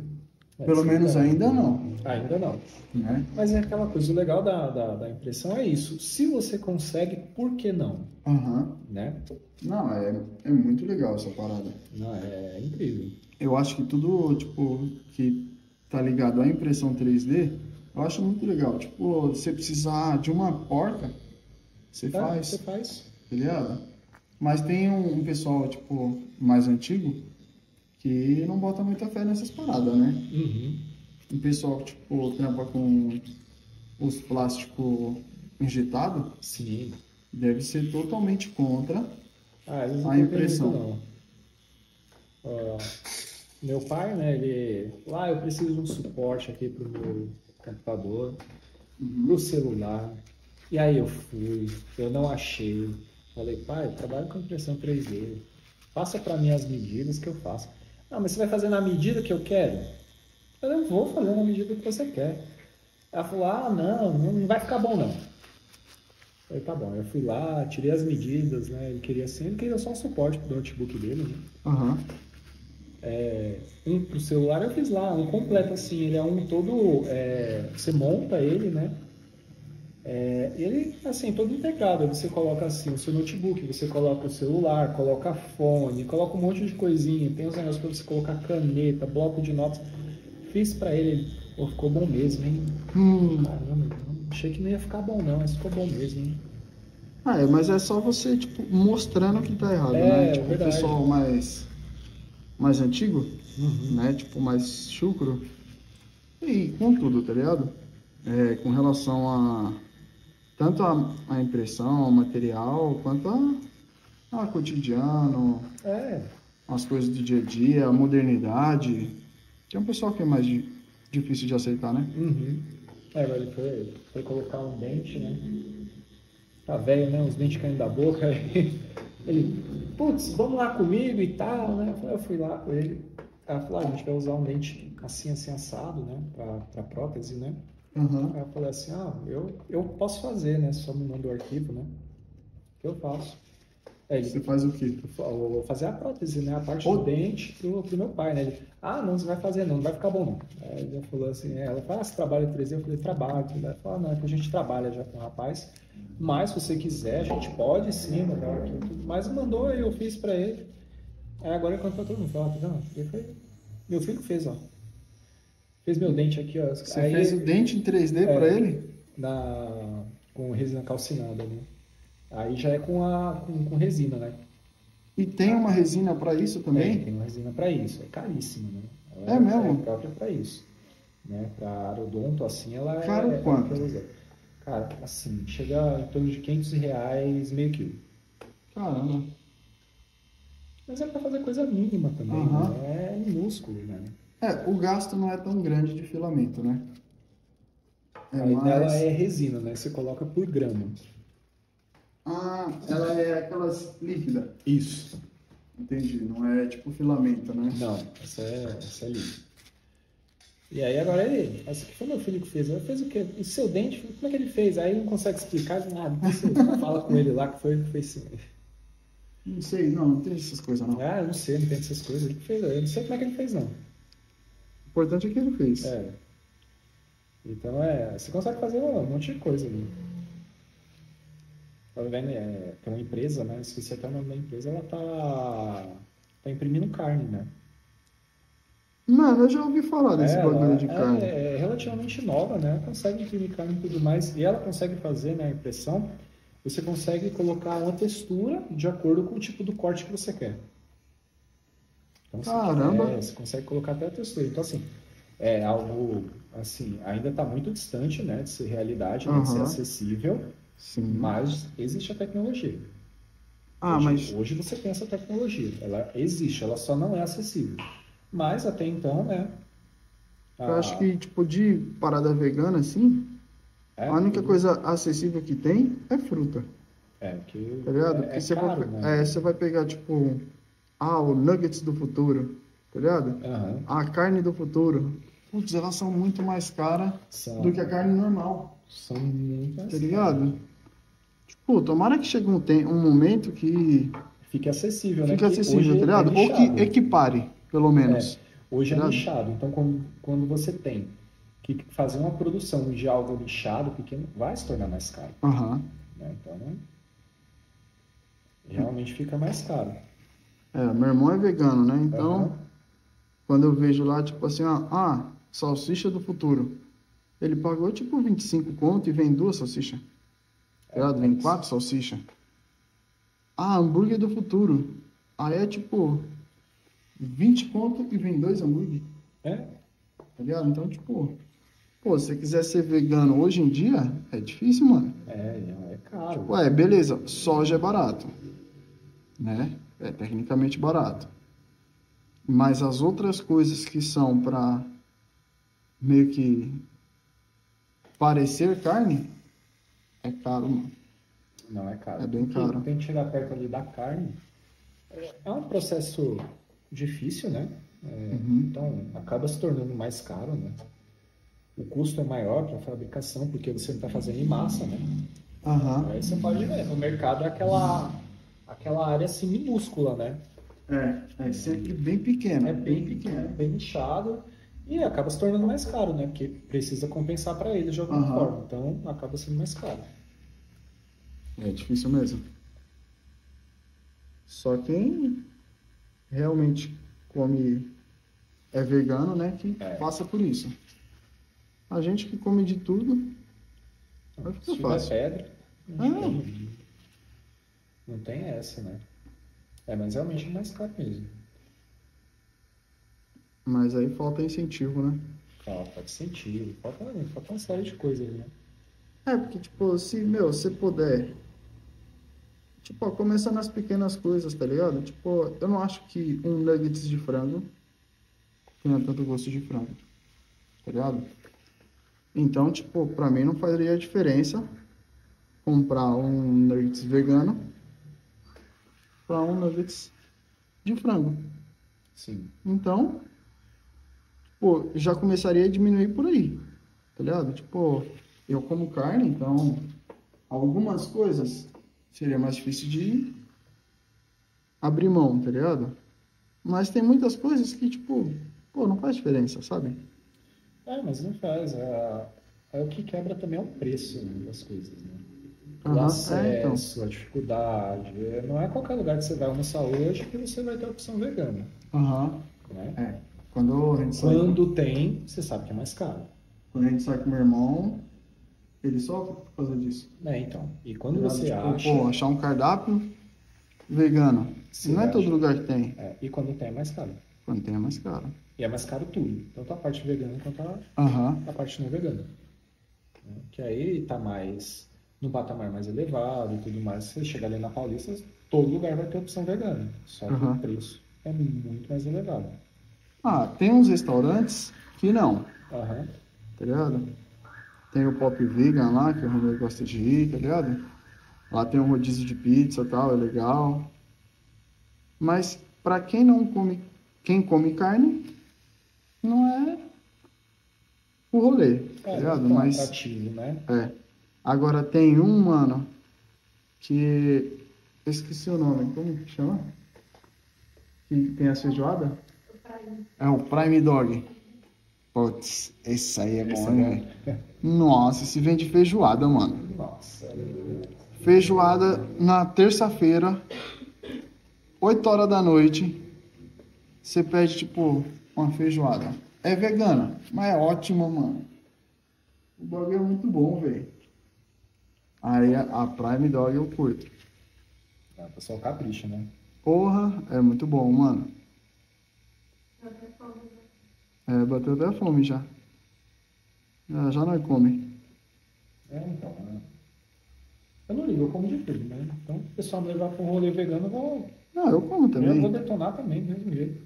Pelo menos ainda não. Ainda não. Né? Mas é aquela coisa, o legal da impressão é isso. Se você consegue, por que não? Né? Não, é muito legal essa parada. Não, é incrível. Eu acho que tudo, tipo, que tá ligado à impressão 3D, eu acho muito legal. Tipo, você precisar de uma porta, você faz, Você faz. tá ligado? Mas tem um pessoal, tipo, mais antigo, que não bota muita fé nessas paradas, né? Uhum. Um pessoal que, tipo, trampa com os plásticos injetados, Sim. deve ser totalmente contra Eles não a curtem impressão. muito, não. Ó, meu pai, né, eu preciso de um suporte aqui pro meu computador, pro celular. E aí eu não achei. Falei, pai, eu trabalho com impressão 3D. Passa para mim as medidas que eu faço. Não, mas você vai fazer na medida que eu quero? Eu não vou fazer na medida que você quer. Ela falou, não vai ficar bom não. Eu falei, tá bom. Eu fui lá, tirei as medidas, né? Ele queria só um suporte pro notebook dele, né? Aham. Pro celular eu fiz lá, um completo assim, ele é um todo, você monta ele, né? Ele, assim, todo integrado, você coloca assim, o seu notebook, você coloca o celular, coloca fone, coloca um monte de coisinha, tem uns negócios pra você colocar caneta, bloco de notas. Fiz pra ele, pô, ficou bom mesmo, hein? Caramba, achei que não ia ficar bom não, mas ficou bom mesmo, hein? Mas é só você, tipo, mostrando que tá errado, né? Tipo, Verdade. o pessoal mais antigo, né? Tipo, mais chucro. E com tudo, tá ligado? Com relação a tanto a impressão, ao material, quanto a cotidiano, as coisas do dia a dia, a modernidade. Tem um pessoal que é mais difícil de aceitar, né? Agora ele foi colocar um dente, né? Tá velho, né? Os dentes caindo da boca. Ele, putz, vamos lá comigo e tal, né? Eu fui lá com ele. Ela falou, a gente vai usar um dente assim, assado, né? Pra prótese, né? Aí eu falei assim, eu posso fazer, né? Só me manda o arquivo, né? Que eu faço. Você faz o quê? Eu vou fazer a prótese, né? A parte do dente pro meu pai, né? Ele, não, você vai fazer não vai ficar bom não. Aí ele já falou assim, ela falou, você trabalha em 3D? Eu falei, trabalho. Ela falou, não, é que a gente trabalha já com o rapaz, mas se você quiser, a gente pode sim, mandar o arquivo. Mas mandou, eu fiz pra ele. Aí agora enquanto todo mundo fala, não, meu filho fez, ó. Fez meu dente aqui, ó. Você fez o dente em 3D pra ele? Com resina calcinada, né? Aí já é com resina, né? E tem uma resina pra isso também? Tem uma resina pra isso. É caríssima, né? É mesmo? É própria pra isso. Né? Pra arodonto, assim, ela Caro quanto? Cara, assim, chega em torno de R$500, meio quilo. Caramba. Mas é pra fazer coisa mínima também, né? É minúsculo, né? O gasto não é tão grande de filamento, né? Aí nela é resina, né? Você coloca por grama. Ela é aquelas líquidas. Isso. Entendi, não é tipo filamento, né? Não, essa é líquida. E aí agora essa aqui foi meu filho que fez. Ele fez o quê? O seu dente, como é que ele fez? Aí ele não consegue explicar nada. Você fala com ele lá que foi assim. Não sei, não tem essas coisas não. Eu não sei, não tem essas coisas. Ele que fez, eu não sei como é que ele fez, não. O importante é que ele fez. Então você consegue fazer um monte de coisa ali. Tá vendo? Tem uma empresa, né? Esqueci até o nome da empresa, ela tá imprimindo carne, né? Mano, eu já ouvi falar desse bagulho de carne. É relativamente nova, né? Ela consegue imprimir carne e tudo mais. E ela consegue fazer, né, a impressão. Você consegue colocar uma textura de acordo com o tipo do corte que você quer. Então, Caramba! Você consegue colocar até a textura. Então, assim, é algo, assim, ainda está muito distante, né, de ser realidade, de ser acessível. Sim. Mas existe a tecnologia. Hoje você tem essa tecnologia. Ela existe, ela só não é acessível. Mas até então, né? Eu acho que, tipo, de parada vegana, assim, a única coisa acessível que tem é fruta. Que tá ligado? Porque você, caro, né? Você vai pegar, tipo, o nuggets do futuro, tá ligado? A carne do futuro. Putz, elas são muito mais caras do que a carne normal. São muito mais tá ligado? Tipo, tomara que chegue um momento que fique acessível, né? Fique acessível, tá ligado? Ou que equipare, pelo menos. Hoje é nichado. Então, quando você tem que fazer uma produção de algo nichado, pequeno, vai se tornar mais caro. Né? Então, realmente fica mais caro. Meu irmão é vegano, né? Então, quando eu vejo lá, tipo assim, salsicha do futuro. Ele pagou tipo 25 conto e vem 2 salsichas. Tá ligado? Vem 4 salsichas. Ah, hambúrguer do futuro. Aí é tipo 20 conto e vem 2 hambúrguer. É, Tá ligado? Então, tipo, pô, se você quiser ser vegano hoje em dia, é difícil, mano. é caro. Ué, beleza, soja é barato, né? É tecnicamente barato. Mas as outras coisas que são pra meio que parecer carne, é caro, mano. Não é caro. É bem caro. Tem que chegar perto ali da carne. É um processo difícil, né? Então, acaba se tornando mais caro, né? O custo é maior para a fabricação, porque você não está fazendo em massa, né? Aham. Aí você pode ver, no mercado é aquela área assim minúscula, né? É sempre bem pequeno. É bem pequeno, bem nichado e acaba se tornando mais caro, né? Porque precisa compensar para eles de alguma Aham. forma. Então, acaba sendo mais caro. É difícil mesmo. Só quem realmente come, é vegano, né? Que passa por isso. A gente que come de tudo, vai Se ficar tiver fácil. pedra, Ah. não tem essa, né? Mas realmente é mais caro mesmo. Mas aí falta incentivo, né? Falta incentivo, falta uma série de coisas, né? É, porque, tipo, se você puder, tipo, ó, começar nas pequenas coisas, tá ligado? Tipo, eu não acho que um nuggets de frango tenha tanto gosto de frango, tá ligado? Então, tipo, pra mim não faria diferença comprar um nuggets vegano pra um nuggets de frango. Sim. Então, pô, já começaria a diminuir por aí, tá ligado? Tipo, eu como carne, então algumas coisas seria mais difícil de abrir mão, tá ligado? Mas tem muitas coisas que, tipo, pô, não faz diferença, sabe? Mas não faz. O que quebra também é o preço, né, das coisas, né? O Aham, acesso, a dificuldade. Não é qualquer lugar que você vai almoçar hoje que você vai ter a opção vegana, Aham. né? Quando a gente sai, Quando tem, você sabe que é mais caro. quando a gente sai com meu irmão, ele sofre por causa disso. Então. E quando Tá você ligado? acha... Tipo, pô, achar um cardápio vegano. Você Não é todo acha. lugar que tem. E quando tem é mais caro. Quando tem é mais caro. E é mais caro tudo. Tanto a parte vegana quanto Aham. a parte não vegana. Né? Que aí tá mais no patamar mais elevado e tudo mais. Se você chegar ali na Paulista, todo lugar vai ter opção vegana. Só que Aham. o preço é muito mais elevado. Ah, tem uns restaurantes que não, Aham. tá ligado? Tem o Pop Vegan lá, que o Romeu gosta de ir, tá ligado? Lá tem um rodízio de pizza e tal, é legal. Mas pra quem não come, quem come carne, não é o rolê, tá ligado? Então, Mas, atrativo, né? agora tem um, mano, que eu esqueci o nome, como que chama? Que tem a feijoada? É o Prime Dog. Putz, esse aí é bom, né? Nossa, esse vem de feijoada, mano. Nossa. Feijoada na terça-feira, 8 horas da noite. Você pede, tipo, uma feijoada. É vegana, mas é ótima, mano. O bagulho é muito bom, velho. Aí a Prime Dog eu curto. O pessoal capricha, né? Porra, é muito bom, mano. Bateu até a fome já. Já não come. Então, né? Eu não ligo, eu como de tudo, né? Então, o pessoal me levar para um rolê vegano, Não, eu como eu vou também. detonar também, do mesmo jeito.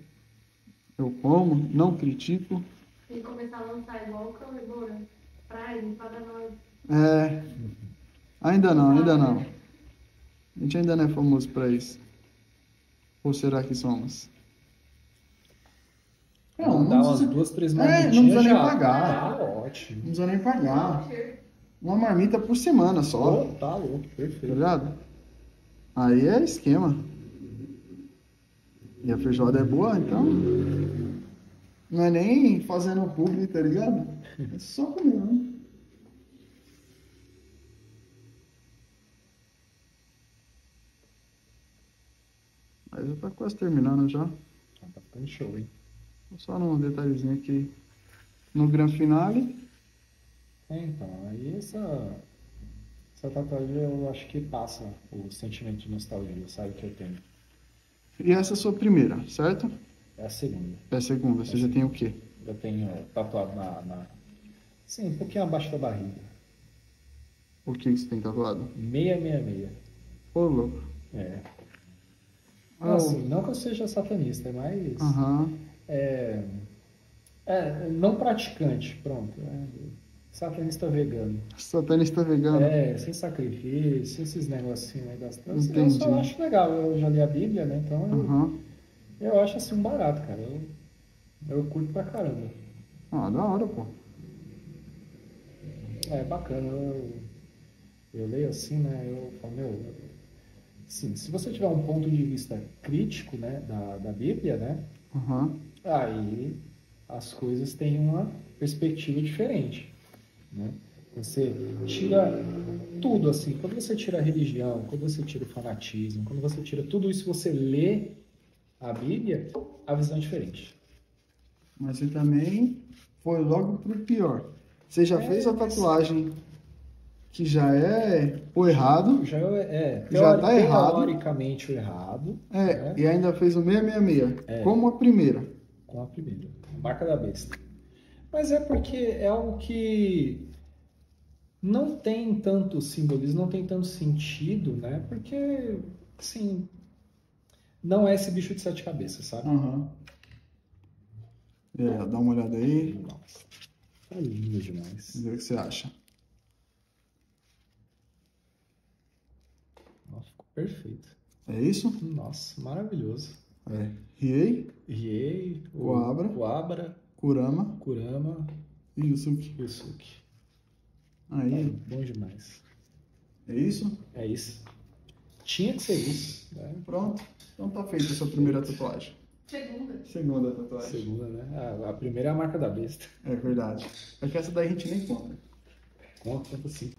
Eu como, não critico. Tem que começar a lançar igual o Calibora. Prime, para nós. Ainda não. A gente ainda não é famoso pra isso. Ou será que somos? Não Dá umas precisa, 2, 3 não marmitinhas precisa nem já. pagar. Tá ótimo. Não precisa nem pagar. Uma marmita por semana só, Tá louco, tá perfeito. ligado? Aí é esquema. E a feijoada é boa, então não é nem fazendo publi, tá ligado? É só comendo. Mas já tá quase terminando já. Tá ficando show, hein? Só num detalhezinho aqui. no Gran Finale. Então, aí essa tatuagem eu acho que passa o sentimento de nostalgia, sabe, que eu tenho. E essa é a sua primeira, certo? É a segunda. É a segunda. Você já tem o quê? Eu tenho tatuado sim, um pouquinho abaixo da barriga. O que você tem tatuado? 666. Ô, louco. É. Ah, Assim, não que eu seja satanista, mas Aham. não praticante, pronto. Satanista vegano. Satanista vegano. Sem sacrifício, esses negocinhos aí das trans. Eu Entendi. só acho legal, eu já li a Bíblia, né? Então Aham. eu acho assim um barato, cara. Eu curto pra caramba. Ah, da hora, pô. É bacana, eu leio assim, né? Eu falo, assim, se você tiver um ponto de vista crítico, né, da Bíblia, né? Aham. Aí as coisas têm uma perspectiva diferente, né? Você tira tudo assim, quando você tira a religião, quando você tira o fanatismo, quando você tira tudo isso, você lê a Bíblia, a visão é diferente. Mas você também foi logo pro pior. Você já fez a tatuagem que já é o errado. Já tá errado. Teoricamente o errado. Né? E ainda fez o 666. É. Como a primeira. Com a primeira. A marca da besta. Mas é porque é algo que não tem tanto simbolismo, não tem tanto sentido, né? Porque, assim, não é esse bicho de 7 cabeças, sabe? Aham. Dá uma olhada aí. Nossa, tá lindo demais. Vê o que você acha. Nossa, ficou perfeito. É isso? Nossa, maravilhoso. Riei, Riei, Coabra, Kurama Kurama e Yusuke. e Yusuke. Aí, Bom demais. é isso? É isso. Tinha que ser isso. Né? Pronto. Então tá feita a sua primeira tatuagem. Segunda tatuagem. Segunda, né? A primeira é a marca da besta. É verdade. É que essa daí a gente nem conta. Conta sim.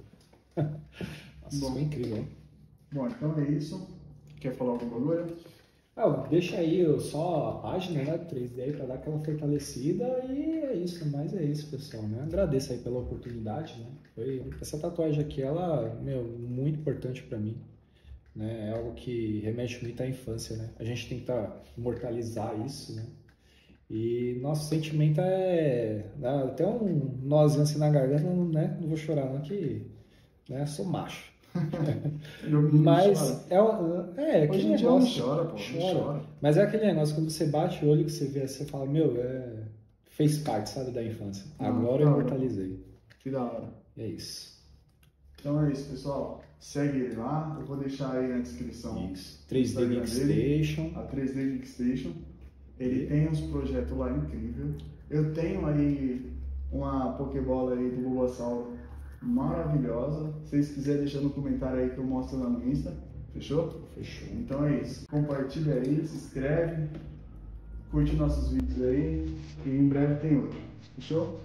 Nossa, foi incrível, hein? Bom, então é isso. Quer falar alguma coisa? Deixa aí só a página, né, do 3D aí pra dar aquela fortalecida e é isso, mas é isso, pessoal, né? Agradeço aí pela oportunidade, né? Essa tatuagem aqui, ela, muito importante pra mim, né? É algo que remete muito à infância, né? A gente tenta imortalizar isso, né? E nosso sentimento dá até um nozinho assim na garganta, né? Não vou chorar não, que, né, sou macho. Mas aquele Hoje em dia não negócio. chora, pô. Não chora. Mas é aquele negócio, quando você bate o olho que você vê, você fala, fez parte, sabe, da infância. Agora eu imortalizei. Que da hora. É isso. Então é isso, pessoal. Segue ele lá. Eu vou deixar aí na descrição. Isso. 3D Geekstation. A 3D Geekstation. Ele tem uns projetos lá incríveis. Eu tenho aí uma Pokébola aí do Bulbasaur maravilhosa. Se vocês quiserem deixar no comentário aí que eu mostro lá no Insta. Fechou? Fechou. Então é isso. Compartilha aí, se inscreve, curte nossos vídeos aí e em breve tem outro. Fechou?